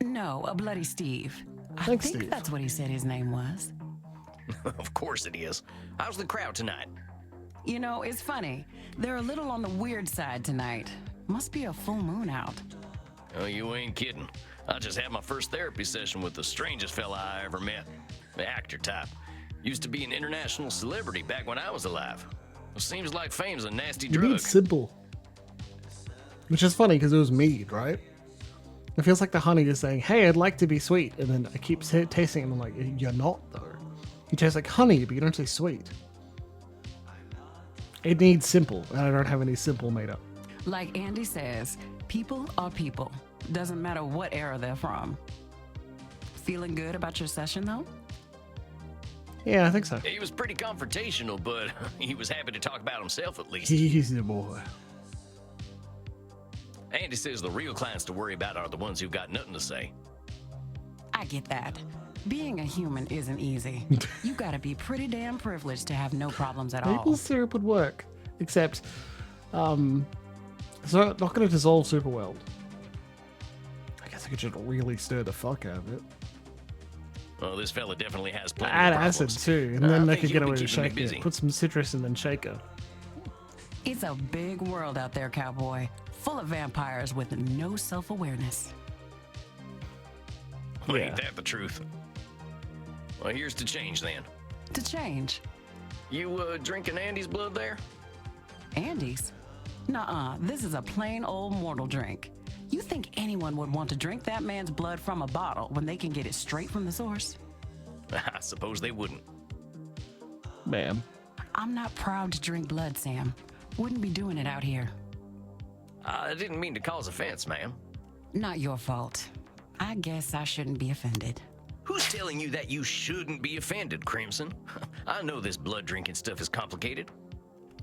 No, a Bloody Steve. Thanks, I think Steve. that's what he said his name was. Of course it is. How's the crowd tonight? You know, it's funny. They're a little on the weird side tonight. Must be a full moon out. Oh, you ain't kidding. I just had my first therapy session with the strangest fella I ever met. The actor type. Used to be an international celebrity back when I was alive. Well, seems like fame's a nasty You drug. need simple. Which is funny because it was mead, right? It feels like the honey is saying, hey, I'd like to be sweet. And then I keep tasting it and I'm like, you're not though. You taste like honey, but you don't taste sweet. It needs simple, and I don't have any simple made up. Like Andy says, people are people. Doesn't matter what era they're from. Feeling good about your session, though? Yeah, I think so. He was pretty confrontational, but he was happy to talk about himself at least. He's the boy. Andy says the real clients to worry about are the ones who've got nothing to say. I get that. Being a human isn't easy. You gotta be pretty damn privileged to have no problems at all. Maple syrup would work, except So not going to dissolve super well. I guess I could just really stir the fuck out of it. Well, this fella definitely has plenty Add of acid problems. too, and then I they think could get he'll away be with keeping me shaking busy. it. Put some citrus and then shake her. It's a big world out there, cowboy, full of vampires with no self-awareness. Well, Yeah. ain't that the truth? Well, here's to change then. To change. You drinking Andy's blood there? Andy's? Nuh-uh, this is a plain old mortal drink. You think anyone would want to drink that man's blood from a bottle when they can get it straight from the source? I suppose they wouldn't. Ma'am. I'm not proud to drink blood, Sam. Wouldn't be doing it out here. I didn't mean to cause offense, ma'am. Not your fault. I guess I shouldn't be offended. Who's telling you that you shouldn't be offended, Crimson? I know this blood drinking stuff is complicated.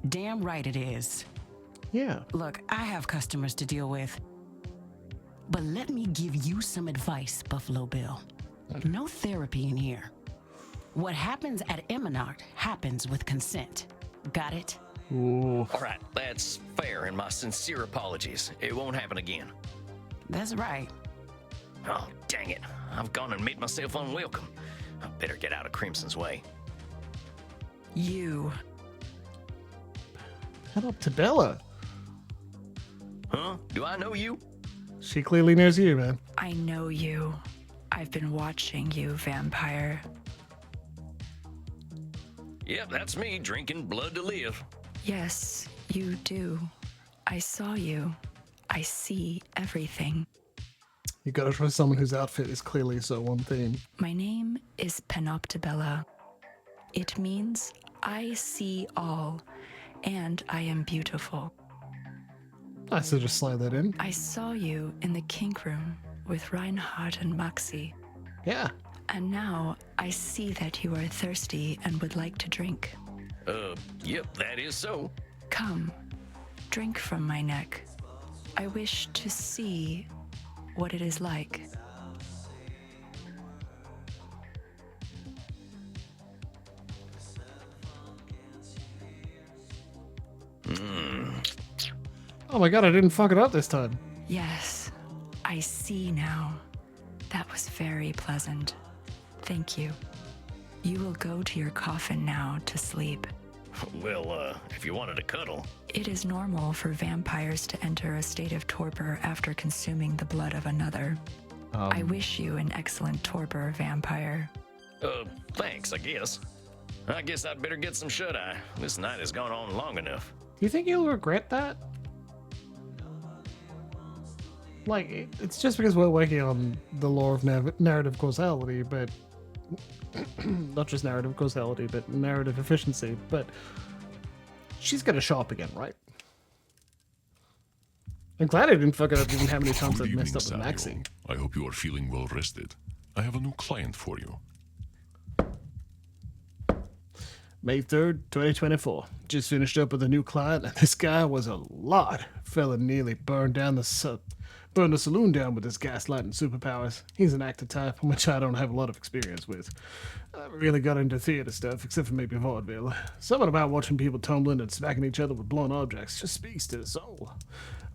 Damn right it is. Yeah. Look, I have customers to deal with. But let me give you some advice, Buffalo Bill. No therapy in here. What happens at Eminard happens with consent. Got it? Ooh. All right, that's fair, and my sincere apologies. It won't happen again. That's right. Oh, dang it. I've gone and made myself unwelcome. I better get out of Crimson's way. You. Head up to Bella. Huh? Do I know you? She clearly knows you, man. I know you. I've been watching you, vampire. Yep, that's me, drinking blood to live. Yes, you do. I saw you. I see everything. You gotta trust someone whose outfit is clearly so on theme. My name is Panoptibella. It means I see all, and I am beautiful. I should just slide that in. I saw you in the kink room with Reinhardt and Maxi, Yeah. and now I see that you are thirsty and would like to drink. Yep, that is so. Come, drink from my neck. I wish to see what it is like. Oh my god, I didn't fuck it up this time. Yes, I see now. That was very pleasant. Thank you. You will go to your coffin now to sleep. Well, if you wanted to cuddle. It is normal for vampires to enter a state of torpor after consuming the blood of another. I wish you an excellent torpor, vampire. Thanks, I guess. I guess I'd better get some shut-eye. This night has gone on long enough. Do you think you'll regret that? Like, it's just because we're working on the law of narrative causality, but not just narrative causality, but narrative efficiency. But she's gonna show up again, right? I'm glad I didn't fuck it up given how many times I've Good messed evening, up with Samuel. Maxi. I hope you are feeling well rested. I have a new client for you. May 3rd, 2024. Just finished up with a new client, and this guy was a lot. Fella nearly burned the saloon down with his gaslighting superpowers. He's an actor type, which I don't have a lot of experience with. I never really got into theater stuff, except for maybe vaudeville. Something about watching people tumbling and smacking each other with blown objects just speaks to the soul.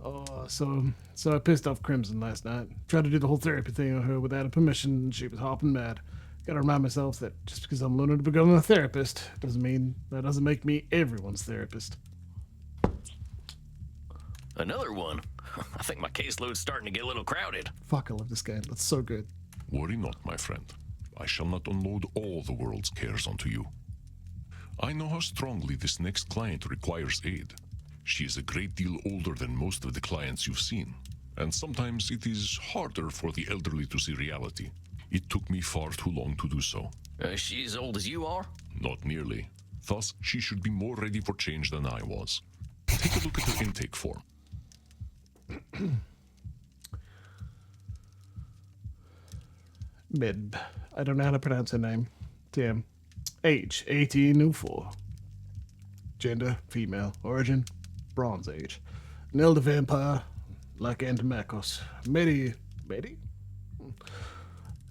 Oh, so I pissed off Crimson last night. Tried to do the whole therapy thing on her without her permission, and she was hopping mad. Gotta remind myself that just because I'm learning to become a therapist doesn't make me everyone's therapist. Another one? I think my caseload's starting to get a little crowded. Fuck, I love this game. That's so good. Worry not, my friend. I shall not unload all the world's cares onto you. I know how strongly this next client requires aid. She is a great deal older than most of the clients you've seen, and sometimes it is harder for the elderly to see reality. It took me far too long to do so. She's as old as you are? Not nearly. Thus, she should be more ready for change than I was. Take a look at her intake form. Mid. I don't know how to pronounce her name. Damn. Age, 1804. Gender, female. Origin, Bronze Age. An elder vampire, like Antimachos. Medi?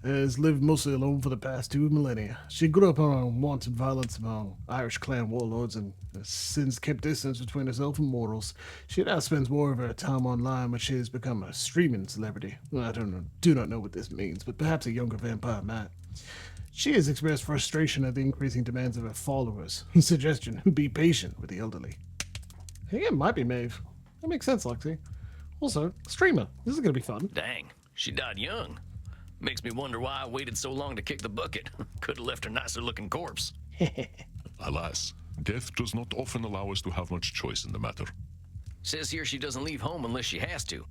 has lived mostly alone for the past 2 millennia. She grew up on unwanted violence among Irish clan warlords and has since kept distance between herself and mortals. She now spends more of her time online, which she has become a streaming celebrity. I do not know what this means, but perhaps a younger vampire might. She has expressed frustration at the increasing demands of her followers. Suggestion, be patient with the elderly. I think it might be Maeve. That makes sense, Lexi. Also, streamer. This is going to be fun. Dang, she died young. Makes me wonder why I waited so long to kick the bucket. Could have left her nicer looking corpse. Alas, death does not often allow us to have much choice in the matter. Says here she doesn't leave home unless she has to.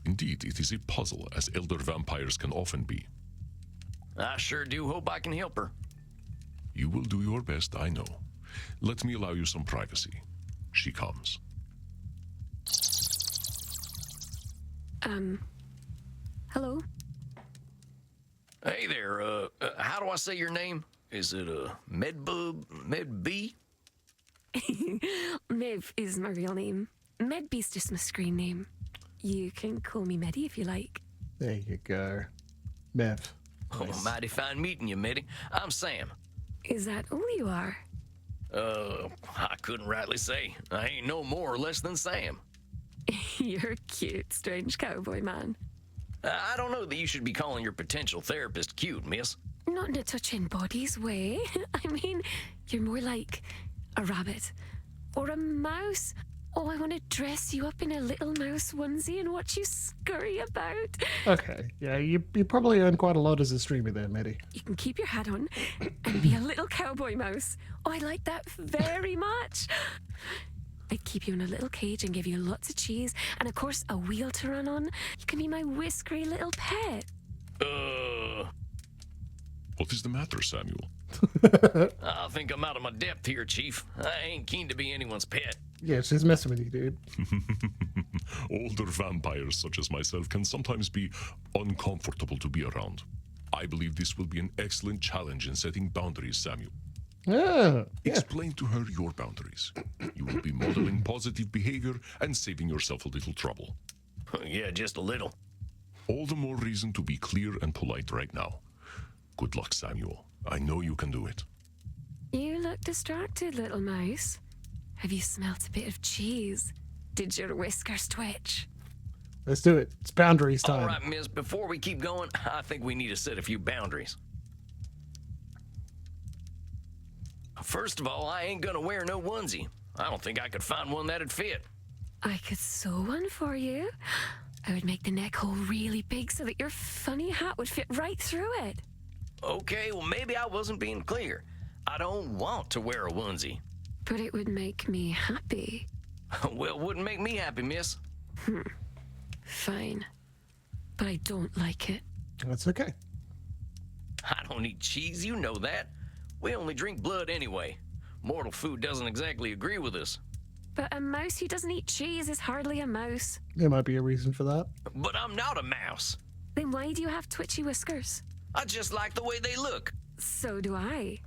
Indeed, it is a puzzle, as elder vampires can often be. I sure do hope I can help her. You will do your best, I know. Let me allow you some privacy. She comes. Hello? Hey there, how do I say your name? Is it, Medb? Mev is my real name. Medby's just my screen name. You can call me Medi if you like. There you go. Maeve. Oh, mighty fine meeting you, Meddy. I'm Sam. Is that all you are? I couldn't rightly say. I ain't no more or less than Sam. You're a cute, strange cowboy man. I don't know that you should be calling your potential therapist cute, miss. Not in a touching bodies way. I mean, you're more like a rabbit or a mouse. Oh, I want to dress you up in a little mouse onesie and watch you scurry about. Okay, yeah, you probably earn quite a lot as a streamer there, Maddie. You can keep your hat on and be a little cowboy mouse. Oh, I like that very much. I'd keep you in a little cage and give you lots of cheese and, of course, a wheel to run on. You can be my whiskery little pet. What is the matter, Samuel? I think I'm out of my depth here, Chief. I ain't keen to be anyone's pet. Yeah, she's messing with you, dude. Older vampires such as myself can sometimes be uncomfortable to be around. I believe this will be an excellent challenge in setting boundaries, Samuel. Yeah. Explain to her your boundaries. You will be modeling positive behavior and saving yourself a little trouble. Yeah, just a little. All the more reason to be clear and polite right now. Good luck, Samuel. I know you can do it. You look distracted, little mouse. Have you smelt a bit of cheese? Did your whiskers twitch? Let's do it. It's boundaries time. All right, miss, before we keep going, I think we need to set a few boundaries. First of all, I ain't gonna wear no onesie. I don't think I could find one that'd fit. I could sew one for you. I would make the neck hole really big so that your funny hat would fit right through it. Okay, well, maybe I wasn't being clear. I don't want to wear a onesie. But it would make me happy. Well, it wouldn't make me happy, miss. Fine. But I don't like it. That's okay. I don't eat cheese, you know that. We only drink blood anyway. Mortal food doesn't exactly agree with us. But a mouse who doesn't eat cheese is hardly a mouse. There might be a reason for that. But I'm not a mouse. Then why do you have twitchy whiskers? I just like the way they look. So do I.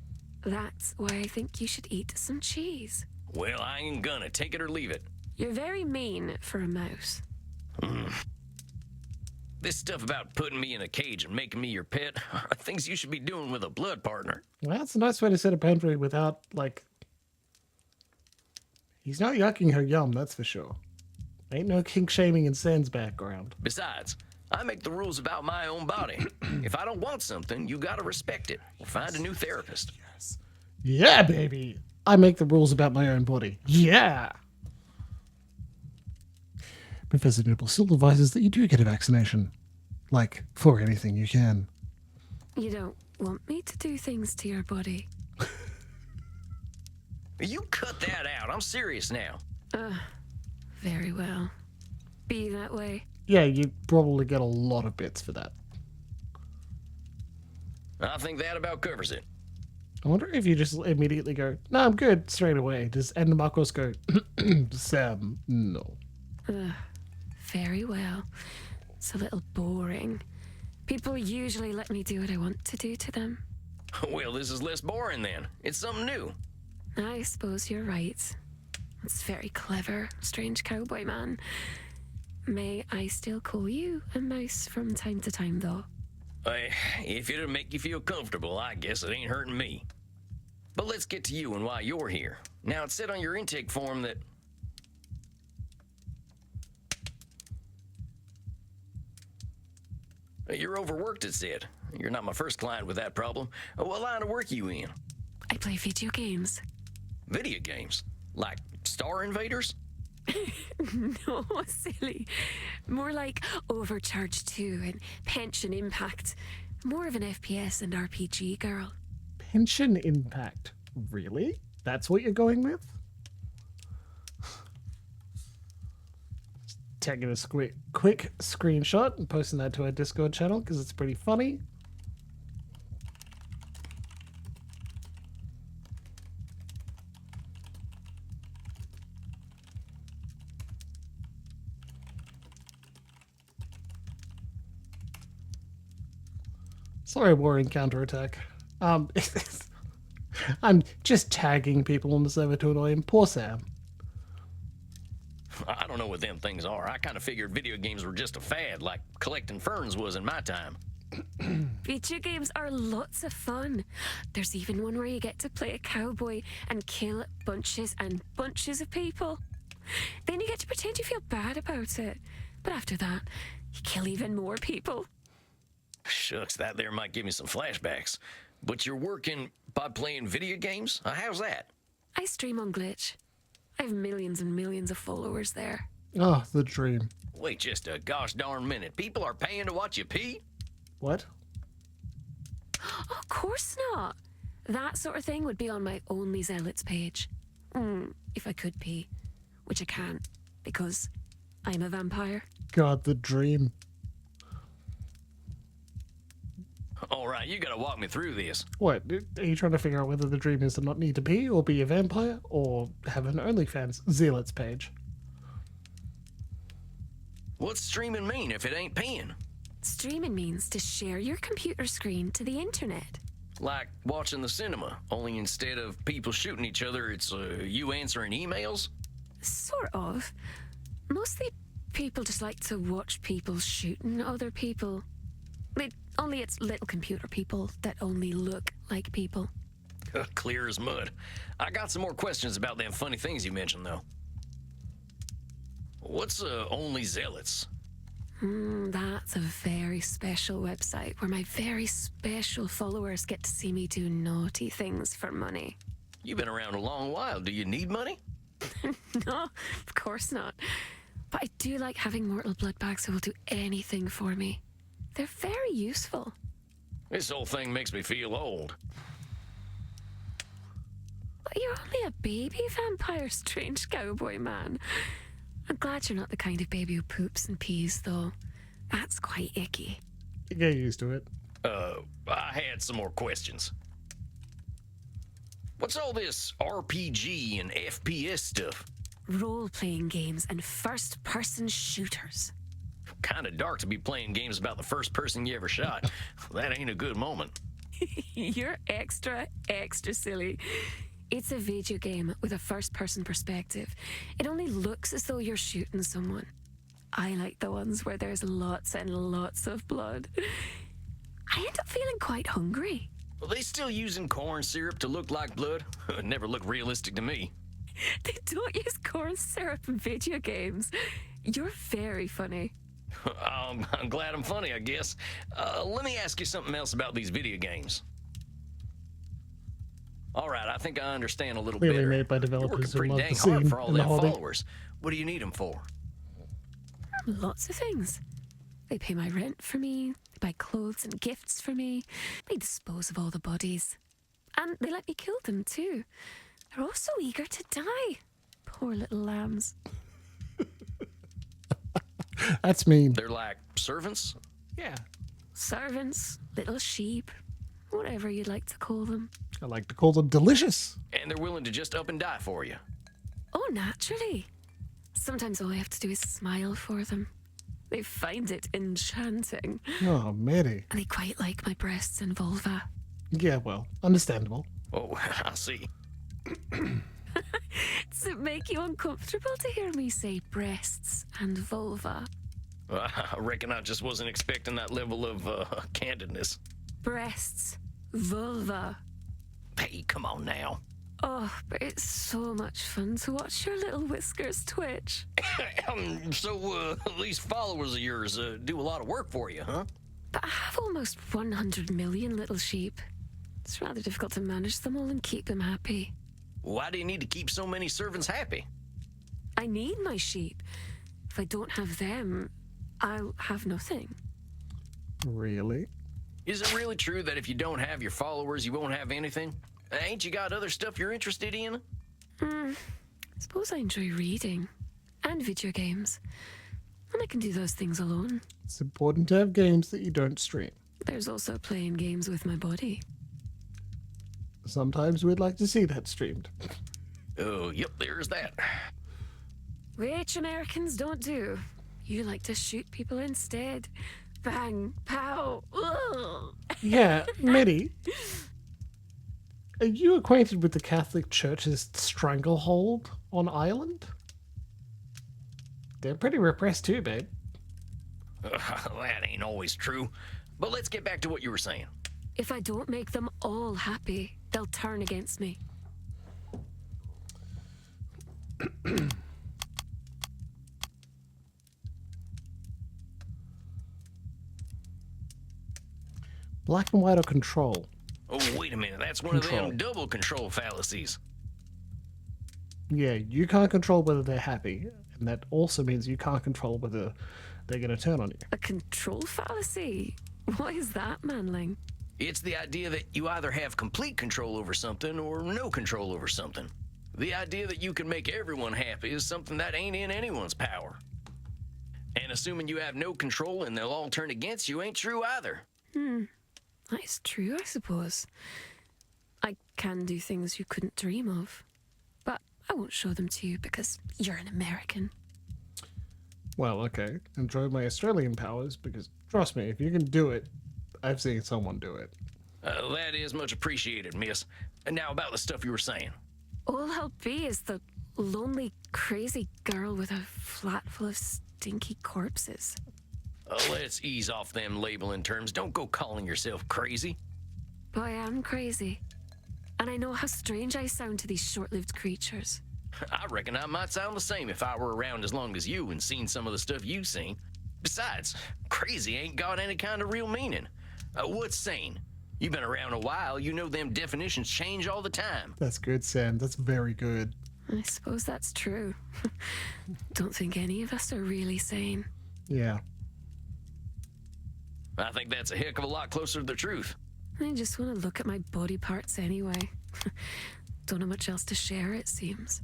That's why I think you should eat some cheese. Well, I ain't gonna. Take it or leave it. You're very mean for a mouse. This stuff about putting me in a cage and making me your pet are things you should be doing with a blood partner. Well, that's a nice way to set a boundary without, like... He's not yucking her yum, that's for sure. Ain't no kink shaming in Sen's background. Besides, I make the rules about my own body. If I don't want something, you gotta respect it. Or find a new therapist. Yes. Yeah, baby! I make the rules about my own body. Yeah! Professor Nibble still advises that you do get a vaccination. Like, for anything you can. You don't want me to do things to your body? You cut that out. I'm serious now. Very well. Be that way. Yeah, you probably get a lot of bits for that. I think that about covers it. I wonder if you just immediately go, no, I'm good, straight away. Does Endomarcos go, Sam, no. Very well. It's a little boring. People usually let me do what I want to do to them. Well, this is less boring then. It's something new. I suppose you're right. It's very clever, strange cowboy man. May I still call you a mouse from time to time, though? If it'll make you feel comfortable, I guess it ain't hurting me. But let's get to you and why you're here. Now, it said on your intake form that... You're overworked, it said. You're not my first client with that problem. What line of work are you in? I play video games. Video games? Like Star Invaders? No, silly. More like Overcharge 2 and Pension Impact. More of an FPS and RPG girl. Pension Impact. Really? That's what you're going with? Taking a quick screenshot and posting that to our Discord channel because it's pretty funny. Sorry, warring counterattack. I'm just tagging people on the server to annoy him. Poor Sam. I don't know what them things are. I kind of figured video games were just a fad, like collecting ferns was in my time. Video games are lots of fun. There's even one where you get to play a cowboy and kill bunches and bunches of people. Then you get to pretend you feel bad about it. But after that, you kill even more people. Shucks, that there might give me some flashbacks. But you're working by playing video games? How's that? I stream on Glitch. I have millions and millions of followers there. Oh, the dream. Wait just a gosh darn minute. People are paying to watch you pee? What? Of course not. That sort of thing would be on my Only Zealots page. If I could pee. Which I can't, because I'm a vampire. God, the dream. All right, you gotta walk me through this. What? Are you trying to figure out whether the dream is to not need to pee, or be a vampire, or have an OnlyFans Zealots page? What's streaming mean if it ain't peeing? Streaming means to share your computer screen to the internet. Like watching the cinema, only instead of people shooting each other, it's you answering emails? Sort of. Mostly people just like to watch people shooting other people. Only it's little computer people that only look like people. Clear as mud. I got some more questions about them funny things you mentioned, though. What's Only Zealots? That's a very special website where my very special followers get to see me do naughty things for money. You've been around a long while. Do you need money? No, of course not. But I do like having mortal blood bags who will do anything for me. They're very useful. This whole thing makes me feel old. But you're only a baby vampire, strange cowboy man. I'm glad you're not the kind of baby who poops and pees, though. That's quite icky. You get used to it. I had some more questions. What's all this RPG and FPS stuff? Role-playing games and first-person shooters. Kind of dark to be playing games about the first person you ever shot. That ain't a good moment. You're extra silly. It's a video game with a first-person perspective. It only looks as though you're shooting someone. I like the ones where there's lots and lots of blood. I end up feeling quite hungry. Are they still using corn syrup to look like blood? It never looked realistic to me. They don't use corn syrup in video games. You're very funny. I'm glad I'm funny, I guess. Let me ask you something else about these video games. All right, I think I understand a little Clearly better. made by You're working developers who pretty love dang the hard scene for all and the them hobby. followers. What do you need them for? Lots of things. They pay my rent for me, they buy clothes and gifts for me, they dispose of all the bodies. And they let me kill them too. They're all so eager to die. Poor little lambs. That's mean. They're like servants? Yeah. Servants, little sheep, whatever you'd like to call them. I like to call them delicious. And they're willing to just up and die for you. Oh, naturally. Sometimes all I have to do is smile for them. They find it enchanting. Oh, Mary. And they quite like my breasts and vulva. Yeah, well, understandable. Oh, I see. Does it make you uncomfortable to hear me say breasts and vulva? I reckon I just wasn't expecting that level of candidness. Breasts. Vulva. Hey, come on now. Oh, but it's so much fun to watch your little whiskers twitch. So, these followers of yours do a lot of work for you, huh? But I have almost 100 million little sheep. It's rather difficult to manage them all and keep them happy. Why do you need to keep so many servants happy? I need my sheep. If I don't have them, I'll have nothing. Really? Is it really true that if you don't have your followers, you won't have anything? Ain't you got other stuff you're interested in? I suppose I enjoy reading and video games. And I can do those things alone. It's important to have games that you don't stream. There's also playing games with my body. Sometimes we'd like to see that streamed. Oh, yep, there's that. Which Americans don't do. You like to shoot people instead. Bang, pow, ugh. Yeah, Mitty. Are you acquainted with the Catholic Church's stranglehold on Ireland? They're pretty repressed too, babe. That ain't always true. But let's get back to what you were saying. If I don't make them all happy, they'll turn against me. Black and white or control? Oh, wait a minute. That's one of them double control fallacies. Yeah, you can't control whether they're happy, and that also means you can't control whether they're going to turn on you. A control fallacy? What is that, manling? It's the idea that you either have complete control over something or no control over something. The idea that you can make everyone happy is something that ain't in anyone's power. And assuming you have no control and they'll all turn against you ain't true either. That's true, I suppose. I can do things you couldn't dream of. But I won't show them to you because you're an American. Well, okay. Enjoy my Australian powers, because trust me, if you can do it, I've seen someone do it. That is much appreciated, miss. And now about the stuff you were saying. All I'll be is the lonely, crazy girl with a flat full of stinky corpses. Let's ease off them labeling terms. Don't go calling yourself crazy. But I am crazy. And I know how strange I sound to these short-lived creatures. I reckon I might sound the same if I were around as long as you and seen some of the stuff you've seen. Besides, crazy ain't got any kind of real meaning. What's sane? You've been around a while, you know them definitions change all the time. That's good, Sam. That's very good. I suppose that's true. Don't think any of us are really sane. Yeah. I think that's a heck of a lot closer to the truth. I just want to look at my body parts anyway. Don't know much else to share, it seems.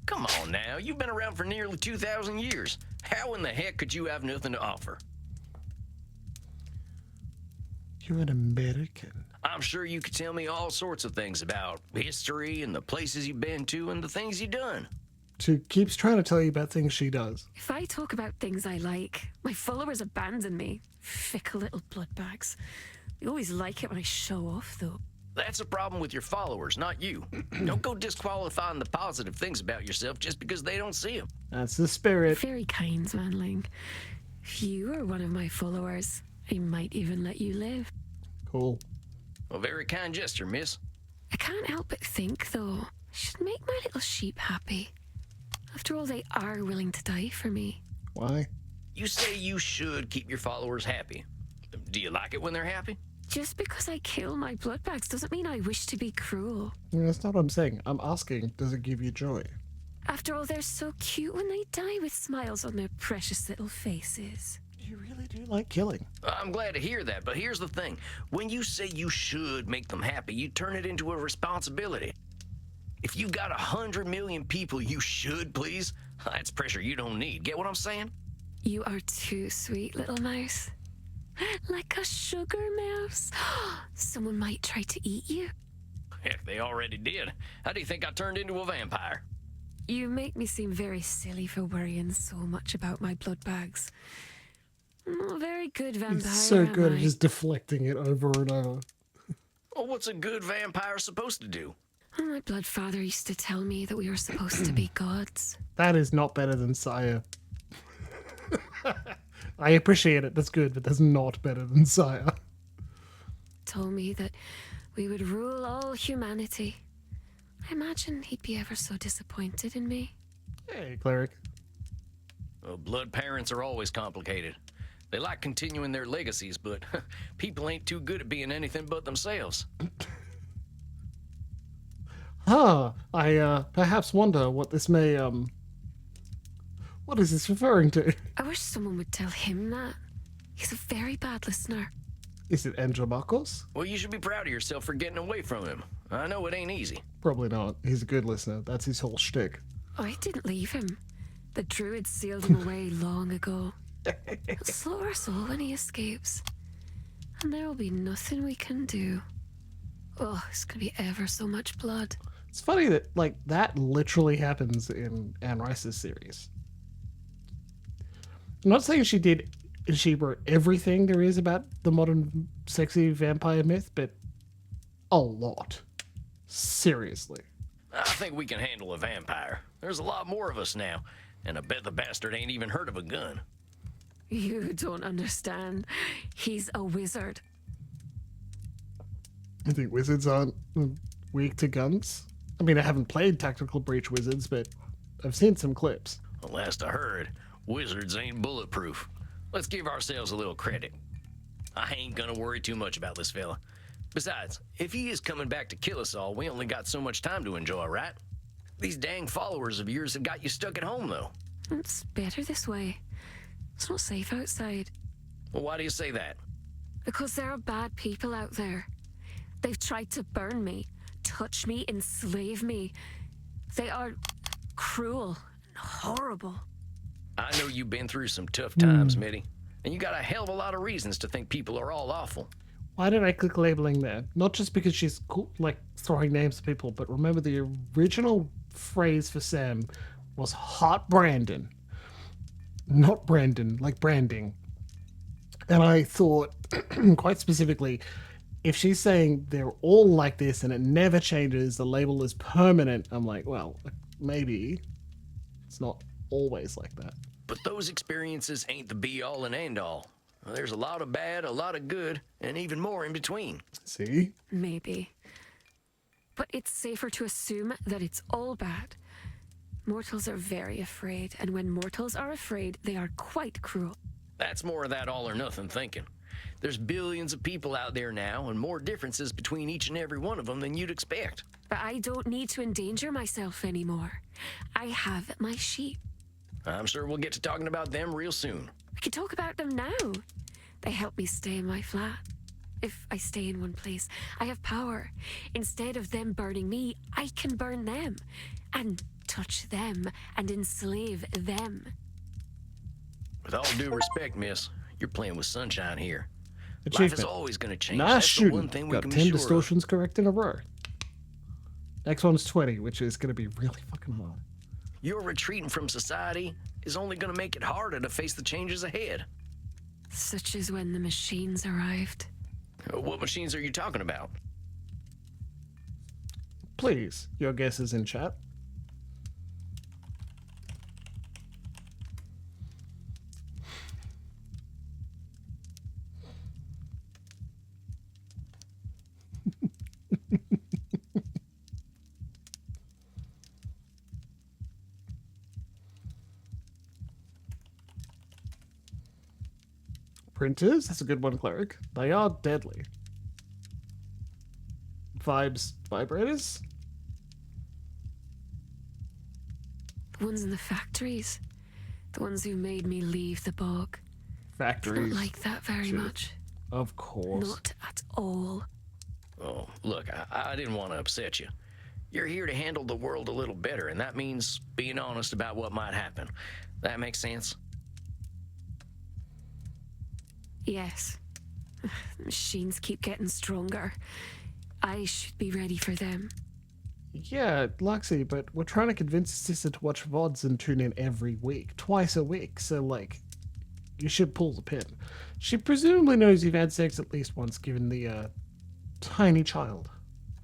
Come on now, you've been around for nearly 2,000 years. How in the heck could you have nothing to offer? You're an American. I'm sure you could tell me all sorts of things about history and the places you've been to and the things you've done. She keeps trying to tell you about things she does. If I talk about things I like, my followers abandon me. Fickle little bloodbags. They always like it when I show off, though. That's a problem with your followers, not you. Don't go disqualifying the positive things about yourself just because they don't see them. That's the spirit. Very kind, manling. If you are one of my followers, I might even let you live. Cool. A very kind gesture, miss. I can't help but think, though, I should make my little sheep happy. After all, they are willing to die for me. Why? You say you should keep your followers happy. Do you like it when they're happy? Just because I kill my bloodbags doesn't mean I wish to be cruel. That's not what I'm saying. I'm asking, does it give you joy? After all, they're so cute when they die with smiles on their precious little faces. You really do like killing. I'm glad to hear that, but here's the thing. When you say you should make them happy, you turn it into a responsibility. If you've got 100 million people you should please, that's pressure you don't need. Get what I'm saying? You are too sweet, little mouse. Like a sugar mouse. Someone might try to eat you. Heck, they already did. How do you think I turned into a vampire? You make me seem very silly for worrying so much about my blood bags. I'm not a very good vampire. He's so good am at I? just deflecting it over and over. Well, what's a good vampire supposed to do? Oh, my blood father used to tell me that we were supposed to be gods. That is not better than Sire. I appreciate it. That's good, but that's not better than Sire. Told me that we would rule all humanity. I imagine he'd be ever so disappointed in me. Hey, cleric. Well, blood parents are always complicated. They like continuing their legacies, but people ain't too good at being anything but themselves. I perhaps wonder what this may, what is this referring to? I wish someone would tell him that. He's a very bad listener. Is it Andromachos? Well, you should be proud of yourself for getting away from him. I know it ain't easy. Probably not. He's a good listener. That's his whole shtick. I didn't leave him. The druid sealed him away long ago. He'll slow our soul when he escapes. And there will be nothing we can do. Oh, it's gonna be ever so much blood. It's funny that, like, that literally happens in Anne Rice's series. I'm not saying she wrote everything there is about the modern sexy vampire myth, but a lot. Seriously. I think we can handle a vampire. There's a lot more of us now, and I bet the bastard ain't even heard of a gun. You don't understand. He's a wizard. I think wizards aren't weak to guns. I mean, I haven't played Tactical Breach Wizards, but I've seen some clips. Well, last I heard, wizards ain't bulletproof. Let's give ourselves a little credit. I ain't gonna worry too much about this fella. Besides, if he is coming back to kill us all, we only got so much time to enjoy, right? These dang followers of yours have got you stuck at home, though. It's better this way. It's not safe outside. Well, why do you say that? Because there are bad people out there. They've tried to burn me, touch me, enslave me. They are cruel and horrible. I know you've been through some tough times, Mitty, and you got a hell of a lot of reasons to think people are all awful. Why did I click labeling there? Not just because she's cool, like throwing names to people, but remember the original phrase for Sam was hot Brandon. Not Brandon, like branding. And I thought, quite specifically, if she's saying they're all like this and it never changes, the label is permanent, I'm like, well, maybe it's not always like that. But those experiences ain't the be-all and end-all. There's a lot of bad, a lot of good, and even more in between. See? Maybe. But it's safer to assume that it's all bad. Mortals are very afraid, and when mortals are afraid, they are quite cruel. That's more of that all-or-nothing thinking. There's billions of people out there now, and more differences between each and every one of them than you'd expect. But I don't need to endanger myself anymore. I have my sheep. I'm sure we'll get to talking about them real soon. We can talk about them now. They help me stay in my flat. If I stay in one place, I have power. Instead of them burning me, I can burn them. And touch them and enslave them. With all due respect, miss, you're playing with sunshine here. Life Achievement. is always going to change. Nice That's shooting. the one thing we Got can 10 be sure of. distortions correct in a row. Next one's 20, which is going to be really fucking hard. Your retreating from society is only going to make it harder to face the changes ahead. Such as when the machines arrived. What machines are you talking about? Please, your guess is in chat. Printers? That's a good one, cleric. They are deadly. Vibrators? The ones in the factories. The ones who made me leave the bog. Factories. Not like that very Shit. much. Of course. Not at all. Oh, look, I didn't want to upset you. You're here to handle the world a little better, and that means being honest about what might happen. That makes sense? Yes. The machines keep getting stronger. I should be ready for them. Yeah, Luxie, but we're trying to convince sister to watch VODs and tune in every week, twice a week, so, like, you should pull the pin. She presumably knows you've had sex at least once, given the, tiny child.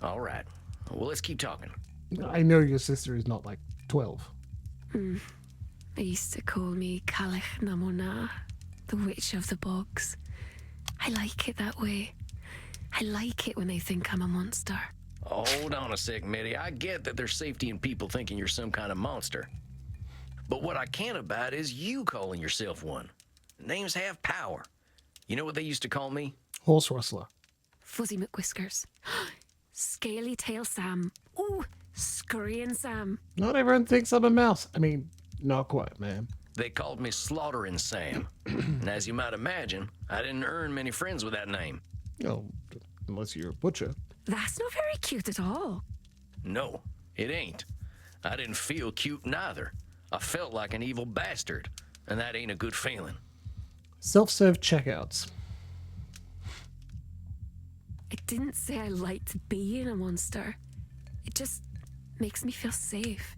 All right. Well, let's keep talking. I know your sister is not, like, 12. They used to call me Kalech Namona. the witch of the bogs. I like it that way. I like it when they think I'm a monster. Hold on a sec, Mitty. I get that there's safety in people thinking you're some kind of monster. But what I can't abide is you calling yourself one. Names have power. You know what they used to call me? Horse rustler. Fuzzy McWhiskers. Scaly Tail Sam. Ooh, Scurrying Sam. Not everyone thinks I'm a mouse. I mean, not quite, man. They called me Slaughtering Sam. And as you might imagine, I didn't earn many friends with that name. Oh, unless you're a butcher. That's not very cute at all. No, it ain't. I didn't feel cute neither. I felt like an evil bastard, and that ain't a good feeling. Self-serve checkouts. I didn't say I liked being a monster. It just makes me feel safe.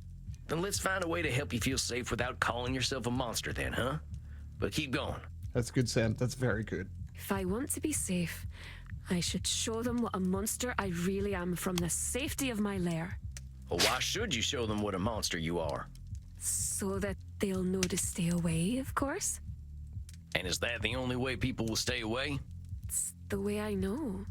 Then let's find a way to help you feel safe without calling yourself a monster then, huh? But keep going. That's good, Sam. That's very good. If I want to be safe, I should show them what a monster I really am from the safety of my lair. Well, why should you show them what a monster you are? So that they'll know to stay away, of course. And is that the only way people will stay away? It's the way I know.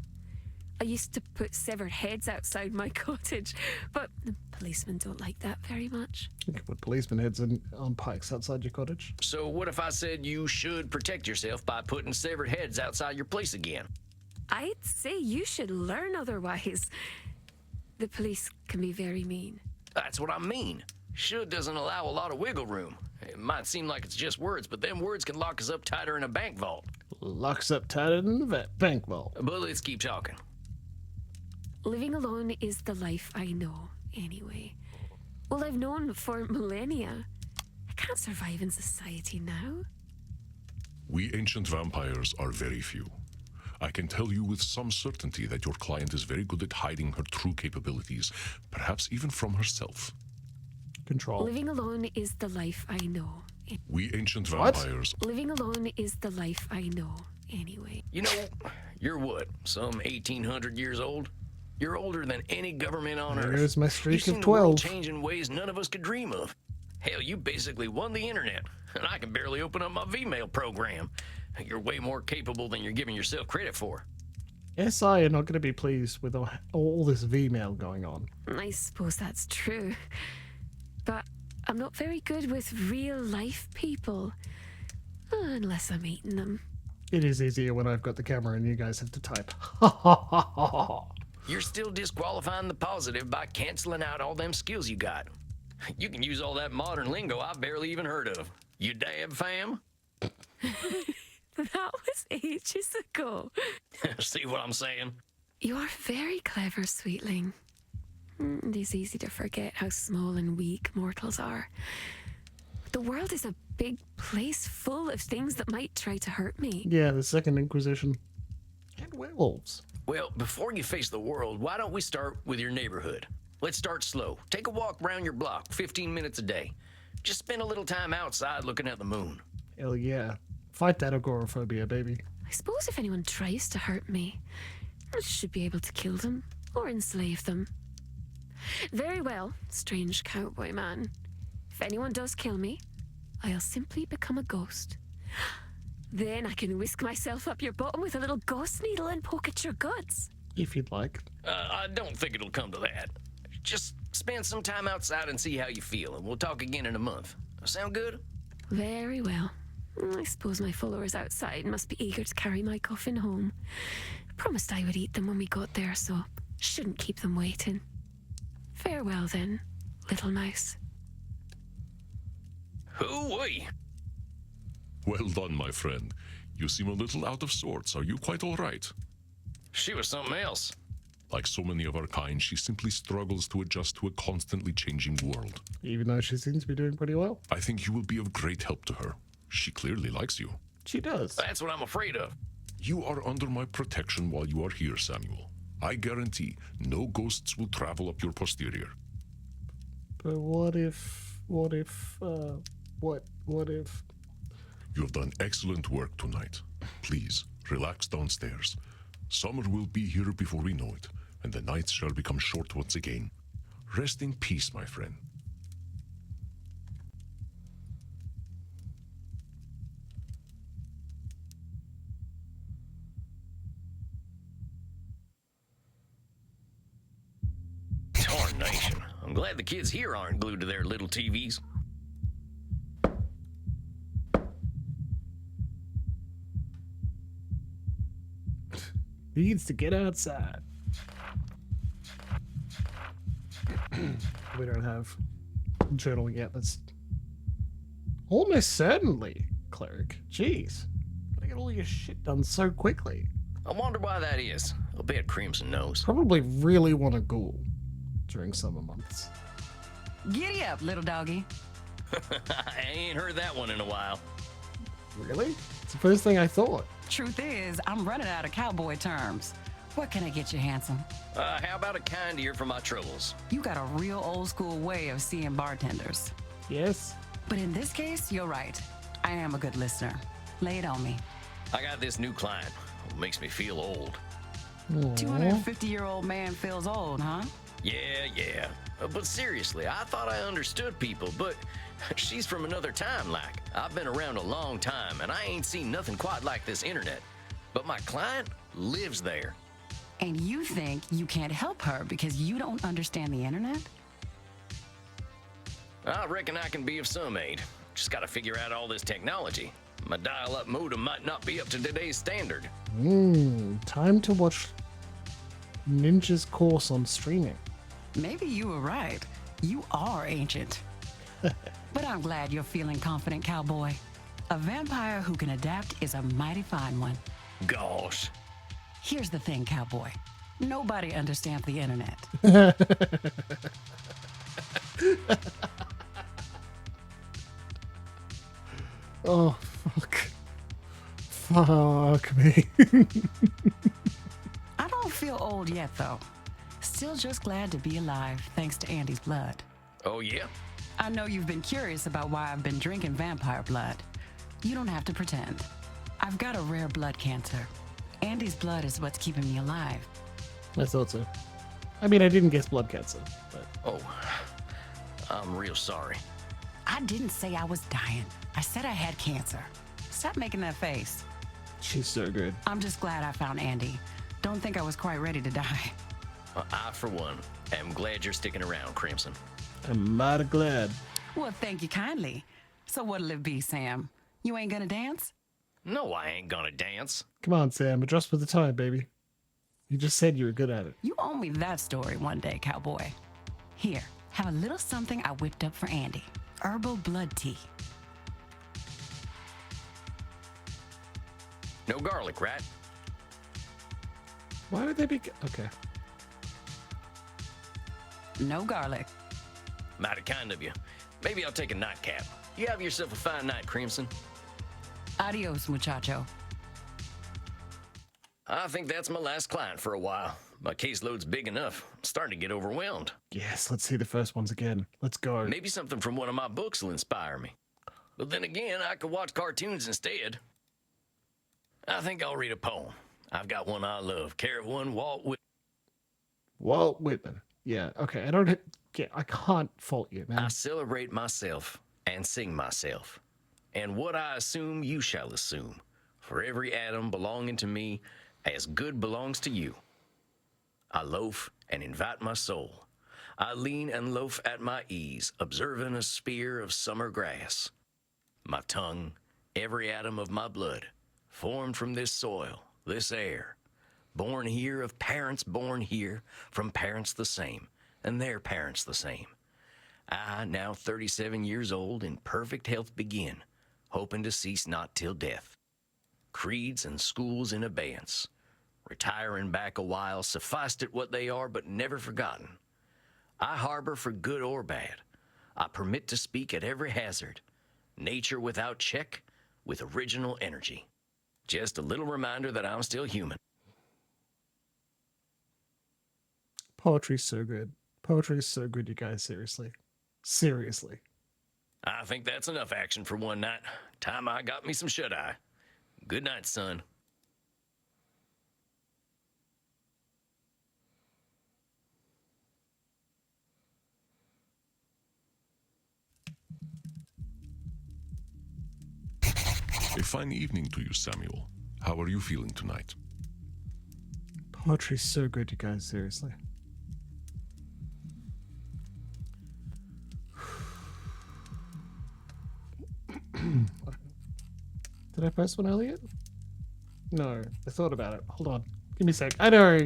I used to put severed heads outside my cottage, but the policemen don't like that very much. You can put policeman heads on pikes outside your cottage. So what if I said you should protect yourself by putting severed heads outside your place again? I'd say you should learn otherwise. The police can be very mean. That's what I mean. Should doesn't allow a lot of wiggle room. It might seem like it's just words, but them words can lock us up tighter in a bank vault. Locks up tighter than the bank vault. But let's keep talking. Living alone is the life I know, anyway. Well, I've known for millennia. I can't survive in society now. We ancient vampires are very few. I can tell you with some certainty that your client is very good at hiding her true capabilities, perhaps even from herself. Control. Living alone is the life I know. We ancient What? vampires. Living alone is the life I know, anyway. You know, you're what, some 1,800 years old? You're older than any government on There Earth. goes my You streak seen of the world 12. change in ways none of us could dream of. Hell, you basically won the internet, and I can barely open up my Vmail program. You're way more capable than you're giving yourself credit for. SI are not going to be pleased with all this V-mail going on. I suppose that's true. But I'm not very good with real life people. Unless I'm eating them. It is easier when I've got the camera and you guys have to type. Ha ha ha ha ha. You're still disqualifying the positive by canceling out all them skills you got. You can use all that modern lingo I've barely even heard of. You dab, fam? That was ages ago. See what I'm saying? You are very clever, sweetling. It is easy to forget how small and weak mortals are. The world is a big place full of things that might try to hurt me. Yeah, the Second Inquisition. And werewolves. Well, before you face the world, why don't we start with your neighborhood? Let's start slow. Take a walk around your block, 15 minutes a day. Just spend a little time outside looking at the moon. Hell yeah. Fight that agoraphobia, baby. I suppose if anyone tries to hurt me, I should be able to kill them or enslave them. Very well, strange cowboy man. If anyone does kill me, I'll simply become a ghost. Then I can whisk myself up your bottom with a little ghost needle and poke at your guts. If you'd like. I don't think it'll come to that. Just spend some time outside and see how you feel, and we'll talk again in a month. Sound good? Very well. I suppose my followers outside must be eager to carry my coffin home. I promised I would eat them when we got there, so shouldn't keep them waiting. Farewell then, little mouse. Hoo-wee! Well done, my friend. You seem a little out of sorts. Are you quite all right? She was something else. Like so many of our kind, she simply struggles to adjust to a constantly changing world. Even though she seems to be doing pretty well. I think you will be of great help to her. She clearly likes you. She does. That's what I'm afraid of. You are under my protection while you are here, Samuel. I guarantee no ghosts will travel up your posterior. But what if... What if... You have done excellent work tonight. Please, relax downstairs. Summer will be here before we know it, and the nights shall become short once again. Rest in peace, my friend. I'm glad the kids here aren't glued to their little TVs. Needs to get outside. We don't have journaling yet. That's almost certainly, cleric. Jeez, gotta get all your shit done so quickly. I wonder why that is. I'll bet Crimson knows. Probably really want to ghoul during summer months. Giddy up, little doggy. I ain't heard that one in a while. Really? It's the first thing I thought. Truth is, I'm running out of cowboy terms. What can I get you, handsome? How about a kind ear for my troubles? You got a real old school way of seeing bartenders. Yes. But in this case, you're right. I am a good listener. Lay it on me. I got this new client. It makes me feel old. 250-year-old man feels old, huh? Yeah. But seriously, I thought I understood people, but she's from another time, like. I've been around a long time, and I ain't seen nothing quite like this internet. But my client lives there. And you think you can't help her because you don't understand the internet? I reckon I can be of some aid. Just gotta figure out all this technology. My dial-up modem might not be up to today's standard. Time to watch Ninja's course on streaming. Maybe you were right. You are ancient. But I'm glad you're feeling confident, cowboy. A vampire who can adapt is a mighty fine one. Gosh. Here's the thing, cowboy. Nobody understands the internet. Oh, fuck. Fuck me. I don't feel old yet, though. Still just glad to be alive, thanks to Andy's blood. Oh, yeah? I know you've been curious about why I've been drinking vampire blood. You don't have to pretend. I've got a rare blood cancer. Andy's blood is what's keeping me alive. I thought so. I mean, I didn't guess blood cancer, but... Oh, I'm real sorry. I didn't say I was dying. I said I had cancer. Stop making that face. She's so good. I'm just glad I found Andy. Don't think I was quite ready to die. I, for one, am glad you're sticking around, Crimson. I'm mighty glad. Well, thank you kindly. So what'll it be, Sam? You ain't gonna dance? No, I ain't gonna dance. Come on, Sam. Adjust with the time, baby. You just said you were good at it. You owe me that story one day, cowboy. Here, have a little something I whipped up for Andy. Herbal blood tea. No garlic, right? Why would they be... Okay. No garlic. Mighty kind of you. Maybe I'll take a nightcap. You have yourself a fine night, Crimson. Adios, muchacho. I think that's my last client for a while. My caseload's big enough. I'm starting to get overwhelmed. Yes, let's see the first ones again. Let's go. Maybe something from one of my books will inspire me. But then again, I could watch cartoons instead. I think I'll read a poem. I've got one I love. Care of one, Walt Whitman. Walt Whitman. Yeah, okay. I don't... Yeah, I can't fault you, man. I celebrate myself and sing myself. And what I assume, you shall assume. For every atom belonging to me, as good belongs to you. I loaf and invite my soul. I lean and loaf at my ease, observing a spear of summer grass. My tongue, every atom of my blood, formed from this soil, this air, born here of parents born here, from parents the same, and their parents the same. I, now 37 years old, in perfect health begin, hoping to cease not till death. Creeds and schools in abeyance, retiring back a while, sufficed it what they are, but never forgotten. I harbor for good or bad. I permit to speak at every hazard. Nature without check, with original energy. Just a little reminder that I'm still human. Poetry's so good. Poetry's so good, you guys. Seriously. Seriously. I think that's enough action for one night. Time I got me some shut-eye. Good night, son. A fine evening to you, Samuel. How are you feeling tonight? Poetry's so good, you guys. Seriously. Did I post one earlier? No, I thought about it. Hold on. Give me a sec. I know.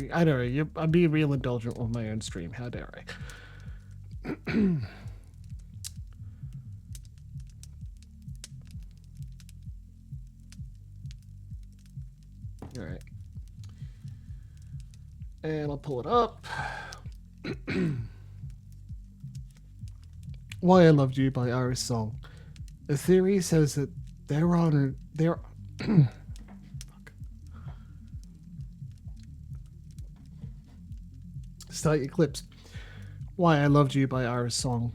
I'm being real indulgent with my own stream. How dare I? All right. And I'll pull it up. Why I Loved You by Iris Song. The theory says that Start your clips. Why I Loved You by Iris Song.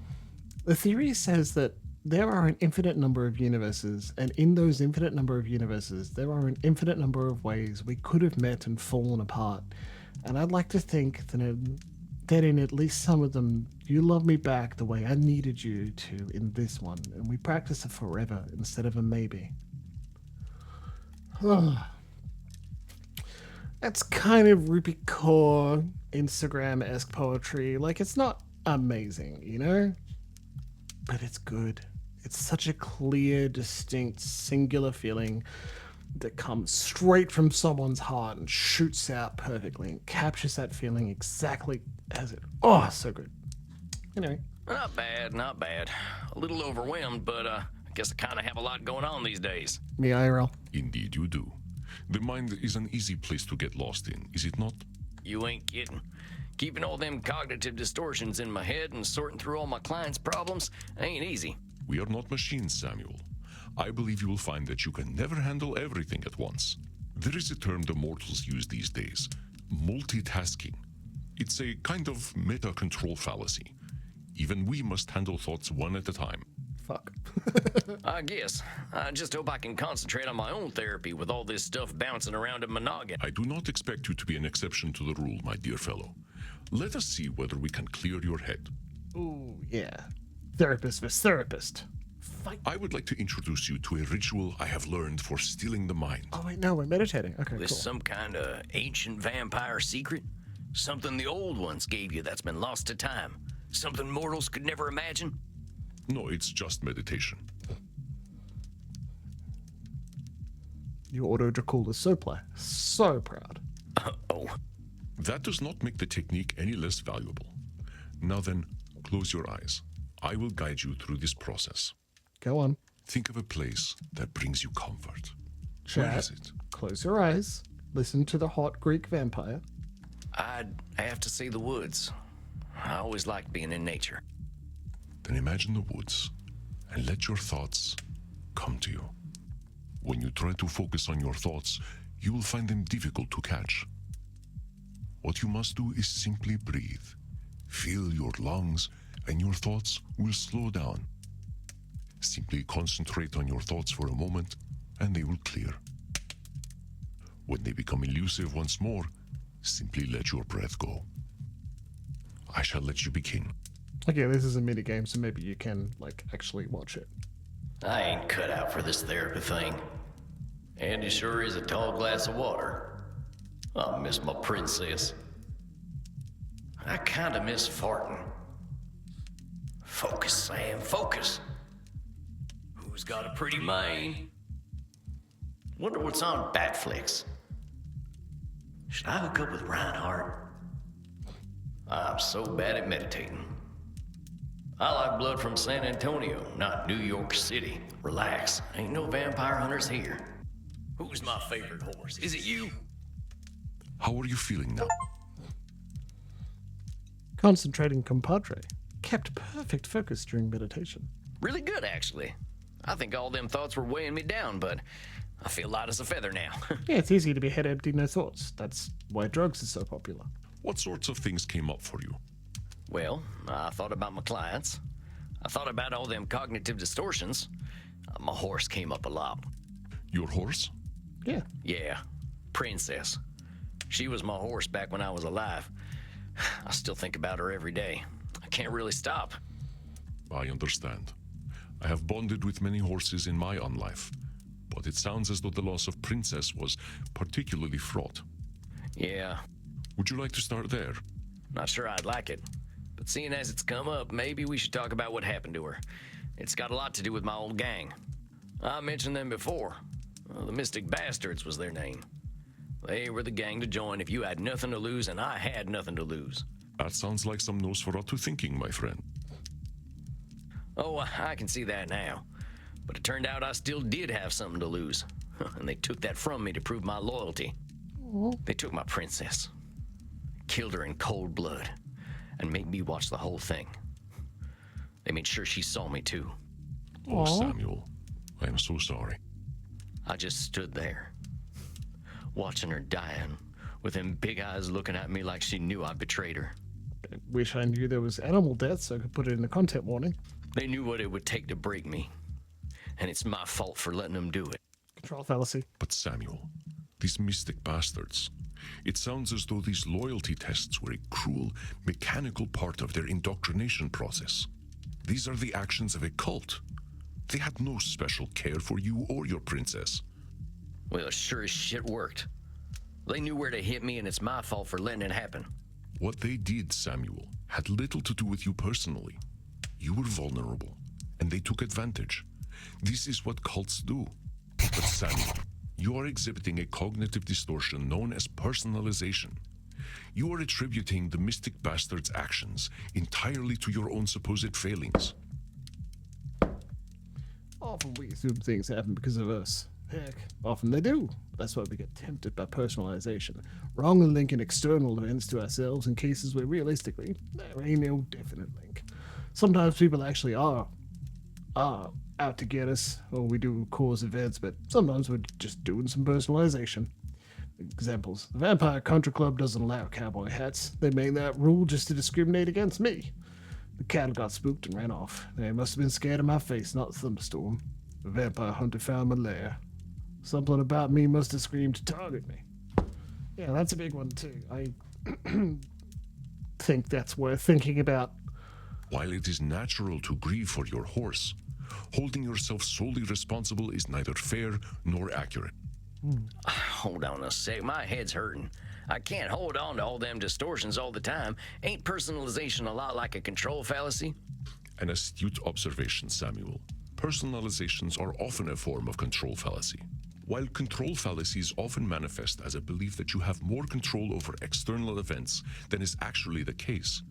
The theory says that there are an infinite number of universes, and in those infinite number of universes, there are an infinite number of ways we could have met and fallen apart. And I'd like to think that in at least some of them, you love me back the way I needed you to in this one, and we practice a forever instead of a maybe. That's kind of Rupi Kaur Instagram-esque poetry. Like, it's not amazing, you know? But it's good. It's such a clear, distinct, singular feeling that comes straight from someone's heart and shoots out perfectly and captures that feeling exactly as it... Oh, so good. Anyway. Not bad, not bad. A little overwhelmed, but I guess I kind of have a lot going on these days. Me IRL. Indeed you do. The mind is an easy place to get lost in, is it not? You ain't kidding. Keeping all them cognitive distortions in my head and sorting through all my clients' problems ain't easy. We are not machines, Samuel. I believe you will find that you can never handle everything at once. There is a term the mortals use these days, multitasking. It's a kind of meta-control fallacy. Even we must handle thoughts one at a time. Fuck. I guess. I just hope I can concentrate on my own therapy with all this stuff bouncing around in my noggin. I do not expect you to be an exception to the rule, my dear fellow. Let us see whether we can clear your head. Ooh, yeah. Therapist versus therapist. Fight. I would like to introduce you to a ritual I have learned for stilling the mind. Oh, wait, no, we're meditating. Okay, This cool. some kind of ancient vampire secret? Something the old ones gave you that's been lost to time? Something mortals could never imagine? No, it's just meditation. Your auto-Dracul is so proud. Oh. That does not make the technique any less valuable. Now then, close your eyes. I will guide you through this process. Go on. Think of a place that brings you comfort. Chat. Where is it? Close your eyes. Listen to the hot Greek vampire. I'd have to say the woods. I always liked being in nature. Then imagine the woods and let your thoughts come to you. When you try to focus on your thoughts, you will find them difficult to catch. What you must do is simply breathe. Fill your lungs and your thoughts will slow down. Simply concentrate on your thoughts for a moment and they will clear. When they become elusive once more, simply let your breath go. I shall let you begin. Okay, this is a mini game, so maybe you can, like, actually watch it. I ain't cut out for this therapy thing. Andy sure is a tall glass of water. I miss my princess. I kinda miss farting. Focus, Sam, focus. Who's got a pretty mane? Wonder what's on Batflix. Should I hook up with Reinhardt? I'm so bad at meditating. I like blood from San Antonio, not New York City. Relax, ain't no vampire hunters here. Who's my favorite horse? Is it you? How are you feeling now? Concentrating compadre. Kept perfect focus during meditation. Really good, actually. I think all them thoughts were weighing me down, but I feel light as a feather now. Yeah, it's easy to be head empty, no thoughts. That's why drugs are so popular. What sorts of things came up for you? Well, I thought about my clients. I thought about all them cognitive distortions. My horse came up a lot. Your horse? Yeah. Yeah, Princess. She was my horse back when I was alive. I still think about her every day. I can't really stop. I understand. I have bonded with many horses in my unlife, but it sounds as though the loss of Princess was particularly fraught. Yeah. Would you like to start there? Not sure I'd like it. But seeing as it's come up, maybe we should talk about what happened to her. It's got a lot to do with my old gang. I mentioned them before. Well, the Mystic Bastards was their name. They were the gang to join if you had nothing to lose, and I had nothing to lose. That sounds like some Nosferatu thinking, my friend. Oh, I can see that now. But it turned out I still did have something to lose. And they took that from me to prove my loyalty. They took my princess, killed her in cold blood, and made me watch the whole thing. They made sure she saw me too. Oh, Samuel, I am so sorry. I just stood there, watching her dying, with them big eyes looking at me like she knew I betrayed her. I wish I knew there was animal death so I could put it in the content warning. They knew what it would take to break me, and it's my fault for letting them do it. Control fallacy. But Samuel, these mystic bastards, it sounds as though these loyalty tests were a cruel, mechanical part of their indoctrination process. These are the actions of a cult. They had no special care for you or your princess. Well, it sure as shit worked. They knew where to hit me, and it's my fault for letting it happen. What they did, Samuel, had little to do with you personally. You were vulnerable, and they took advantage. This is what cults do. But Samuel, you are exhibiting a cognitive distortion known as personalization. You are attributing the Mystic Bastard's actions entirely to your own supposed failings. Often we assume things happen because of us. Heck, often they do. That's why we get tempted by personalization. Wrongly linking external events to ourselves in cases where realistically, there ain't no definite link. Sometimes people actually are out to get us, or we do cause events, but sometimes we're just doing some personalization. Examples. The Vampire Country Club doesn't allow cowboy hats. They made that rule just to discriminate against me. The cattle got spooked and ran off. They must have been scared of my face, not the thunderstorm. The vampire hunter found my lair. Something about me must have screamed to target me. Yeah, that's a big one too. I think that's worth thinking about. While it is natural to grieve for your horse, holding yourself solely responsible is neither fair nor accurate. Hold on a sec, my head's hurting. I can't hold on to all them distortions all the time. Ain't personalization a lot like a control fallacy? An astute observation, Samuel. Personalizations are often a form of control fallacy. While control fallacies often manifest as a belief that you have more control over external events than is actually the case,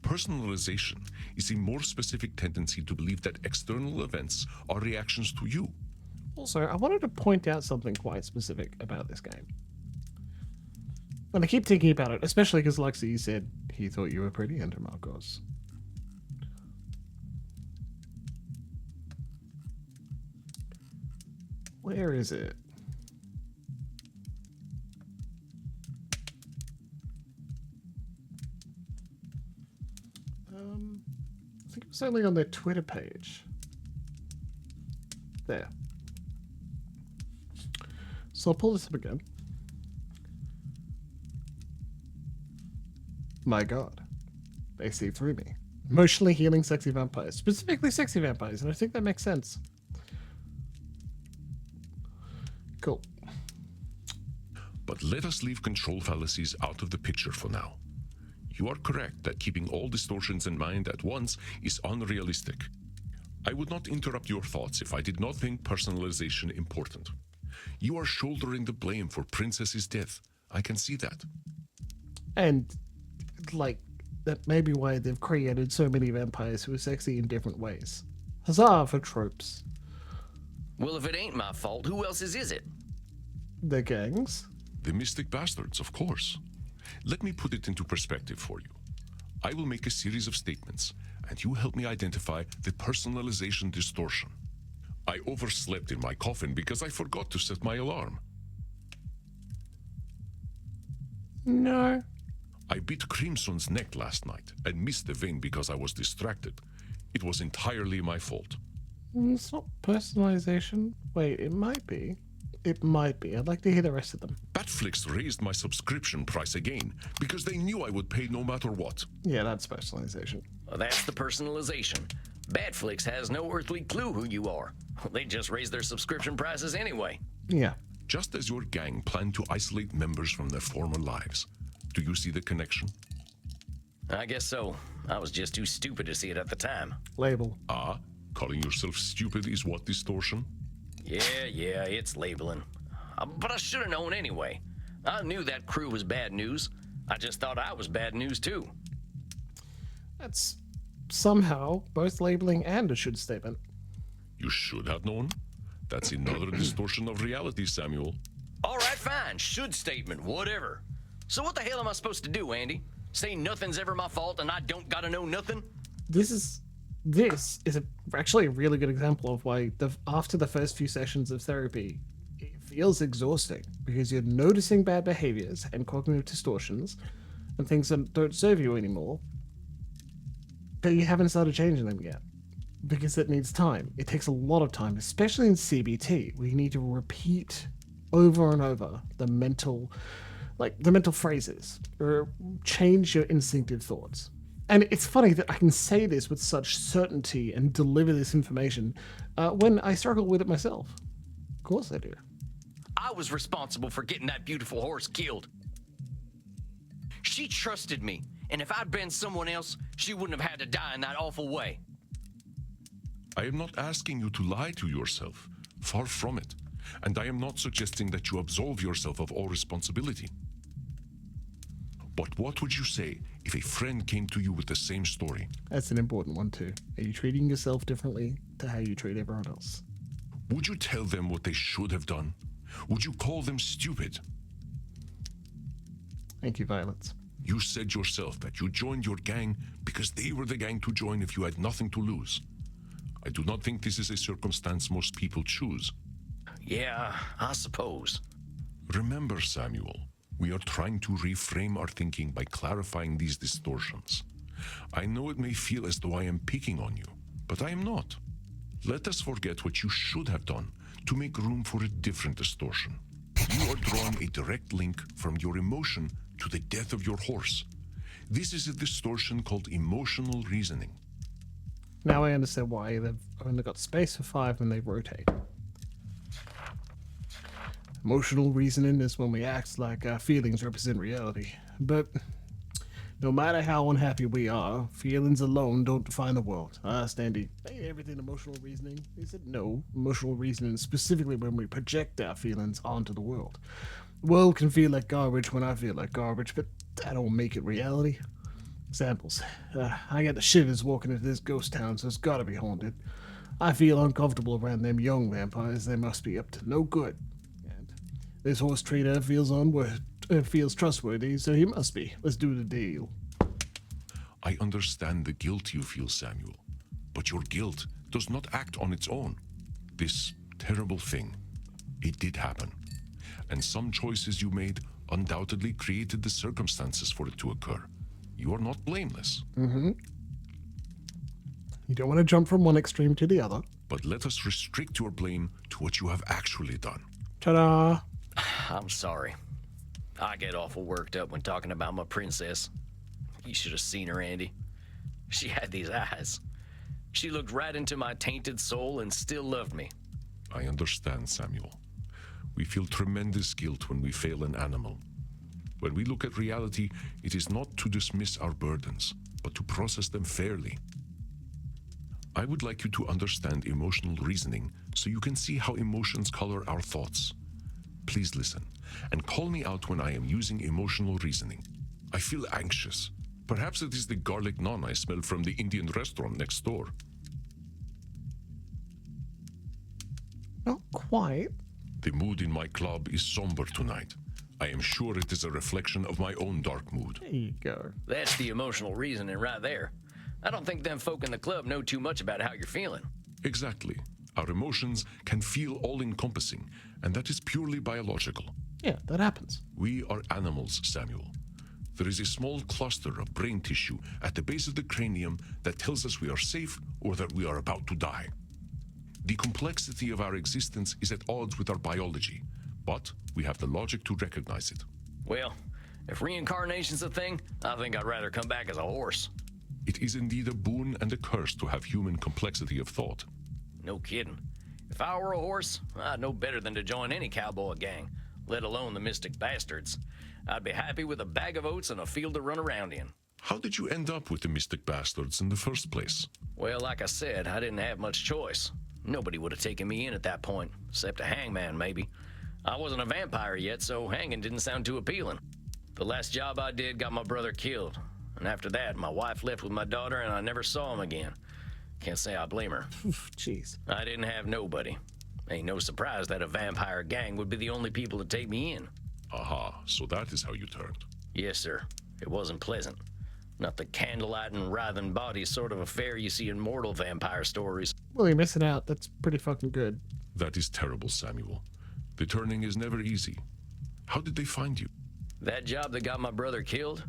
personalization is a more specific tendency to believe that external events are reactions to you. Also, I wanted to point out something quite specific about this game. And I keep thinking about it, especially because Lexi said he thought you were pretty into Marcos. Where is it? I think it was only on their Twitter page. There. So I'll pull this up again. My god. They see through me. Emotionally healing sexy vampires. Specifically sexy vampires, and I think that makes sense. Cool. But let us leave control fallacies out of the picture for now. You are correct that keeping all distortions in mind at once is unrealistic. I would not interrupt your thoughts if I did not think personalization important. You are shouldering the blame for Princess's death. I can see that. And, like, that may be why they've created so many vampires who are sexy in different ways. Huzzah for tropes. Well, if it ain't my fault, who else's is it? The gangs? The Mystic Bastards, of course. Let me put it into perspective for you. I will make a series of statements, and you help me identify the personalization distortion. I overslept in my coffin because I forgot to set my alarm. No. I bit Crimson's neck last night and missed the vein because I was distracted. It was entirely my fault. It's not personalization. Wait, it might be. It might be. I'd like to hear the rest of them. Batflix raised my subscription price again because they knew I would pay no matter what. Yeah, that's personalization. Well, that's the personalization. Badflix has no earthly clue who you are. They just raise their subscription prices anyway. Yeah. Just as your gang planned to isolate members from their former lives. Do you see the connection? I guess so. I was just too stupid to see it at the time. Label. Ah, calling yourself stupid is what distortion? Yeah, it's labeling. But I should have known anyway. I knew that crew was bad news. I just thought I was bad news too. That's somehow both labeling and a should statement. You should have known. That's another distortion of reality, Samuel. All right, fine. Should statement, whatever. So what the hell am I supposed to do, Andy? Say nothing's ever my fault and I don't gotta know nothing? This is actually a really good example of why after the first few sessions of therapy, it feels exhausting because you're noticing bad behaviors and cognitive distortions and things that don't serve you anymore, but you haven't started changing them yet because it needs time. It takes a lot of time, especially in CBT, where you need to repeat over and over the mental phrases or change your instinctive thoughts. And it's funny that I can say this with such certainty and deliver this information when I struggle with it myself. Of course I do. I was responsible for getting that beautiful horse killed. She trusted me, and if I'd been someone else, she wouldn't have had to die in that awful way. I am not asking you to lie to yourself. Far from it. And I am not suggesting that you absolve yourself of all responsibility. But what would you say if a friend came to you with the same story? That's an important one too. Are you treating yourself differently to how you treat everyone else? Would you tell them what they should have done? Would you call them stupid? Thank you, Violet. You said yourself that you joined your gang because they were the gang to join if you had nothing to lose. I do not think this is a circumstance most people choose. Yeah, I suppose. Remember, Samuel, we are trying to reframe our thinking by clarifying these distortions. I know it may feel as though I am picking on you, but I am not. Let us forget what you should have done to make room for a different distortion. You are drawing a direct link from your emotion to the death of your horse. This is a distortion called emotional reasoning. Now I understand why they've only got space for 5 when they rotate. Emotional reasoning is when we act like our feelings represent reality. But no matter how unhappy we are, feelings alone don't define the world. Standy, ain't everything emotional reasoning? He said no. Emotional reasoning is specifically when we project our feelings onto the world. The world can feel like garbage when I feel like garbage, but that don't make it reality. Examples. I get the shivers walking into this ghost town, so it's gotta be haunted. I feel uncomfortable around them young vampires. They must be up to no good. And this horse trader feels trustworthy, so he must be. Let's do the deal. I understand the guilt you feel, Samuel, but your guilt does not act on its own. This terrible thing, it did happen. And some choices you made undoubtedly created the circumstances for it to occur. You are not blameless. Mm-hmm. You don't want to jump from one extreme to the other. But let us restrict your blame to what you have actually done. Ta-da! I'm sorry. I get awful worked up when talking about my princess. You should have seen her, Andy. She had these eyes. She looked right into my tainted soul and still loved me. I understand, Samuel. We feel tremendous guilt when we fail an animal. When we look at reality, it is not to dismiss our burdens, but to process them fairly. I would like you to understand emotional reasoning so you can see how emotions color our thoughts. Please listen, and call me out when I am using emotional reasoning. I feel anxious. Perhaps it is the garlic naan I smelled from the Indian restaurant next door. Not quite. The mood in my club is somber tonight. I am sure it is a reflection of my own dark mood. There you go. That's the emotional reasoning right there. I don't think them folk in the club know too much about how you're feeling. Exactly. Our emotions can feel all-encompassing, and that is purely biological. Yeah, that happens. We are animals, Samuel. There is a small cluster of brain tissue at the base of the cranium that tells us we are safe or that we are about to die. The complexity of our existence is at odds with our biology, but we have the logic to recognize it. Well, if reincarnation's a thing, I think I'd rather come back as a horse. It is indeed a boon and a curse to have human complexity of thought. No kidding. If I were a horse, I'd know better than to join any cowboy gang, let alone the Mystic Bastards. I'd be happy with a bag of oats and a field to run around in. How did you end up with the Mystic Bastards in the first place? Well, like I said, I didn't have much choice. Nobody would have taken me in at that point, except a hangman, maybe. I wasn't a vampire yet, so hanging didn't sound too appealing. The last job I did got my brother killed, and after that, my wife left with my daughter, and I never saw him again. Can't say I blame her. Jeez. I didn't have nobody. Ain't no surprise that a vampire gang would be the only people to take me in. Aha, so that is how you turned. Yes, sir. It wasn't pleasant. Not the candlelight and writhing bodies sort of affair you see in mortal vampire stories. Well, you're missing out. That's pretty fucking good. That is terrible, Samuel. The turning is never easy. How did they find you? That job that got my brother killed,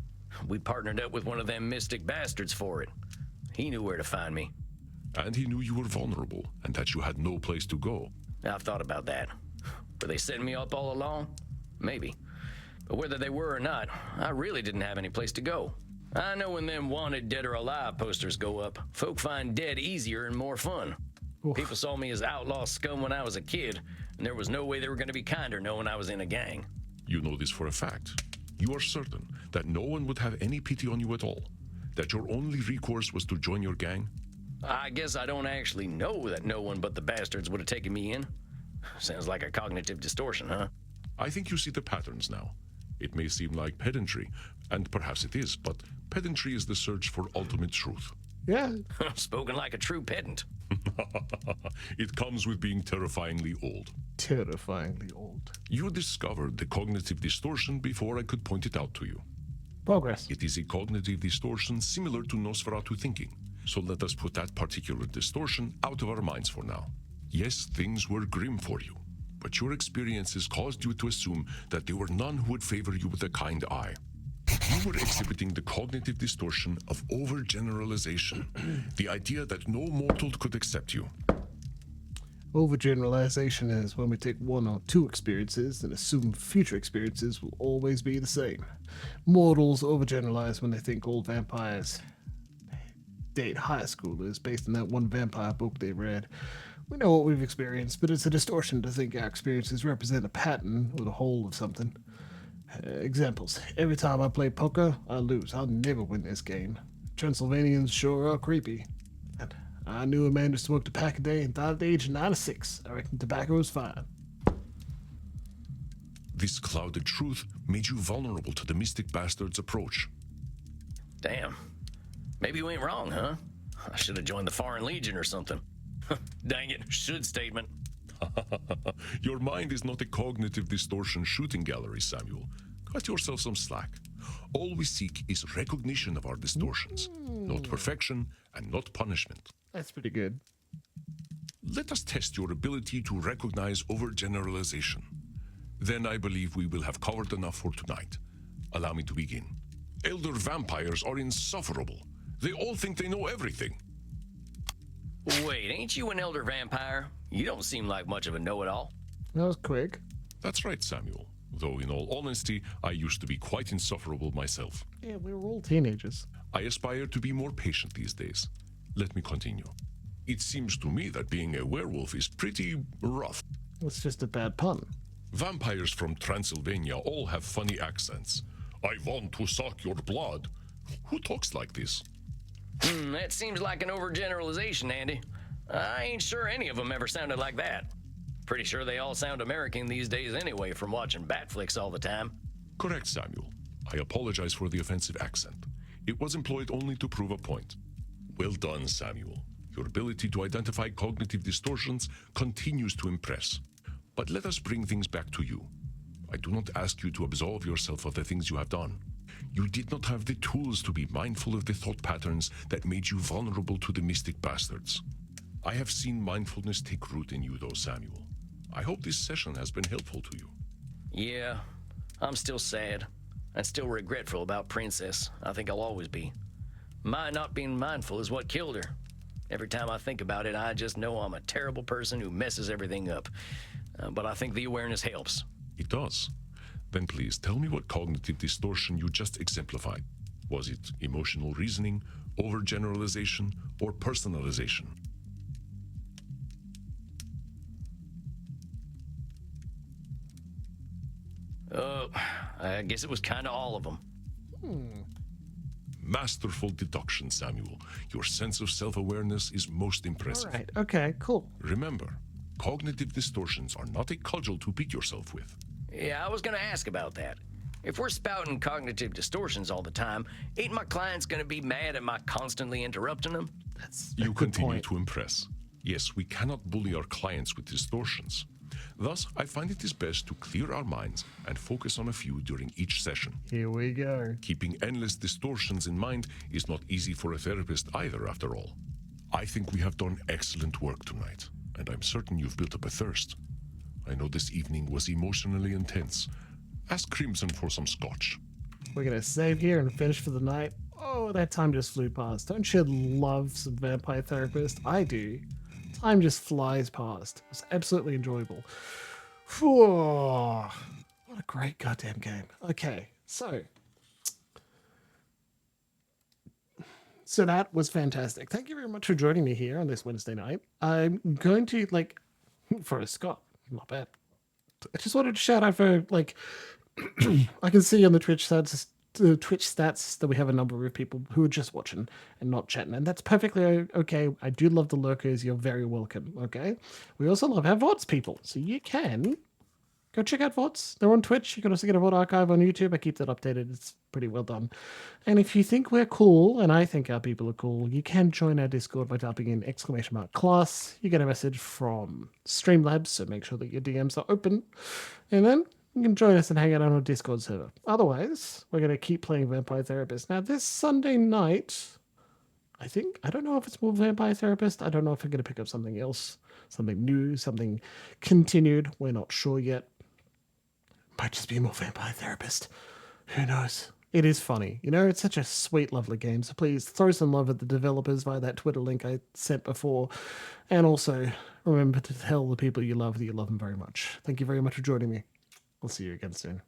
we partnered up with one of them mystic bastards for it. He knew where to find me. And he knew you were vulnerable and that you had no place to go. I've thought about that. Were they setting me up all along? Maybe. But whether they were or not, I really didn't have any place to go. I know when them wanted dead or alive posters go up, folk find dead easier and more fun. Oof. People saw me as outlaw scum when I was a kid, and there was no way they were going to be kinder knowing I was in a gang. You know this for a fact. You are certain that no one would have any pity on you at all, that your only recourse was to join your gang? I guess I don't actually know that no one but the bastards would have taken me in. Sounds like a cognitive distortion, huh? I think you see the patterns now. It may seem like pedantry, and perhaps it is, but pedantry is the search for ultimate truth. Yeah. Spoken like a true pedant. It comes with being terrifyingly old. Terrifyingly old. You discovered the cognitive distortion before I could point it out to you. Progress. It is a cognitive distortion similar to Nosferatu thinking. So let us put that particular distortion out of our minds for now. Yes, things were grim for you, but your experiences caused you to assume that there were none who would favor you with a kind eye. You were exhibiting the cognitive distortion of overgeneralization, the idea that no mortal could accept you. Overgeneralization is when we take one or two experiences and assume future experiences will always be the same. Mortals overgeneralize when they think old vampires date high schoolers based on that one vampire book they read. We know what we've experienced, but it's a distortion to think our experiences represent a pattern or the whole of something. Examples. Every time I play poker, I lose. I'll never win this game. Transylvanians sure are creepy. And I knew a man who smoked a pack a day and died at the age of 96. I reckon tobacco was fine. This clouded truth made you vulnerable to the mystic bastard's approach. Damn. Maybe you ain't wrong, huh? I should have joined the Foreign Legion or something. Dang it, should statement. Your mind is not a cognitive distortion shooting gallery, Samuel. Cut yourself some slack. All we seek is recognition of our distortions, not perfection and not punishment. That's pretty good. Let us test your ability to recognize overgeneralization. Then I believe we will have covered enough for tonight. Allow me to begin. Elder vampires are insufferable. They all think they know everything. Wait, ain't you an elder vampire? You don't seem like much of a know-it-all. That was quick. That's right, Samuel. Though, in all honesty, I used to be quite insufferable myself. Yeah, we were all teenagers. I aspire to be more patient these days. Let me continue. It seems to me that being a werewolf is pretty rough. It's just a bad pun. Vampires from Transylvania all have funny accents. I want to suck your blood. Who talks like this? That seems like an overgeneralization, Andy. I ain't sure any of them ever sounded like that. Pretty sure they all sound American these days anyway from watching bat flicks all the time. Correct, Samuel. I apologize for the offensive accent. It was employed only to prove a point. Well done, Samuel. Your ability to identify cognitive distortions continues to impress. But let us bring things back to you. I do not ask you to absolve yourself of the things you have done. You did not have the tools to be mindful of the thought patterns that made you vulnerable to the mystic bastards. I have seen mindfulness take root in you, though, Samuel. I hope this session has been helpful to you. Yeah, I'm still sad. And still regretful about Princess. I think I'll always be. My not being mindful is what killed her. Every time I think about it, I just know I'm a terrible person who messes everything up. But I think the awareness helps. It does. Then please tell me what cognitive distortion you just exemplified. Was it emotional reasoning, overgeneralization, or personalization? I guess it was kind of all of them. Masterful deduction, Samuel. Your sense of self-awareness is most All impressive. right. Okay, cool. Remember, cognitive distortions are not a cudgel to beat yourself with. Yeah, I was gonna ask about that. If we're spouting cognitive distortions all the time, ain't my clients gonna be mad at my constantly interrupting them? That's a You good continue point. to impress. Yes, we cannot bully our clients with distortions. Thus, I find it is best to clear our minds and focus on a few during each session. Here we go. Keeping endless distortions in mind is not easy for a therapist either, after all. I think we have done excellent work tonight, and I'm certain you've built up a thirst. I know this evening was emotionally intense. Ask Crimson for some scotch. We're going to save here and finish for the night. Oh, that time just flew past. Don't you love some Vampire Therapist? I do. Time just flies past. It's absolutely enjoyable. Whew. What a great goddamn game. Okay, so that was fantastic. Thank you very much for joining me here on this Wednesday night. I'm going to, for a Scott, not bad. I just wanted to shout out for, I can see on the Twitch stats that we have a number of people who are just watching and not chatting, and that's perfectly okay. I do love the lurkers. You're very welcome, okay? We also love our VODs people, so you can go check out VODs. They're on Twitch. You can also get a VOD archive on YouTube. I keep that updated. It's pretty well done. And if you think we're cool, and I think our people are cool, you can join our Discord by typing in !class. You get a message from Streamlabs, so make sure that your DMs are open. And then you can join us and hang out on our Discord server. Otherwise, we're going to keep playing Vampire Therapist. Now, this Sunday night, I don't know if it's more Vampire Therapist. I don't know if we're going to pick up something else, something new, something continued. We're not sure yet. Might just be more Vampire Therapist. Who knows? It is funny. It's such a sweet, lovely game. So please throw some love at the developers via that Twitter link I sent before. And also, remember to tell the people you love that you love them very much. Thank you very much for joining me. We'll see you again soon.